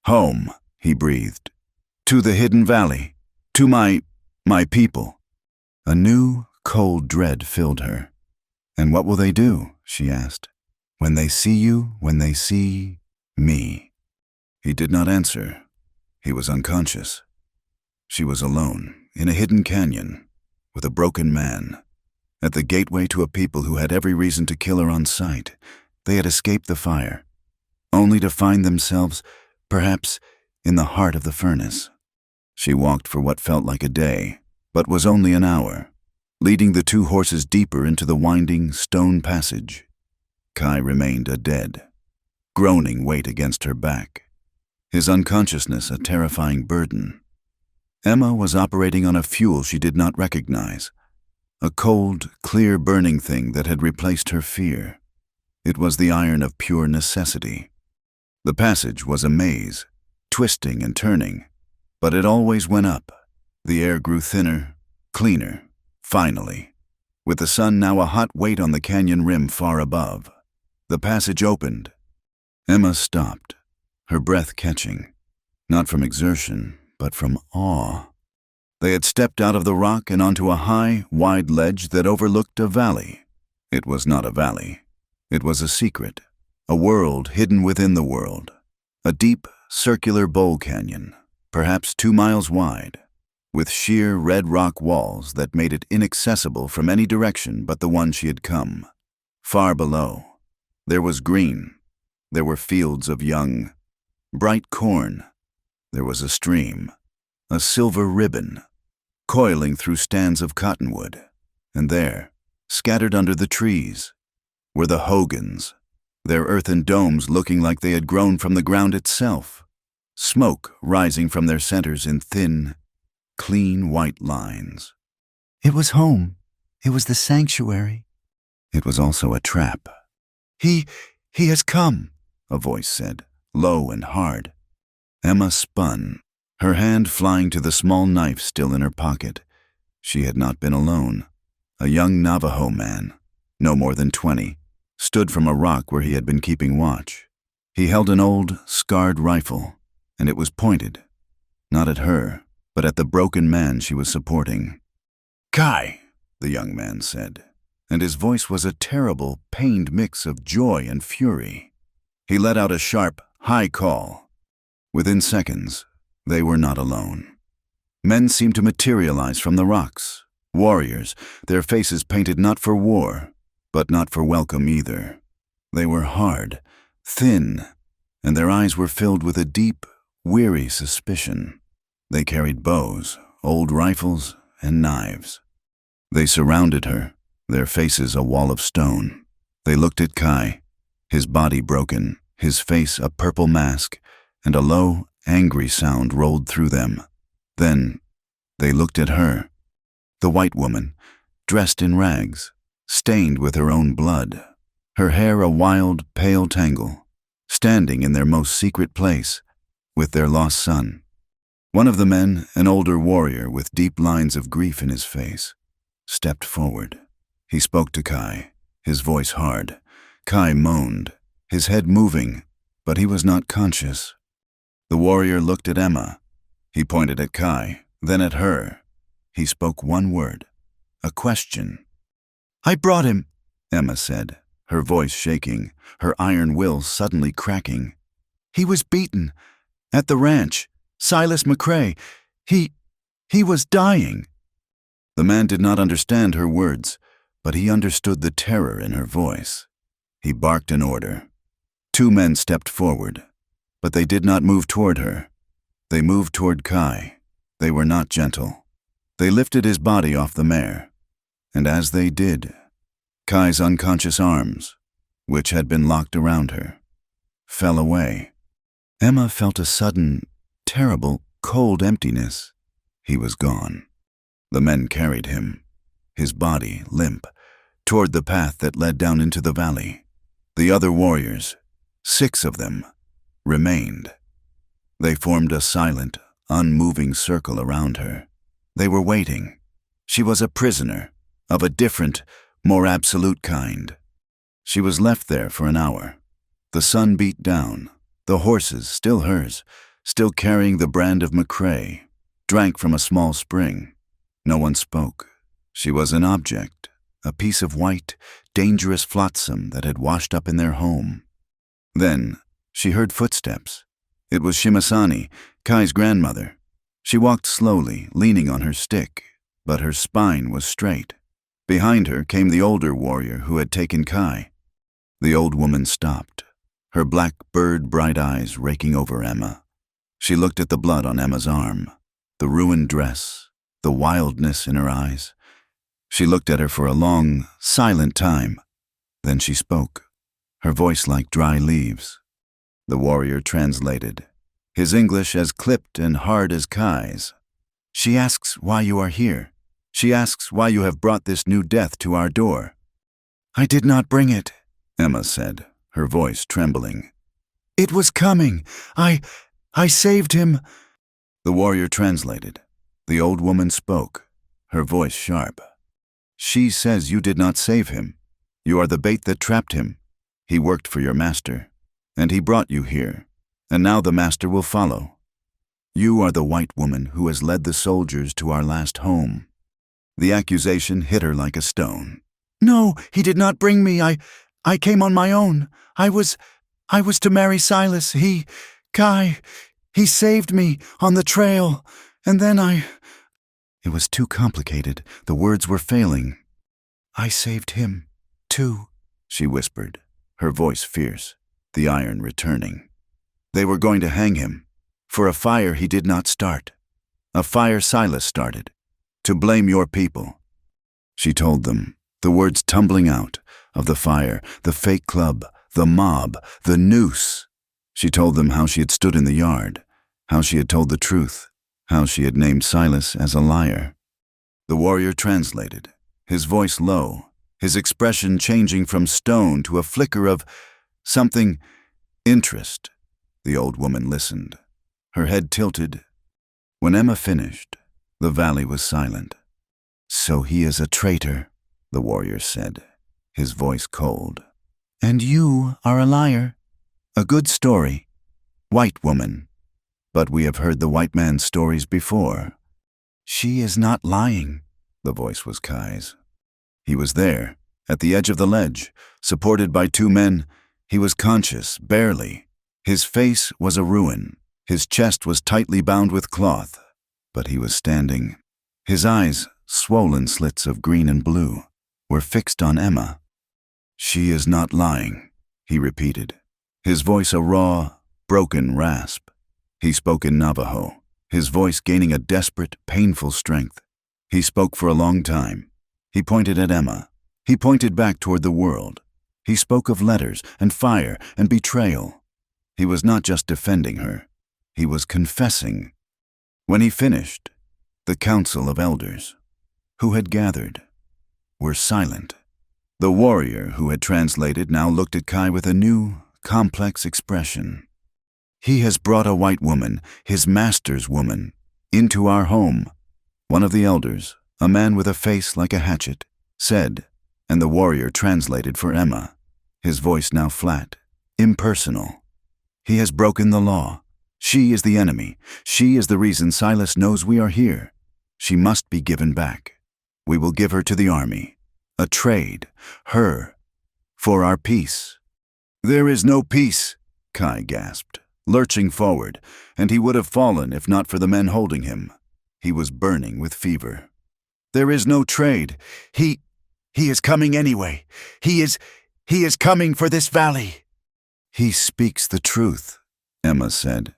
[SPEAKER 1] Home, he breathed. To the hidden valley. To my people. A new, cold dread filled her. And what will they do? She asked. When they see you, when they see me. He did not answer. He was unconscious. She was alone, in a hidden canyon, with a broken man. At the gateway to a people who had every reason to kill her on sight. They had escaped the fire, only to find themselves, perhaps, in the heart of the furnace. She walked for what felt like a day, but was only an hour, leading the two horses deeper into the winding stone passage. Kai remained a dead, groaning weight against her back, his unconsciousness a terrifying burden. Emma was operating on a fuel she did not recognize, a cold, clear burning thing that had replaced her fear. It was the iron of pure necessity. The passage was a maze, twisting and turning, but it always went up. The air grew thinner, cleaner, finally, with the sun now a hot weight on the canyon rim far above. The passage opened. Emma stopped, her breath catching, not from exertion, but from awe. They had stepped out of the rock and onto a high, wide ledge that overlooked a valley. It was not a valley. It was a secret, a world hidden within the world, a deep, circular bowl canyon, perhaps 2 miles wide, with sheer red rock walls that made it inaccessible from any direction but the one she had come. Far below, there was green. There were fields of young, bright corn. There was a stream, a silver ribbon, coiling through stands of cottonwood. And there, scattered under the trees, were the hogans, their earthen domes looking like they had grown from the ground itself, smoke rising from their centers in thin, clean white lines. It was home. It was the sanctuary. It was also a trap. He has come, a voice said, low and hard. Emma spun, her hand flying to the small knife still in her pocket. She had not been alone. A young Navajo man, no more than 20, stood from a rock where he had been keeping watch. He held an old, scarred rifle, and it was pointed, not at her, but at the broken man she was supporting. Kai, the young man said, and his voice was a terrible, pained mix of joy and fury. He let out a sharp, high call. Within seconds, they were not alone. Men seemed to materialize from the rocks, warriors, their faces painted not for war, but not for welcome either. They were hard, thin, and their eyes were filled with a deep, weary suspicion. They carried bows, old rifles, and knives. They surrounded her, their faces a wall of stone. They looked at Kai, his body broken, his face a purple mask, and a low, angry sound rolled through them. Then they looked at her, the white woman, dressed in rags, stained with her own blood, her hair a wild, pale tangle, standing in their most secret place, with their lost son. One of the men, an older warrior with deep lines of grief in his face, stepped forward. He spoke to Kai, his voice hard. Kai moaned, his head moving, but he was not conscious. The warrior looked at Emma. He pointed at Kai, then at her. He spoke one word, a question. "I brought him," Emma said, her voice shaking, her iron will suddenly cracking. "He was beaten. At the ranch. Silas McCrae. He was dying." The man did not understand her words, but he understood the terror in her voice. He barked an order. Two men stepped forward, but they did not move toward her. They moved toward Kai. They were not gentle. They lifted his body off the mare, and as they did, Kai's unconscious arms, which had been locked around her, fell away. Emma felt a sudden, terrible, cold emptiness. He was gone. The men carried him, his body limp, toward the path that led down into the valley. The other warriors, 6 of them, remained. They formed a silent, unmoving circle around her. They were waiting. She was a prisoner, of a different, more absolute kind. She was left there for an hour. The sun beat down. The horses, still hers, still carrying the brand of McCrae, drank from a small spring. No one spoke. She was an object, a piece of white, dangerous flotsam that had washed up in their home. Then she heard footsteps. It was Shimasani, Kai's grandmother. She walked slowly, leaning on her stick, but her spine was straight. Behind her came the older warrior who had taken Kai. The old woman stopped, her black bird-bright eyes raking over Emma. She looked at the blood on Emma's arm, the ruined dress, the wildness in her eyes. She looked at her for a long, silent time. Then she spoke, her voice like dry leaves. The warrior translated, his English as clipped and hard as Kai's. "She asks why you are here. She asks why you have brought this new death to our door." "I did not bring it," Emma said, her voice trembling. "It was coming. I saved him." The warrior translated. The old woman spoke, her voice sharp. "She says you did not save him. You are the bait that trapped him. He worked for your master, and he brought you here, and now the master will follow. You are the white woman who has led the soldiers to our last home." The accusation hit her like a stone. "No, he did not bring me. I came on my own. I was to marry Silas. Kai, he saved me on the trail, and then It was too complicated. The words were failing. "I saved him, too," she whispered, her voice fierce, the iron returning. They were going to hang him, for a fire he did not start, a fire Silas started, to blame your people. She told them, the words tumbling out, of the fire, the fake club, the mob, the noose. She told them how she had stood in the yard, how she had told the truth, how she had named Silas as a liar. The warrior translated, his voice low, his expression changing from stone to a flicker of something, interest. The old woman listened, her head tilted. When Emma finished, the valley was silent. "So he is a traitor," the warrior said, his voice cold. "And you are a liar. A good story. White woman. But we have heard the white man's stories before." "She is not lying," the voice was Kai's. He was there, at the edge of the ledge, supported by 2 men. He was conscious, barely. His face was a ruin. His chest was tightly bound with cloth, but he was standing. His eyes, swollen slits of green and blue, were fixed on Emma. "She is not lying," he repeated, his voice a raw, broken rasp. He spoke in Navajo, his voice gaining a desperate, painful strength. He spoke for a long time. He pointed at Emma. He pointed back toward the world. He spoke of letters and fire and betrayal. He was not just defending her. He was confessing. When he finished, the council of elders, who had gathered, were silent. The warrior who had translated now looked at Kai with a new, complex expression. "He has brought a white woman, his master's woman, into our home," one of the elders, a man with a face like a hatchet, said, and the warrior translated for Emma, his voice now flat, impersonal. "He has broken the law. She is the enemy. She is the reason Silas knows we are here. She must be given back. We will give her to the army. A trade, her, for our peace." "There is no peace," Kai gasped, lurching forward, and he would have fallen if not for the men holding him. He was burning with fever. "There is no trade. He is coming anyway. He is coming for this valley." "He speaks the truth," Emma said,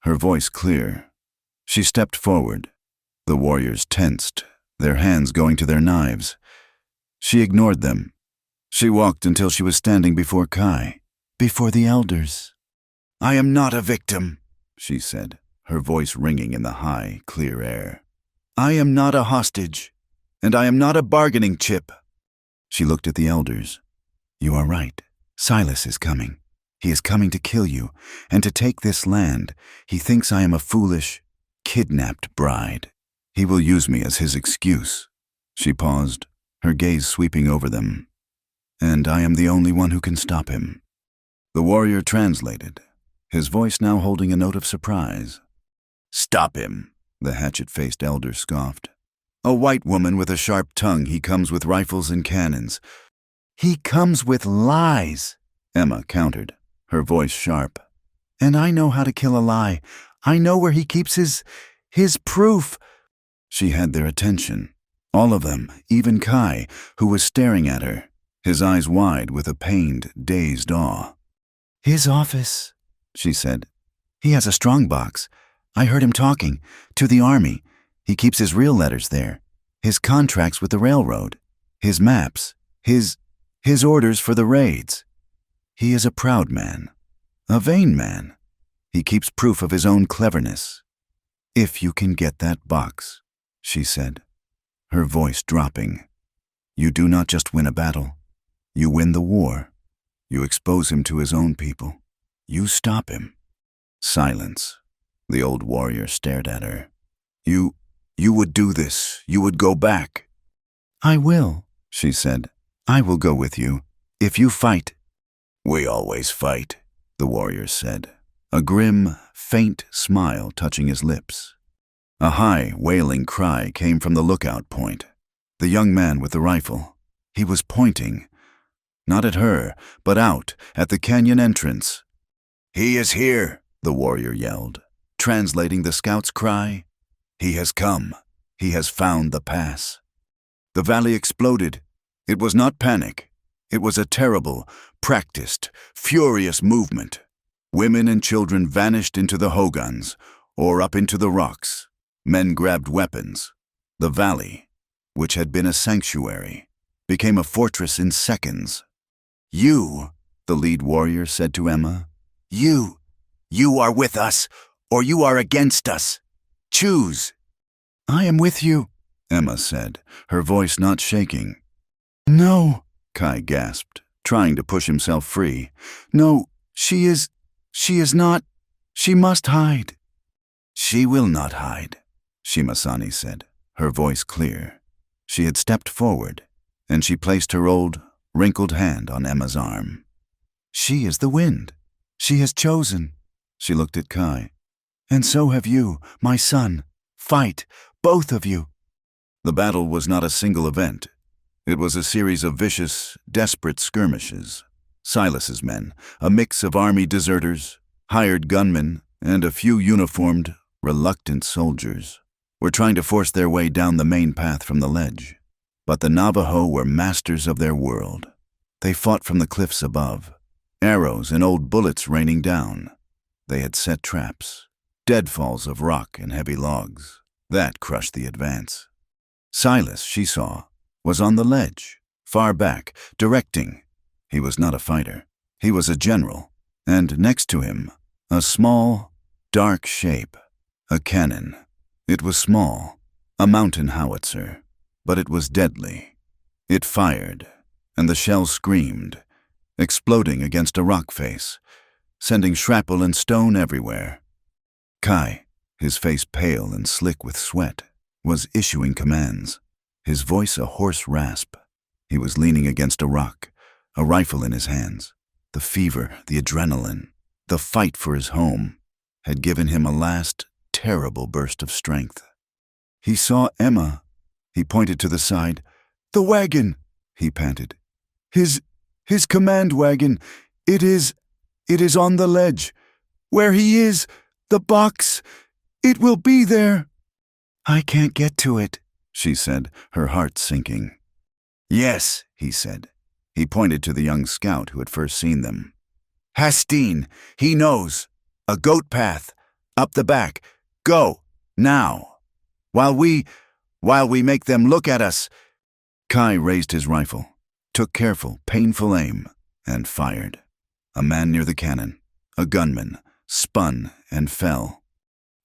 [SPEAKER 1] her voice clear. She stepped forward. The warriors tensed, their hands going to their knives. She ignored them. She walked until she was standing before Kai, before the elders. "I am not a victim," she said, her voice ringing in the high, clear air. "I am not a hostage, and I am not a bargaining chip." She looked at the elders. "You are right. Silas is coming. He is coming to kill you, and to take this land. He thinks I am a foolish, kidnapped bride. He will use me as his excuse." She paused, her gaze sweeping over them. "And I am the only one who can stop him." The warrior translated, his voice now holding a note of surprise. "Stop him," the hatchet-faced elder scoffed. "A white woman with a sharp tongue. He comes with rifles and cannons." "He comes with lies," Emma countered, her voice sharp. "And I know how to kill a lie. I know where he keeps his proof." She had their attention, all of them, even Kai, who was staring at her, his eyes wide with a pained, dazed awe. "His office," she said. "He has a strong box. I heard him talking. To the army. He keeps his real letters there. His contracts with the railroad. His maps. His orders for the raids. He is a proud man. A vain man. He keeps proof of his own cleverness. If you can get that box," she said, her voice dropping, "you do not just win a battle. You win the war. You expose him to his own people. You stop him." Silence. The old warrior stared at her. You would do this. You would go back." "I will," she said. "I will go with you. If you fight." "We always fight," the warrior said, a grim, faint smile touching his lips. A high, wailing cry came from the lookout point. The young man with the rifle. He was pointing, not at her, but out at the canyon entrance. "He is here," the warrior yelled, translating the scout's cry. "He has come. He has found the pass." The valley exploded. It was not panic. It was a terrible, practiced, furious movement. Women and children vanished into the hogans, or up into the rocks. Men grabbed weapons. The valley, which had been a sanctuary, became a fortress in seconds. "You," the lead warrior said to Emma, You are with us, or you are against us. Choose." "I am with you," Emma said, her voice not shaking. "No," Kai gasped, trying to push himself free. "No, she is not. She must hide." "She will not hide," Shimasani said, her voice clear. She had stepped forward, and she placed her old, wrinkled hand on Emma's arm. "She is the wind. She has chosen." She looked at Kai. "And so have you, my son. Fight, both of you." The battle was not a single event. It was a series of vicious, desperate skirmishes. Silas's men, a mix of army deserters, hired gunmen, and a few uniformed, reluctant soldiers, were trying to force their way down the main path from the ledge. But the Navajo were masters of their world. They fought from the cliffs above, arrows and old bullets raining down. They had set traps, deadfalls of rock and heavy logs. That crushed the advance. Silas, she saw, was on the ledge, far back, directing. He was not a fighter. He was a general, and next to him, a small, dark shape, a cannon. It was small, a mountain howitzer, but it was deadly. It fired, and the shell screamed, exploding against a rock face, sending shrapnel and stone everywhere. Kai, his face pale and slick with sweat, was issuing commands, his voice a hoarse rasp. He was leaning against a rock, a rifle in his hands. The fever, the adrenaline, the fight for his home had given him a last, terrible burst of strength. He saw Emma. He pointed to the side. "The wagon," he panted. His command wagon. It is on the ledge. Where he is, the box, it will be there." "I can't get to it," she said, her heart sinking. "Yes," he said. He pointed to the young scout who had first seen them. "Hastine, he knows. A goat path, up the back. Go, now. While we make them look at us." Kai raised his rifle, took careful, painful aim, and fired. A man near the cannon, a gunman, spun and fell.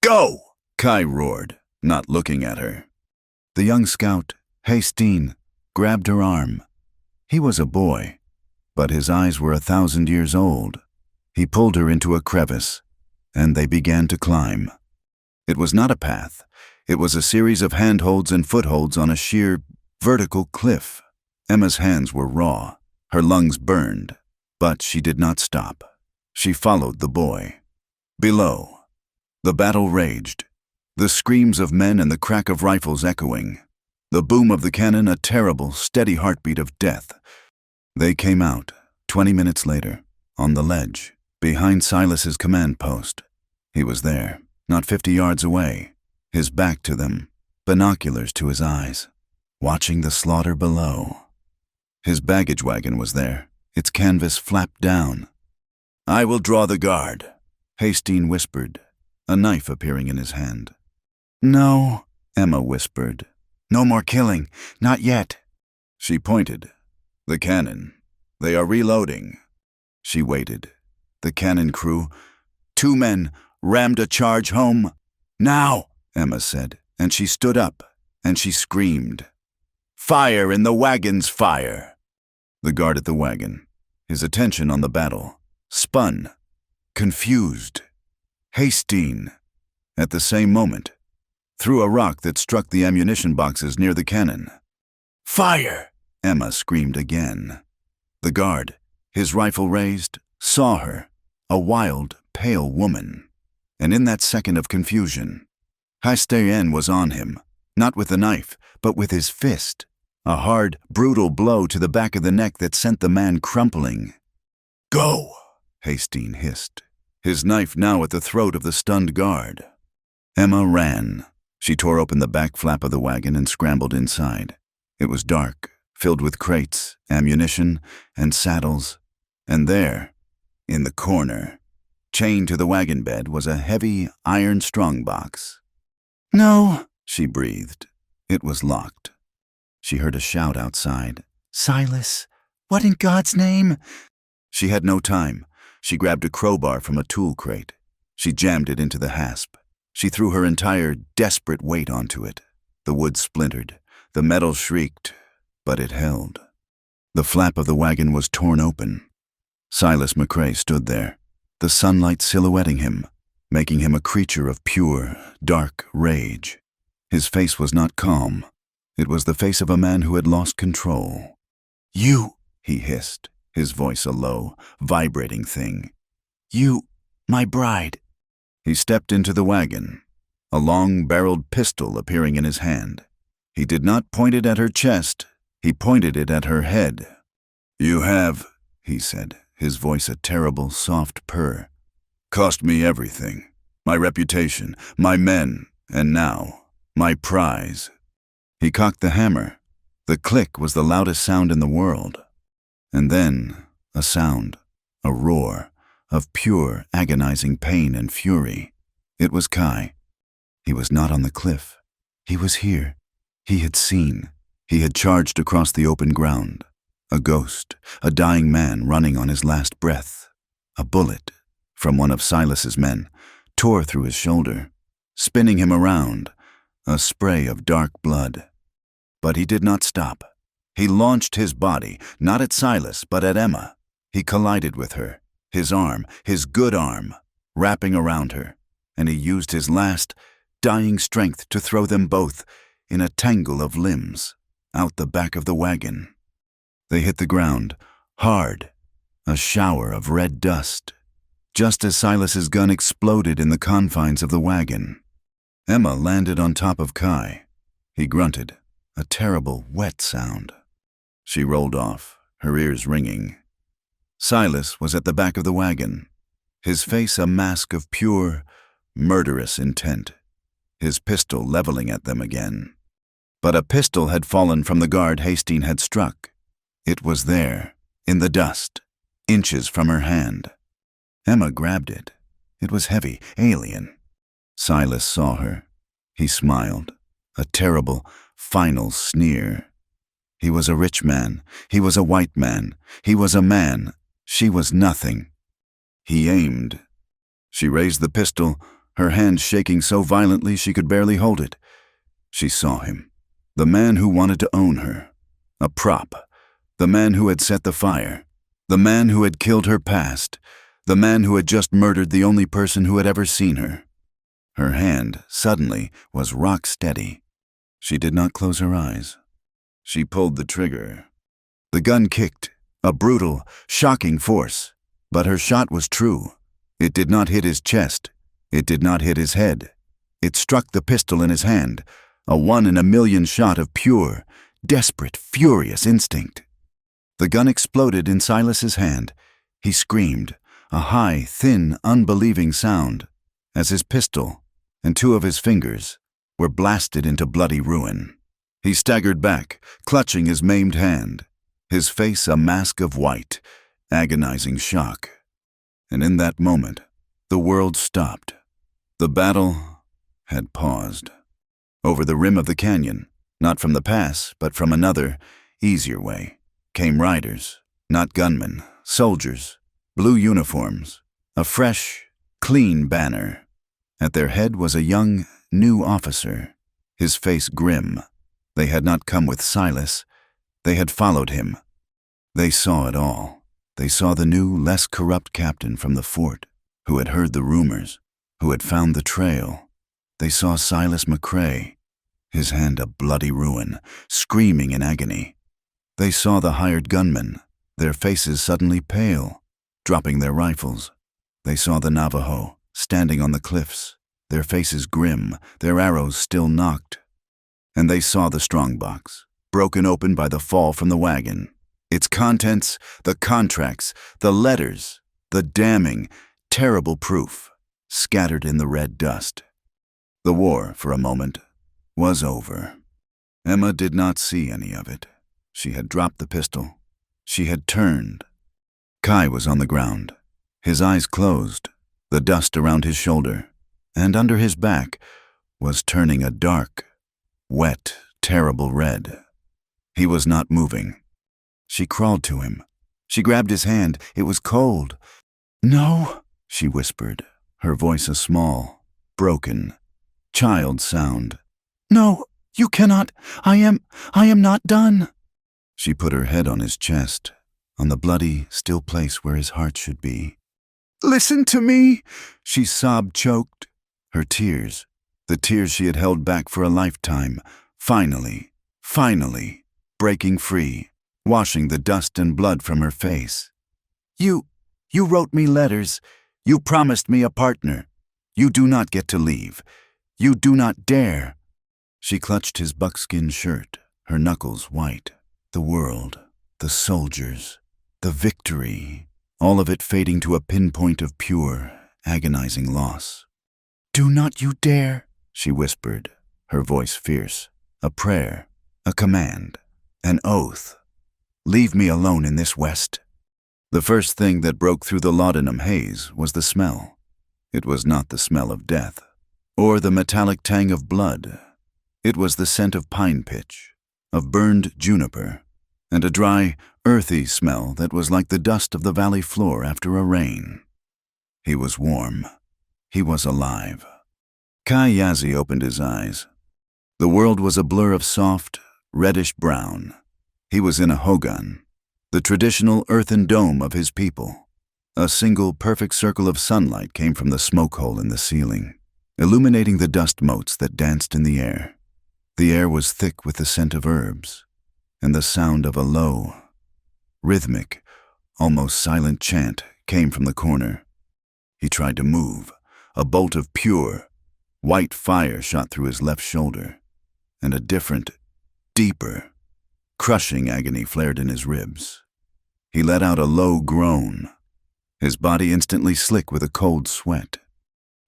[SPEAKER 1] "Go!" Kai roared, not looking at her. The young scout, Hastine, grabbed her arm. He was a boy, but his eyes were 1,000 years old. He pulled her into a crevice, and they began to climb. It was not a path. It was a series of handholds and footholds on a sheer, vertical cliff. Emma's hands were raw, her lungs burned, but she did not stop. She followed the boy. Below, the battle raged, the screams of men and the crack of rifles echoing, the boom of the cannon a terrible, steady heartbeat of death. They came out, 20 minutes later, on the ledge, behind Silas's command post. He was there, not 50 yards away, his back to them, binoculars to his eyes, watching the slaughter below. His baggage wagon was there, its canvas flapped down. "I will draw the guard," Hastine whispered, a knife appearing in his hand. "No," Emma whispered. "No more killing, not yet." She pointed. "The cannon. They are reloading." She waited. The cannon crew, 2 men, rammed a charge home. "Now," Emma said, and she stood up, and she screamed. "Fire in the wagons, fire!" The guard at the wagon, his attention on the battle, spun, confused. Hastine, at the same moment, threw a rock that struck the ammunition boxes near the cannon. "Fire!" Emma screamed again. The guard, his rifle raised, saw her, a wild, pale woman. And in that second of confusion, Hastine was on him, not with the knife, but with his fist, a hard, brutal blow to the back of the neck that sent the man crumpling. "Go!" Hastine hissed, his knife now at the throat of the stunned guard. Emma ran. She tore open the back flap of the wagon and scrambled inside. It was dark, filled with crates, ammunition, and saddles. And there, in the corner, chained to the wagon bed, was a heavy, iron strongbox. "No," she breathed. It was locked. She heard a shout outside. "Silas, what in God's name?" She had no time. She grabbed a crowbar from a tool crate. She jammed it into the hasp. She threw her entire, desperate weight onto it. The wood splintered. The metal shrieked, but it held. The flap of the wagon was torn open. Silas McCrae stood there, the sunlight silhouetting him, making him a creature of pure, dark rage. His face was not calm. It was the face of a man who had lost control. "You," he hissed, his voice a low, vibrating thing. "You, my bride." He stepped into the wagon, a long-barreled pistol appearing in his hand. He did not point it at her chest. He pointed it at her head. "You have," he said, his voice a terrible, soft purr, "cost me everything. My reputation, my men, and now, my prize." He cocked the hammer. The click was the loudest sound in the world. And then, a sound, a roar, of pure, agonizing pain and fury. It was Kai. He was not on the cliff. He was here. He had seen. He had charged across the open ground. A ghost, a dying man running on his last breath. A bullet, from one of Silas's men, tore through his shoulder, spinning him around, a spray of dark blood. But he did not stop. He launched his body, not at Silas, but at Emma. He collided with her, his arm, his good arm, wrapping around her, and he used his last, dying strength to throw them both, in a tangle of limbs, out the back of the wagon. They hit the ground, hard, a shower of red dust, just as Silas's gun exploded in the confines of the wagon. Emma landed on top of Kai. He grunted, a terrible, wet sound. She rolled off, her ears ringing. Silas was at the back of the wagon, his face a mask of pure, murderous intent, his pistol leveling at them again. But a pistol had fallen from the guard Hastine had struck. It was there, in the dust, inches from her hand. Emma grabbed it. It was heavy, alien. Silas saw her. He smiled, a terrible, final sneer. He was a rich man. He was a white man. He was a man. She was nothing. He aimed. She raised the pistol, her hand shaking so violently she could barely hold it. She saw him, the man who wanted to own her, a prop, the man who had set the fire, the man who had killed her past, the man who had just murdered the only person who had ever seen her. Her hand, suddenly, was rock steady. She did not close her eyes. She pulled the trigger. The gun kicked, a brutal, shocking force, but her shot was true. It did not hit his chest. It did not hit his head. It struck the pistol in his hand, a 1 in a million shot of pure, desperate, furious instinct. The gun exploded in Silas's hand. He screamed, a high, thin, unbelieving sound, as his pistol and 2 of his fingers were blasted into bloody ruin. He staggered back, clutching his maimed hand, his face a mask of white, agonizing shock. And in that moment, the world stopped. The battle had paused. Over the rim of the canyon, not from the pass, but from another, easier way, came riders, not gunmen, soldiers, blue uniforms, a fresh, clean banner. At their head was a young, new officer, his face grim. They had not come with Silas. They had followed him. They saw it all. They saw the new, less corrupt captain from the fort, who had heard the rumors, who had found the trail. They saw Silas McCrae, his hand a bloody ruin, screaming in agony. They saw the hired gunmen, their faces suddenly pale, dropping their rifles. They saw the Navajo, standing on the cliffs, their faces grim, their arrows still nocked. And they saw the strongbox, broken open by the fall from the wagon. Its contents, the contracts, the letters, the damning, terrible proof, scattered in the red dust. The war, for a moment, was over. Emma did not see any of it. She had dropped the pistol. She had turned. Kai was on the ground, his eyes closed, the dust around his shoulder, and under his back was turning a dark, wet, terrible red. He was not moving. She crawled to him. She grabbed his hand. It was cold. "No," she whispered, her voice a small, broken, child sound. "No, you cannot. I am not done." She put her head on his chest, on the bloody, still place where his heart should be. "Listen to me," she sobbed, choked. Her tears, the tears she had held back for a lifetime, finally, breaking free, washing the dust and blood from her face. You wrote me letters. You promised me a partner. You do not get to leave. You do not dare." She clutched his buckskin shirt, her knuckles white. The world, the soldiers, the victory, all of it fading to a pinpoint of pure, agonizing loss. "Do not you dare," she whispered, her voice fierce. A prayer, a command, an oath. "Leave me alone in this West." The first thing that broke through the laudanum haze was the smell. It was not the smell of death, or the metallic tang of blood. It was the scent of pine pitch, of burned juniper, and a dry, earthy smell that was like the dust of the valley floor after a rain. He was warm. He was alive. Kai Yazi opened his eyes. The world was a blur of soft, reddish brown. He was in a hogan, the traditional earthen dome of his people. A single perfect circle of sunlight came from the smoke hole in the ceiling, illuminating the dust motes that danced in the air. The air was thick with the scent of herbs, and the sound of a low, rhythmic, almost silent chant came from the corner. He tried to move. A bolt of pure, white fire shot through his left shoulder, and a different, deeper, crushing agony flared in his ribs. He let out a low groan, his body instantly slick with a cold sweat.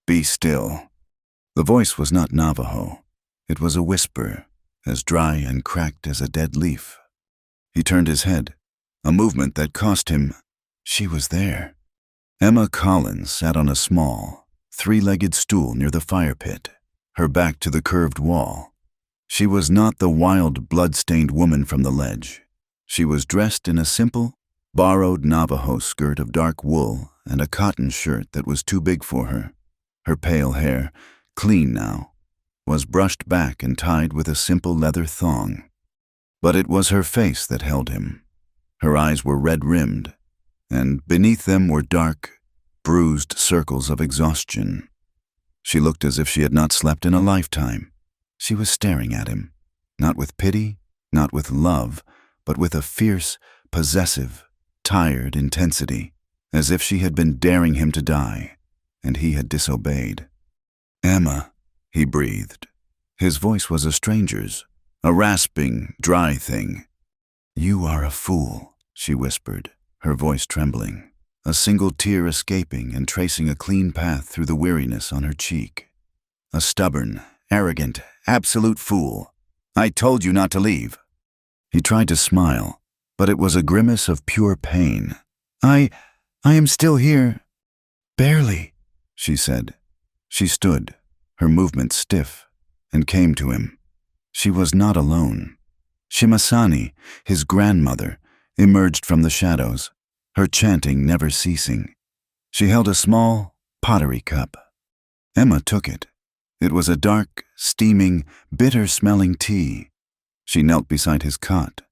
[SPEAKER 1] "Be still." The voice was not Navajo. It was a whisper, as dry and cracked as a dead leaf. He turned his head, a movement that cost him. She was there. Emma Collins sat on a small, three-legged stool near the fire pit, her back to the curved wall. She was not the wild, blood-stained woman from the ledge. She was dressed in a simple, borrowed Navajo skirt of dark wool and a cotton shirt that was too big for her. Her pale hair, clean now, was brushed back and tied with a simple leather thong. But it was her face that held him. Her eyes were red-rimmed, and beneath them were dark, bruised circles of exhaustion. She looked as if she had not slept in a lifetime. She was staring at him, not with pity, not with love, but with a fierce, possessive, tired intensity, as if she had been daring him to die, and he had disobeyed. "Emma," he breathed. His voice was a stranger's, a rasping, dry thing. "You are a fool," she whispered, her voice trembling, a single tear escaping and tracing a clean path through the weariness on her cheek. "A stubborn, arrogant, absolute fool. I told you not to leave." He tried to smile, but it was a grimace of pure pain. I am still here." "Barely," she said. She stood, her movement stiff, and came to him. She was not alone. Shimasani, his grandmother, emerged from the shadows, her chanting never ceasing. She held a small pottery cup. Emma took it. It was a dark, steaming, bitter-smelling tea. She knelt beside his cot.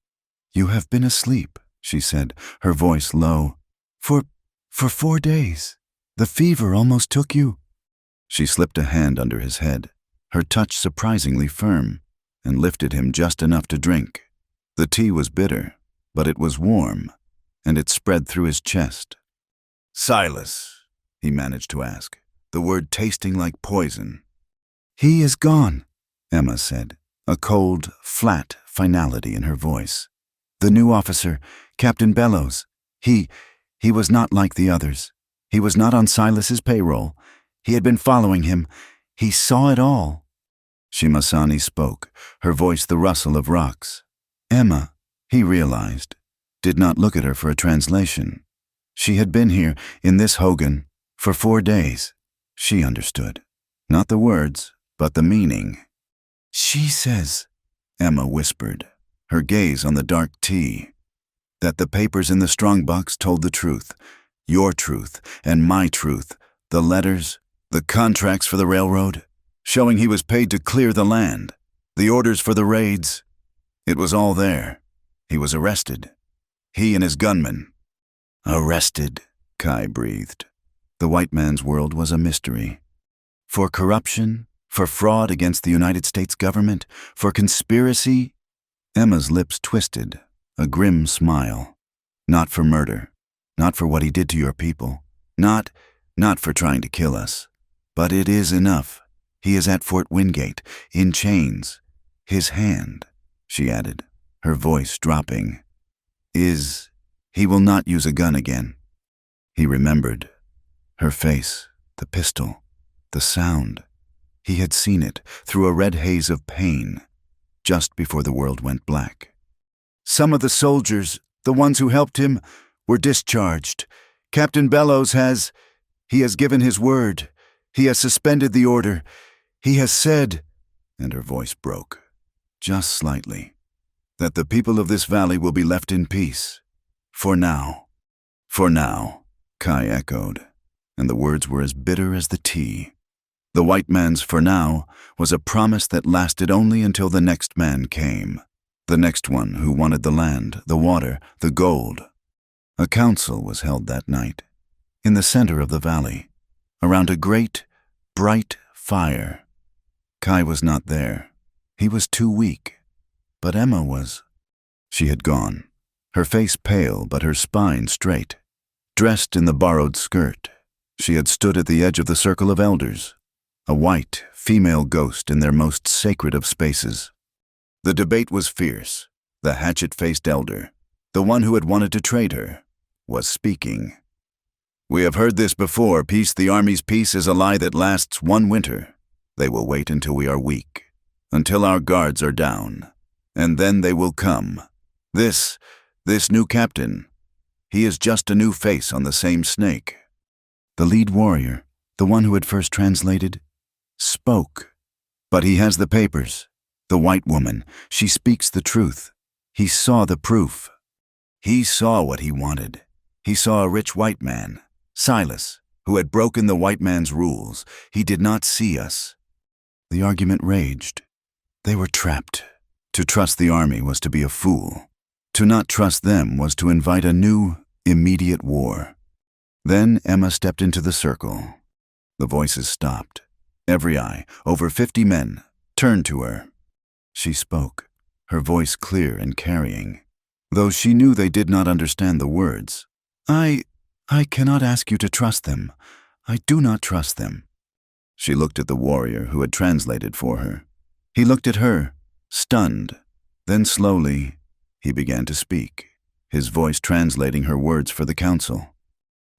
[SPEAKER 1] "You have been asleep," she said, her voice low. For 4 days. The fever almost took you." She slipped a hand under his head, her touch surprisingly firm, and lifted him just enough to drink. The tea was bitter, but it was warm, and it spread through his chest. "Silas," he managed to ask, the word tasting like poison. "He is gone," Emma said, a cold, flat finality in her voice. "The new officer, Captain Bellows, he was not like the others. He was not on Silas's payroll. He had been following him. He saw it all." Shimasani spoke, her voice the rustle of rocks. Emma, he realized, did not look at her for a translation. She had been here, in this hogan, for 4 days. She understood. Not the words, but the meaning. "She says," Emma whispered, her gaze on the dark tea, "that the papers in the strongbox told the truth. Your truth and my truth. The letters, the contracts for the railroad, showing he was paid to clear the land, the orders for the raids. It was all there. He was arrested. He and his gunmen." "Arrested," Kai breathed. The white man's world was a mystery. For corruption, for fraud against the United States government, for conspiracy. Emma's lips twisted, a grim smile. "Not for murder, not for what he did to your people, not for trying to kill us. But it is enough. He is at Fort Wingate, in chains. His hand," she added, her voice dropping, "he will not use a gun again." He remembered. Her face, the pistol, the sound. He had seen it through a red haze of pain, just before the world went black. "Some of the soldiers, the ones who helped him, We're discharged. Captain Bellows he has given his word. He has suspended the order. He has said," and her voice broke, just slightly, "that the people of this valley will be left in peace. For now." "For now," Kai echoed, and the words were as bitter as the tea. The white man's "for now" was a promise that lasted only until the next man came, the next one who wanted the land, the water, the gold. A council was held that night, in the center of the valley, around a great, bright fire. Kai was not there. He was too weak. But Emma was. She had gone, her face pale but her spine straight. Dressed in the borrowed skirt, she had stood at the edge of the circle of elders, a white, female ghost in their most sacred of spaces. The debate was fierce. The hatchet-faced elder, the one who had wanted to trade her, was speaking. "We have heard this before. The army's peace is a lie that lasts one winter. They will wait until we are weak, until our guards are down, and then they will come. This new captain, he is just a new face on the same snake." The lead warrior, the one who had first translated, spoke. "But he has the papers. The white woman, she speaks the truth. He saw the proof. He saw what he wanted. He saw a rich white man, Silas, who had broken the white man's rules. He did not see us." The argument raged. They were trapped. To trust the army was to be a fool. To not trust them was to invite a new, immediate war. Then Emma stepped into the circle. The voices stopped. Every eye, over 50 men, turned to her. She spoke, her voice clear and carrying, though she knew they did not understand the words. I cannot ask you to trust them. I do not trust them." She looked at the warrior who had translated for her. He looked at her, stunned. Then slowly, he began to speak, his voice translating her words for the council.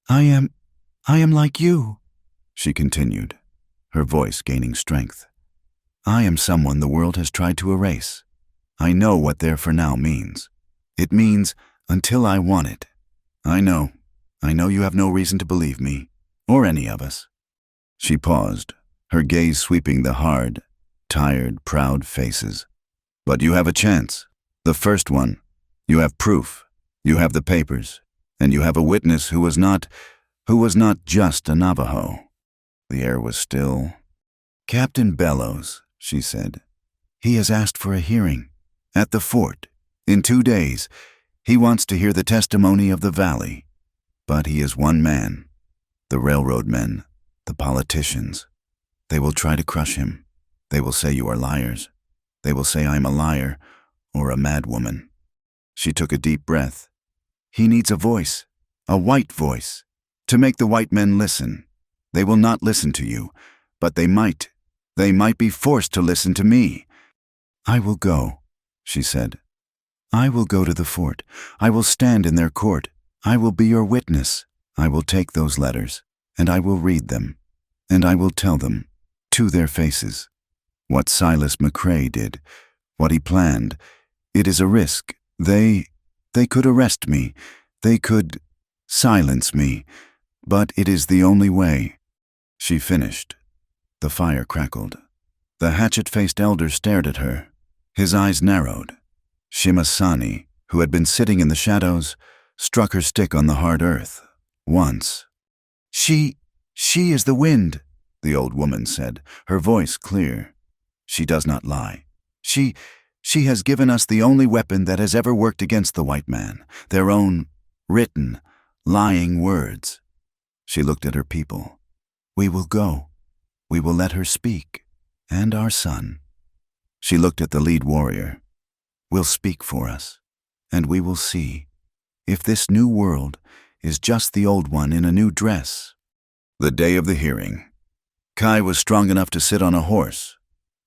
[SPEAKER 1] I am like you," she continued, her voice gaining strength. "I am someone the world has tried to erase. I know what their for now means. It means until I want it. I know you have no reason to believe me, or any of us." She paused, her gaze sweeping the hard, tired, proud faces. "But you have a chance. The first one. You have proof. You have the papers. And you have a witness who was not just a Navajo." The air was still. "Captain Bellows," she said. "He has asked for a hearing. At the fort. In 2 days. He wants to hear the testimony of the valley. But he is one man. The railroad men, the politicians. They will try to crush him. They will say you are liars. They will say I am a liar or a mad woman." She took a deep breath. "He needs a voice, a white voice, to make the white men listen. They will not listen to you, but they might be forced to listen to me." "I will go," she said. "I will go to the fort. I will stand in their court. I will be your witness. I will take those letters, and I will read them, and I will tell them, to their faces, what Silas McCrae did, what he planned. It is a risk. They could arrest me. They could silence me. But it is the only way." She finished. The fire crackled. The hatchet-faced elder stared at her. His eyes narrowed. Shimasani, who had been sitting in the shadows, struck her stick on the hard earth. Once. She is the wind," the old woman said, her voice clear. "She does not lie. She has given us the only weapon that has ever worked against the white man, their own written, lying words." She looked at her people. "We will go. We will let her speak, and our son." She looked at the lead warrior. "Will speak for us, and we will see if this new world is just the old one in a new dress." The day of the hearing. Kai was strong enough to sit on a horse,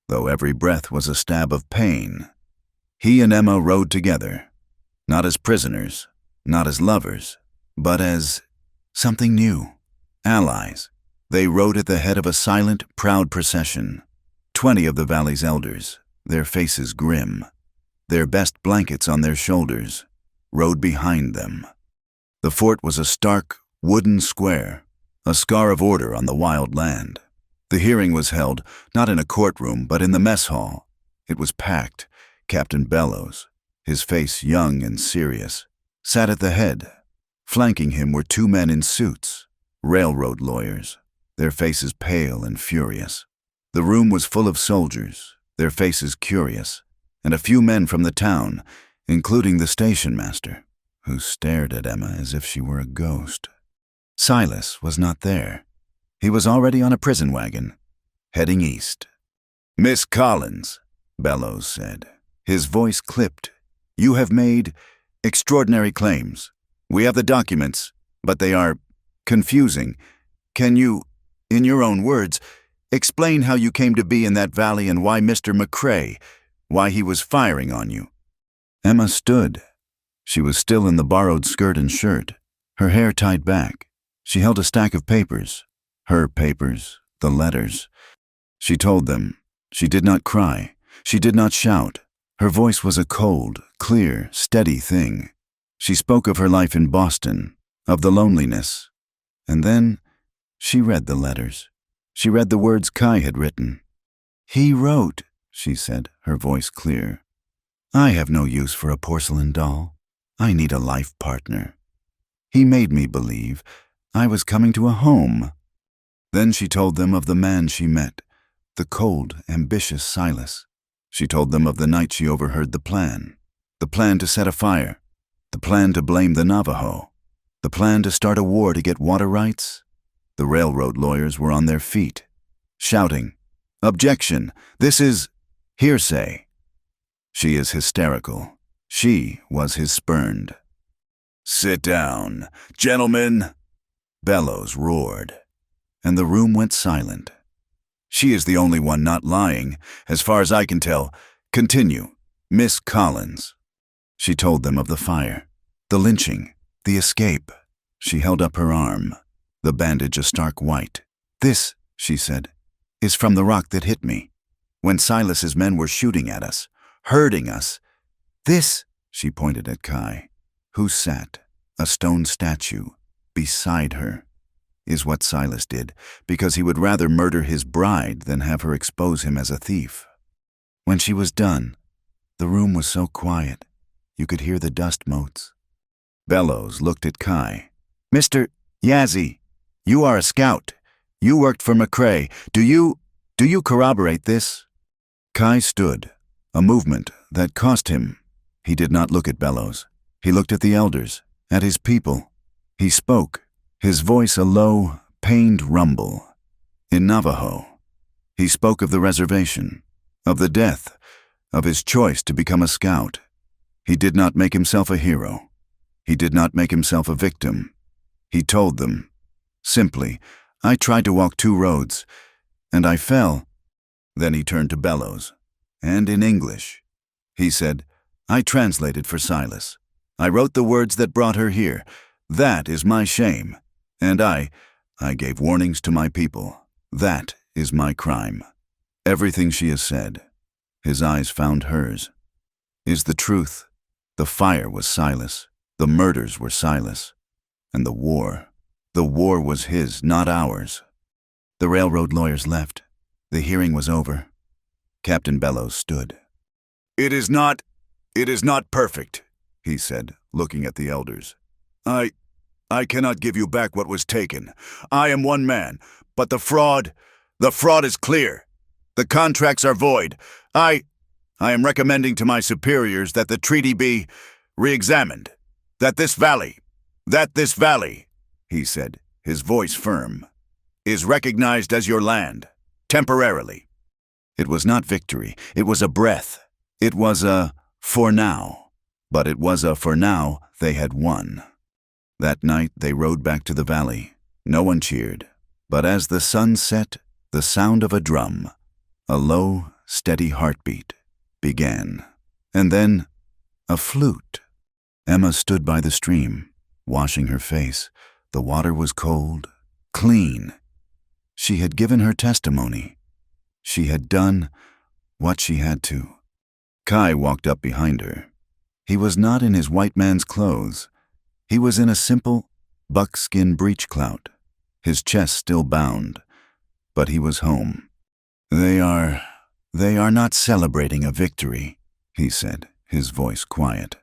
[SPEAKER 1] though every breath was a stab of pain. He and Emma rode together, not as prisoners, not as lovers, but as something new, allies. They rode at the head of a silent, proud procession. 20 of the valley's elders, their faces grim, their best blankets on their shoulders, rode behind them. The fort was a stark, wooden square, a scar of order on the wild land. The hearing was held not in a courtroom but in the mess hall. It was packed. Captain Bellows, his face young and serious, sat at the head. Flanking him were two men in suits, railroad lawyers, their faces pale and furious. The room was full of soldiers, their faces curious, and a few men from the town, including the station master, who stared at Emma as if she were a ghost. Silas was not there. He was already on a prison wagon, heading east. "Miss Collins," Bellows said. His voice clipped. "You have made extraordinary claims. We have the documents, but they are confusing. Can you, in your own words, explain how you came to be in that valley and why Mr. McCrae, why he was firing on you?" Emma stood. She was still in the borrowed skirt and shirt, her hair tied back. She held a stack of papers, her papers, the letters. She told them. She did not cry. She did not shout. Her voice was a cold, clear, steady thing. She spoke of her life in Boston, of the loneliness. And then she read the letters. She read the words Kai had written. "He wrote," she said, her voice clear, "I have no use for a porcelain doll. I need a life partner. He made me believe I was coming to a home." Then she told them of the man she met, the cold, ambitious Silas. She told them of the night she overheard the plan to set a fire, the plan to blame the Navajo, the plan to start a war to get water rights. The railroad lawyers were on their feet, shouting, "Objection! This is hearsay." She is hysterical. She was his spurned. "Sit down, gentlemen," Bellows roared, and the room went silent. "She is the only one not lying, as far as I can tell. Continue, Miss Collins." She told them of the fire, the lynching, the escape. She held up her arm, the bandage a stark white. "This," she said, "is from the rock that hit me, when Silas's men were shooting at us, hurting us. This," she pointed at Kai, who sat, a stone statue, beside her, "is what Silas did, because he would rather murder his bride than have her expose him as a thief." When she was done, the room was so quiet, you could hear the dust motes. Bellows looked at Kai. "Mr. Yazzie, you are a scout. You worked for McCrae. Do you corroborate this?" Kai stood, a movement that cost him. He did not look at Bellows. He looked at the elders, at his people. He spoke, his voice a low, pained rumble. In Navajo. He spoke of the reservation, of the death, of his choice to become a scout. He did not make himself a hero. He did not make himself a victim. He told them, simply, "I tried to walk 2 roads, and I fell." Then he turned to Bellows, and in English, he said, "I translated for Silas. I wrote the words that brought her here. That is my shame. And I gave warnings to my people. That is my crime." Everything she has said, his eyes found hers, is the truth. The fire was Silas. The murders were Silas. And the war was his, not ours. The railroad lawyers left. The hearing was over. Captain Bellows stood. It is not perfect," he said, looking at the elders. I cannot give you back what was taken. I am one man, but the fraud is clear. The contracts are void. I am recommending to my superiors that the treaty be re-examined. That this valley, he said, his voice firm, is recognized as your land, temporarily. It was not victory. It was a breath. It was a for now. But it was a for now they had won. That night they rode back to the valley. No one cheered. But as the sun set, the sound of a drum, a low, steady heartbeat, began. And then a flute. Emma stood by the stream, washing her face. The water was cold, clean. She had given her testimony. She had done what she had to. Kai walked up behind her. He was not in his white man's clothes. He was in a simple buckskin breechclout, his chest still bound, but he was home. They are not celebrating a victory," he said, his voice quiet.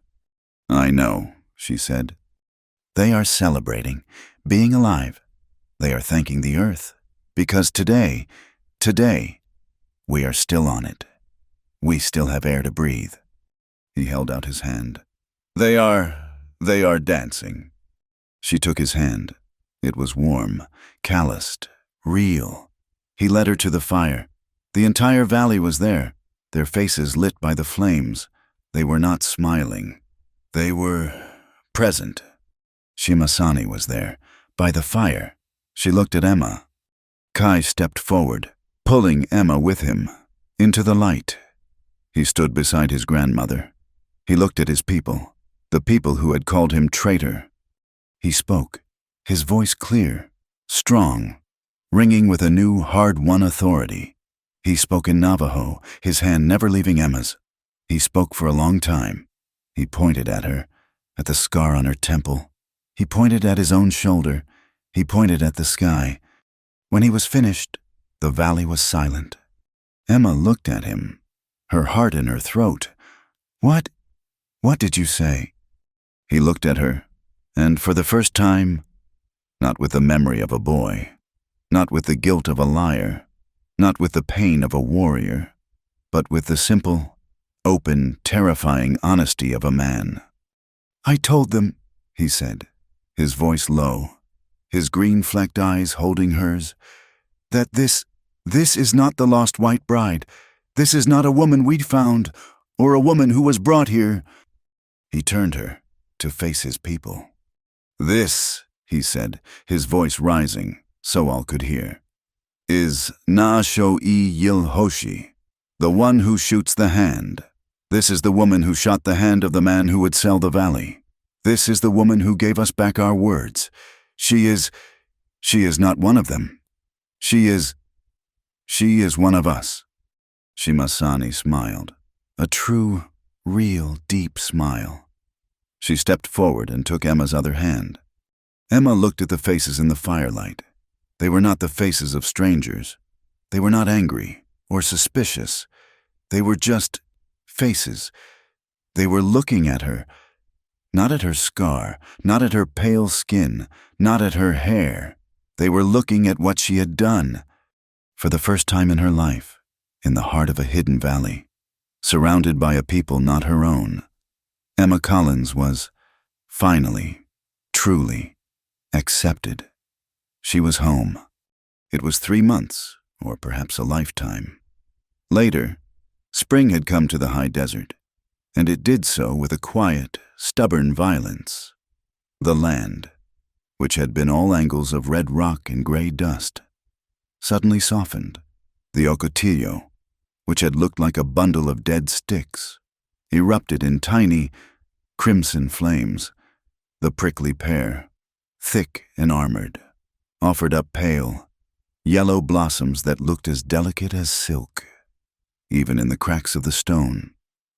[SPEAKER 1] "I know," she said. "They are celebrating being alive. They are thanking the earth, because today, we are still on it. We still have air to breathe." He held out his hand. They are dancing." She took his hand. It was warm, calloused, real. He led her to the fire. The entire valley was there, their faces lit by the flames. They were not smiling. They were present. Shimasani was there, by the fire. She looked at Emma. Kai stepped forward, pulling Emma with him, into the light. He stood beside his grandmother. He looked at his people, the people who had called him traitor. He spoke, his voice clear, strong, ringing with a new, hard-won authority. He spoke in Navajo, his hand never leaving Emma's. He spoke for a long time. He pointed at her, at the scar on her temple. He pointed at his own shoulder. He pointed at the sky. When he was finished, the valley was silent. Emma looked at him, her heart in her throat. What did you say?" He looked at her, and for the first time, not with the memory of a boy, not with the guilt of a liar, not with the pain of a warrior, but with the simple, open, terrifying honesty of a man. "I told them," he said, his voice low, his green-flecked eyes holding hers, "that this is not the lost white bride. This is not a woman we'd found, or a woman who was brought here." He turned her to face his people. "This," he said, his voice rising so all could hear, "is Na-sho-i-yil-hoshi, the one who shoots the hand. This is the woman who shot the hand of the man who would sell the valley. This is the woman who gave us back our words. She is not one of them. She is one of us." Shimasani smiled, a true, real, deep smile. She stepped forward and took Emma's other hand. Emma looked at the faces in the firelight. They were not the faces of strangers. They were not angry or suspicious. They were just faces. They were looking at her, not at her scar, not at her pale skin, not at her hair. They were looking at what she had done. For the first time in her life, in the heart of a hidden valley, surrounded by a people not her own, Emma Collins was, finally, truly, accepted. She was home. It was 3 months, or perhaps a lifetime. Later, spring had come to the high desert, and it did so with a quiet, stubborn violence. The land, which had been all angles of red rock and gray dust, suddenly softened. The Ocotillo, which had looked like a bundle of dead sticks, erupted in tiny, crimson flames. The prickly pear, thick and armored, offered up pale, yellow blossoms that looked as delicate as silk. Even in the cracks of the stone,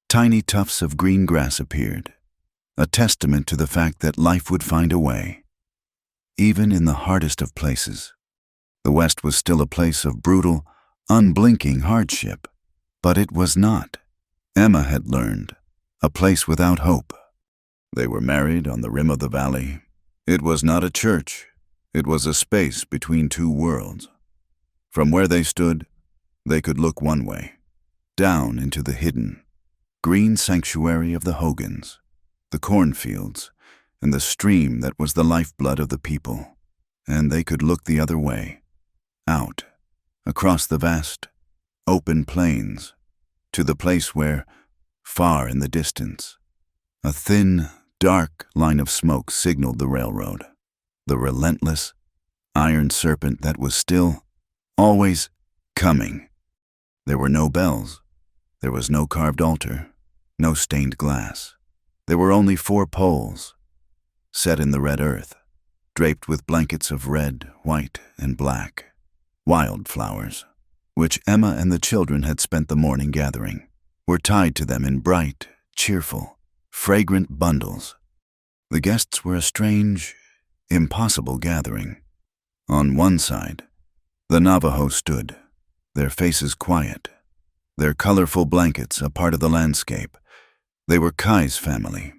[SPEAKER 1] tiny tufts of green grass appeared, a testament to the fact that life would find a way. Even in the hardest of places, the West was still a place of brutal, unblinking hardship. But it was not, Emma had learned, a place without hope. They were married on the rim of the valley. It was not a church. It was a space between two worlds. From where they stood, they could look one way, down into the hidden, green sanctuary of the Hogans, the cornfields, and the stream that was the lifeblood of the people. And they could look the other way, out, across the vast, open plains, to the place where, far in the distance, a thin, dark line of smoke signaled the railroad, the relentless, iron serpent that was still, always, coming. There were no bells. There was no carved altar, no stained glass. There were only 4 poles, set in the red earth, draped with blankets of red, white, and black, wildflowers, which Emma and the children had spent the morning gathering, were tied to them in bright, cheerful, fragrant bundles. The guests were a strange, impossible gathering. On one side, the Navajo stood, their faces quiet, their colorful blankets a part of the landscape. They were Kai's family.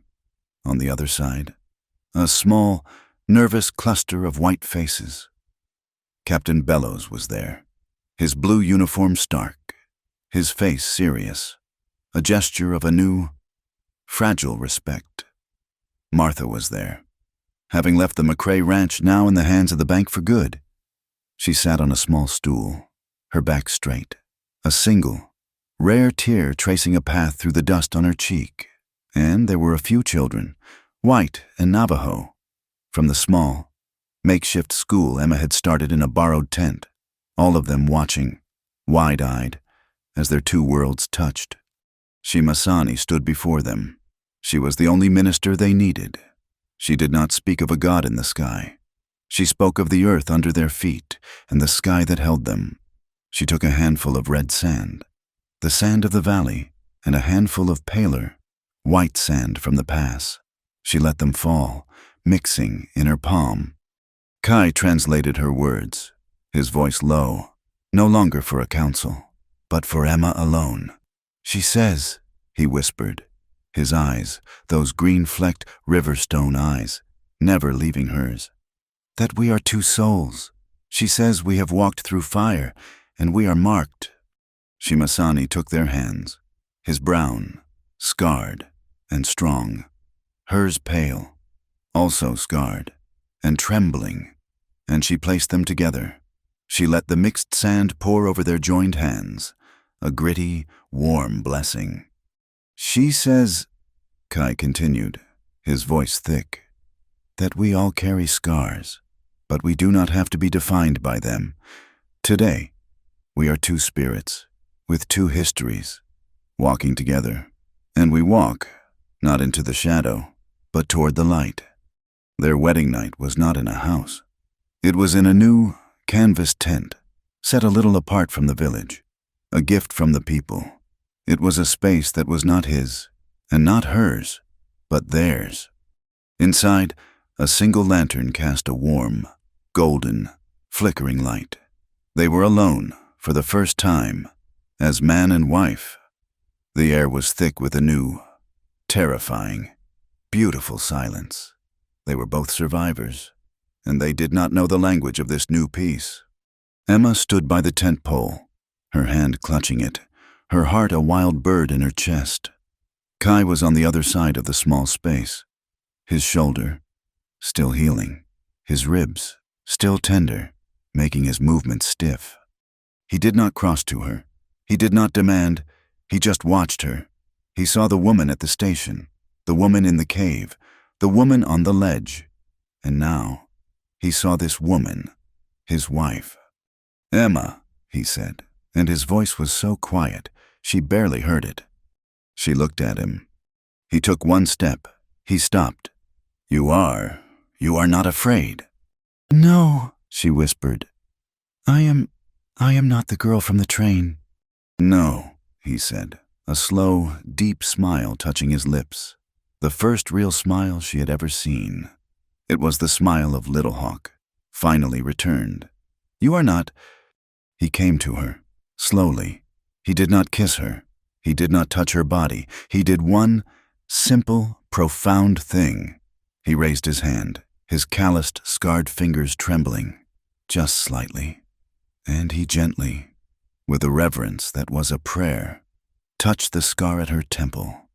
[SPEAKER 1] On the other side, a small, nervous cluster of white faces. Captain Bellows was there, his blue uniform stark, his face serious, a gesture of a new, fragile respect. Martha was there, having left the McCrae ranch now in the hands of the bank for good. She sat on a small stool, her back straight, a single, rare tear tracing a path through the dust on her cheek. And there were a few children, white and Navajo, from the small, makeshift school Emma had started in a borrowed tent, all of them watching, wide-eyed, as their two worlds touched. Shimasani stood before them. She was the only minister they needed. She did not speak of a god in the sky. She spoke of the earth under their feet and the sky that held them. She took a handful of red sand, the sand of the valley, and a handful of paler, white sand from the pass. She let them fall, mixing in her palm. Kai translated her words, his voice low, no longer for a council, but for Emma alone. "She says," he whispered, his eyes, those green-flecked river-stone eyes, never leaving hers, "that we are two souls. She says we have walked through fire, and we are marked." Shimasani took their hands, his brown, scarred, and strong, hers pale, also scarred, and trembling, and she placed them together. She let the mixed sand pour over their joined hands, a gritty, warm blessing. "She says," Kai continued, his voice thick, "that we all carry scars, but we do not have to be defined by them. Today, we are two spirits, with two histories, walking together, and we walk, not into the shadow, but toward the light." Their wedding night was not in a house. It was in a new, canvas tent, set a little apart from the village, a gift from the people. It was a space that was not his, and not hers, but theirs. Inside, a single lantern cast a warm, golden, flickering light. They were alone, for the first time, as man and wife. The air was thick with a new, terrifying, beautiful silence. They were both survivors, and they did not know the language of this new peace. Emma stood by the tent pole, her hand clutching it, her heart a wild bird in her chest. Kai was on the other side of the small space, his shoulder still healing, his ribs still tender, making his movements stiff. He did not cross to her. He did not demand. He just watched her. He saw the woman at the station, the woman in the cave, the woman on the ledge. And now, he saw this woman, his wife. "Emma," he said, and his voice was so quiet, she barely heard it. She looked at him. He took one step. He stopped. You are not afraid." "No," she whispered. I am not the girl from the train." "No," he said, a slow, deep smile touching his lips, the first real smile she had ever seen. It was the smile of Little Hawk, finally returned. "You are not—" He came to her, slowly. He did not kiss her. He did not touch her body. He did one simple, profound thing. He raised his hand, his calloused, scarred fingers trembling, just slightly. And he gently, with a reverence that was a prayer, touched the scar at her temple.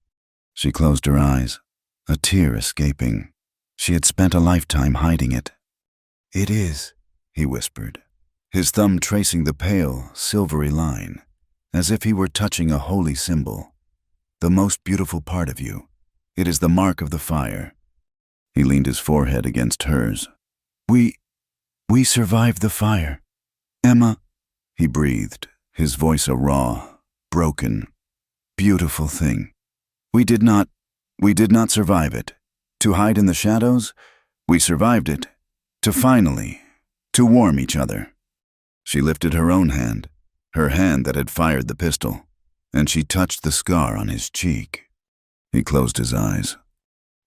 [SPEAKER 1] She closed her eyes, a tear escaping. She had spent a lifetime hiding it. "It is," he whispered, his thumb tracing the pale, silvery line, as if he were touching a holy symbol. "The most beautiful part of you. It is the mark of the fire." He leaned his forehead against hers. We survived the fire. Emma," he breathed, his voice a raw, broken, beautiful thing. We did not survive it. To hide in the shadows, we survived it. To warm each other." She lifted her own hand, her hand that had fired the pistol, and she touched the scar on his cheek. He closed his eyes.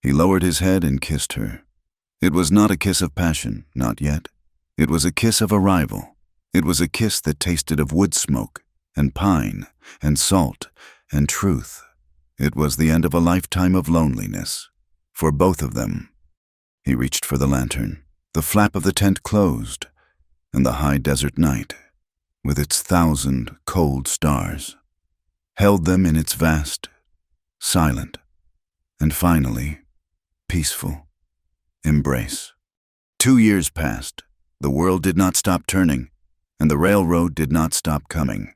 [SPEAKER 1] He lowered his head and kissed her. It was not a kiss of passion, not yet. It was a kiss of arrival. It was a kiss that tasted of wood smoke, and pine, and salt, and truth. It was the end of a lifetime of loneliness, for both of them. He reached for the lantern. The flap of the tent closed, and the high desert night, with its 1,000 cold stars, held them in its vast, silent, and finally, peaceful embrace. 2 years passed. The world did not stop turning, and the railroad did not stop coming.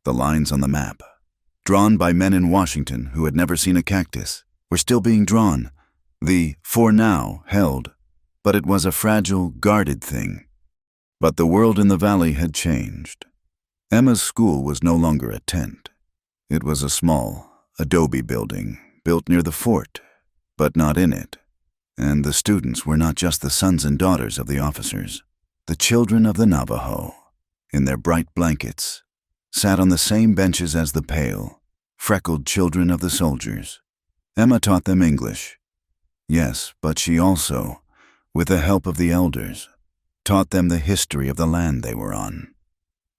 [SPEAKER 1] The lines on the map, drawn by men in Washington who had never seen a cactus, were still being drawn. The "for now" held, but it was a fragile, guarded thing. But the world in the valley had changed. Emma's school was no longer a tent. It was a small, adobe building built near the fort, but not in it. And the students were not just the sons and daughters of the officers. The children of the Navajo, in their bright blankets, sat on the same benches as the pale, freckled children of the soldiers. Emma taught them English. Yes, but she also, with the help of the elders, taught them the history of the land they were on.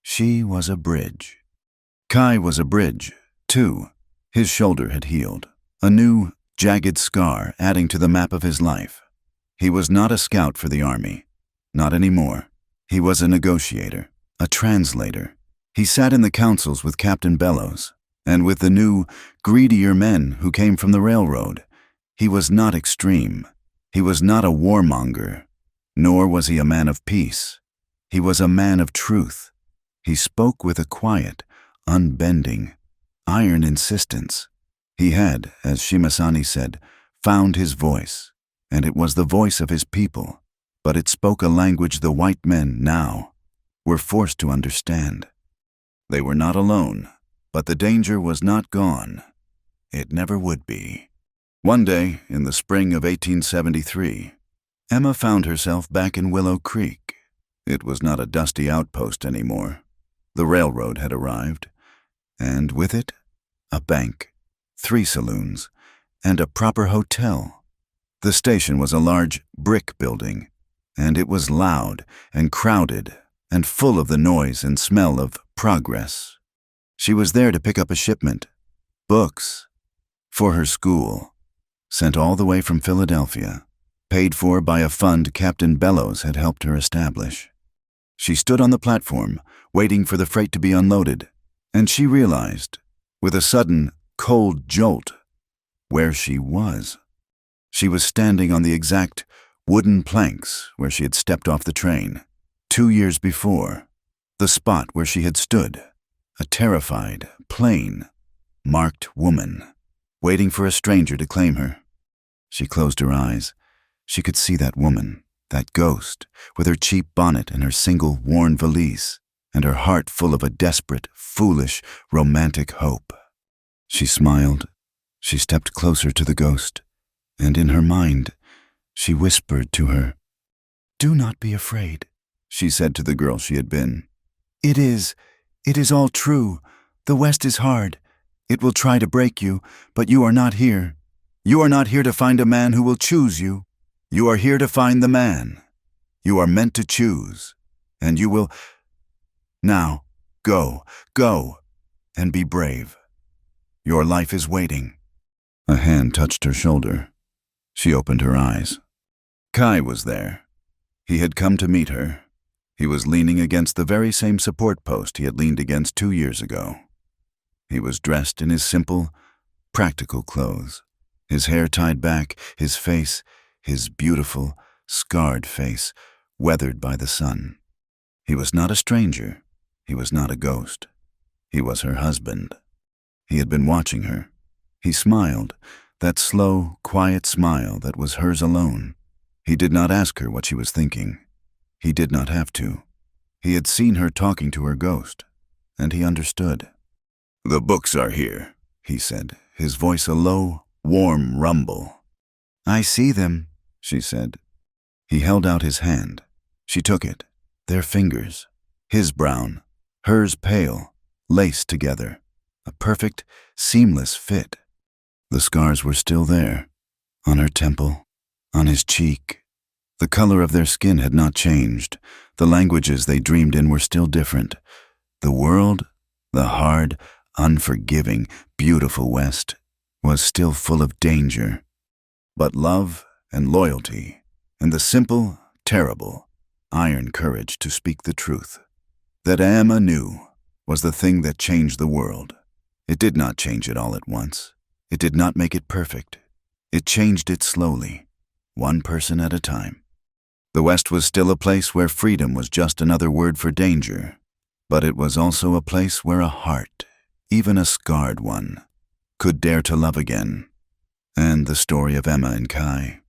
[SPEAKER 1] She was a bridge. Kai was a bridge, too. His shoulder had healed, a new, jagged scar adding to the map of his life. He was not a scout for the army, not anymore. He was a negotiator, a translator. He sat in the councils with Captain Bellows, and with the new, greedier men who came from the railroad. He was not extreme. He was not a warmonger, nor was he a man of peace. He was a man of truth. He spoke with a quiet, unbending, iron insistence. He had, as Shimasani said, found his voice, and it was the voice of his people, but it spoke a language the white men now were forced to understand. They were not alone, but the danger was not gone. It never would be. One day, in the spring of 1873, Emma found herself back in Willow Creek. It was not a dusty outpost anymore. The railroad had arrived, and with it, a bank, 3 saloons, and a proper hotel. The station was a large brick building, and it was loud and crowded and full of the noise and smell of progress. She was there to pick up a shipment, books, for her school, sent all the way from Philadelphia, paid for by a fund Captain Bellows had helped her establish. She stood on the platform, waiting for the freight to be unloaded, and she realized, with a sudden, cold jolt, where she was. She was standing on the exact wooden planks where she had stepped off the train 2 years before, the spot where she had stood, a terrified, plain, marked woman, waiting for a stranger to claim her. She closed her eyes. She could see that woman, that ghost, with her cheap bonnet and her single worn valise, and her heart full of a desperate, foolish, romantic hope. She smiled. She stepped closer to the ghost, and in her mind, she whispered to her. "Do not be afraid," she said to the girl she had been. It is all true. The West is hard. It will try to break you, but you are not here. You are not here to find a man who will choose you. You are here to find the man. You are meant to choose, and you will. Now, go, and be brave. Your life is waiting. A hand touched her shoulder. She opened her eyes. Kai was there. He had come to meet her. He was leaning against the very same support post he had leaned against 2 years ago. He was dressed in his simple, practical clothes, his hair tied back, his face, his beautiful, scarred face, weathered by the sun. He was not a stranger. He was not a ghost. He was her husband. He had been watching her. He smiled, that slow, quiet smile that was hers alone. He did not ask her what she was thinking. He did not have to. He had seen her talking to her ghost, and he understood. "The books are here," he said, his voice a low, warm rumble. "I see them," she said. He held out his hand. She took it, their fingers, his brown, hers pale, laced together, a perfect, seamless fit. The scars were still there, on her temple, on his cheek. The color of their skin had not changed. The languages they dreamed in were still different. The world, the hard, unforgiving, beautiful West, was still full of danger. But love and loyalty, and the simple, terrible, iron courage to speak the truth, that Emma knew, was the thing that changed the world. It did not change it all at once. It did not make it perfect. It changed it slowly, one person at a time. The West was still a place where freedom was just another word for danger, but it was also a place where a heart, even a scarred one, could dare to love again. And the story of Emma and Kai,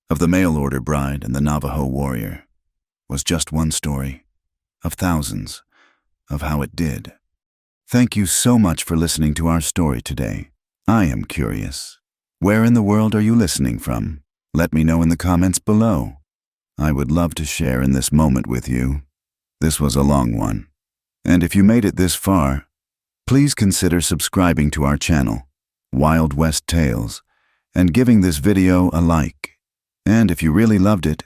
[SPEAKER 1] of the mail-order bride and the Navajo warrior, was just one story, of thousands, of how it did. Thank you so much for listening to our story today. I am curious. Where in the world are you listening from? Let me know in the comments below. I would love to share in this moment with you. This was a long one. And if you made it this far, please consider subscribing to our channel, Wild West Tales, and giving this video a like. And if you really loved it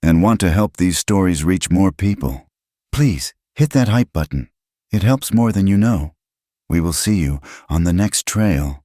[SPEAKER 1] and want to help these stories reach more people, please hit that hype button. It helps more than you know. We will see you on the next trail.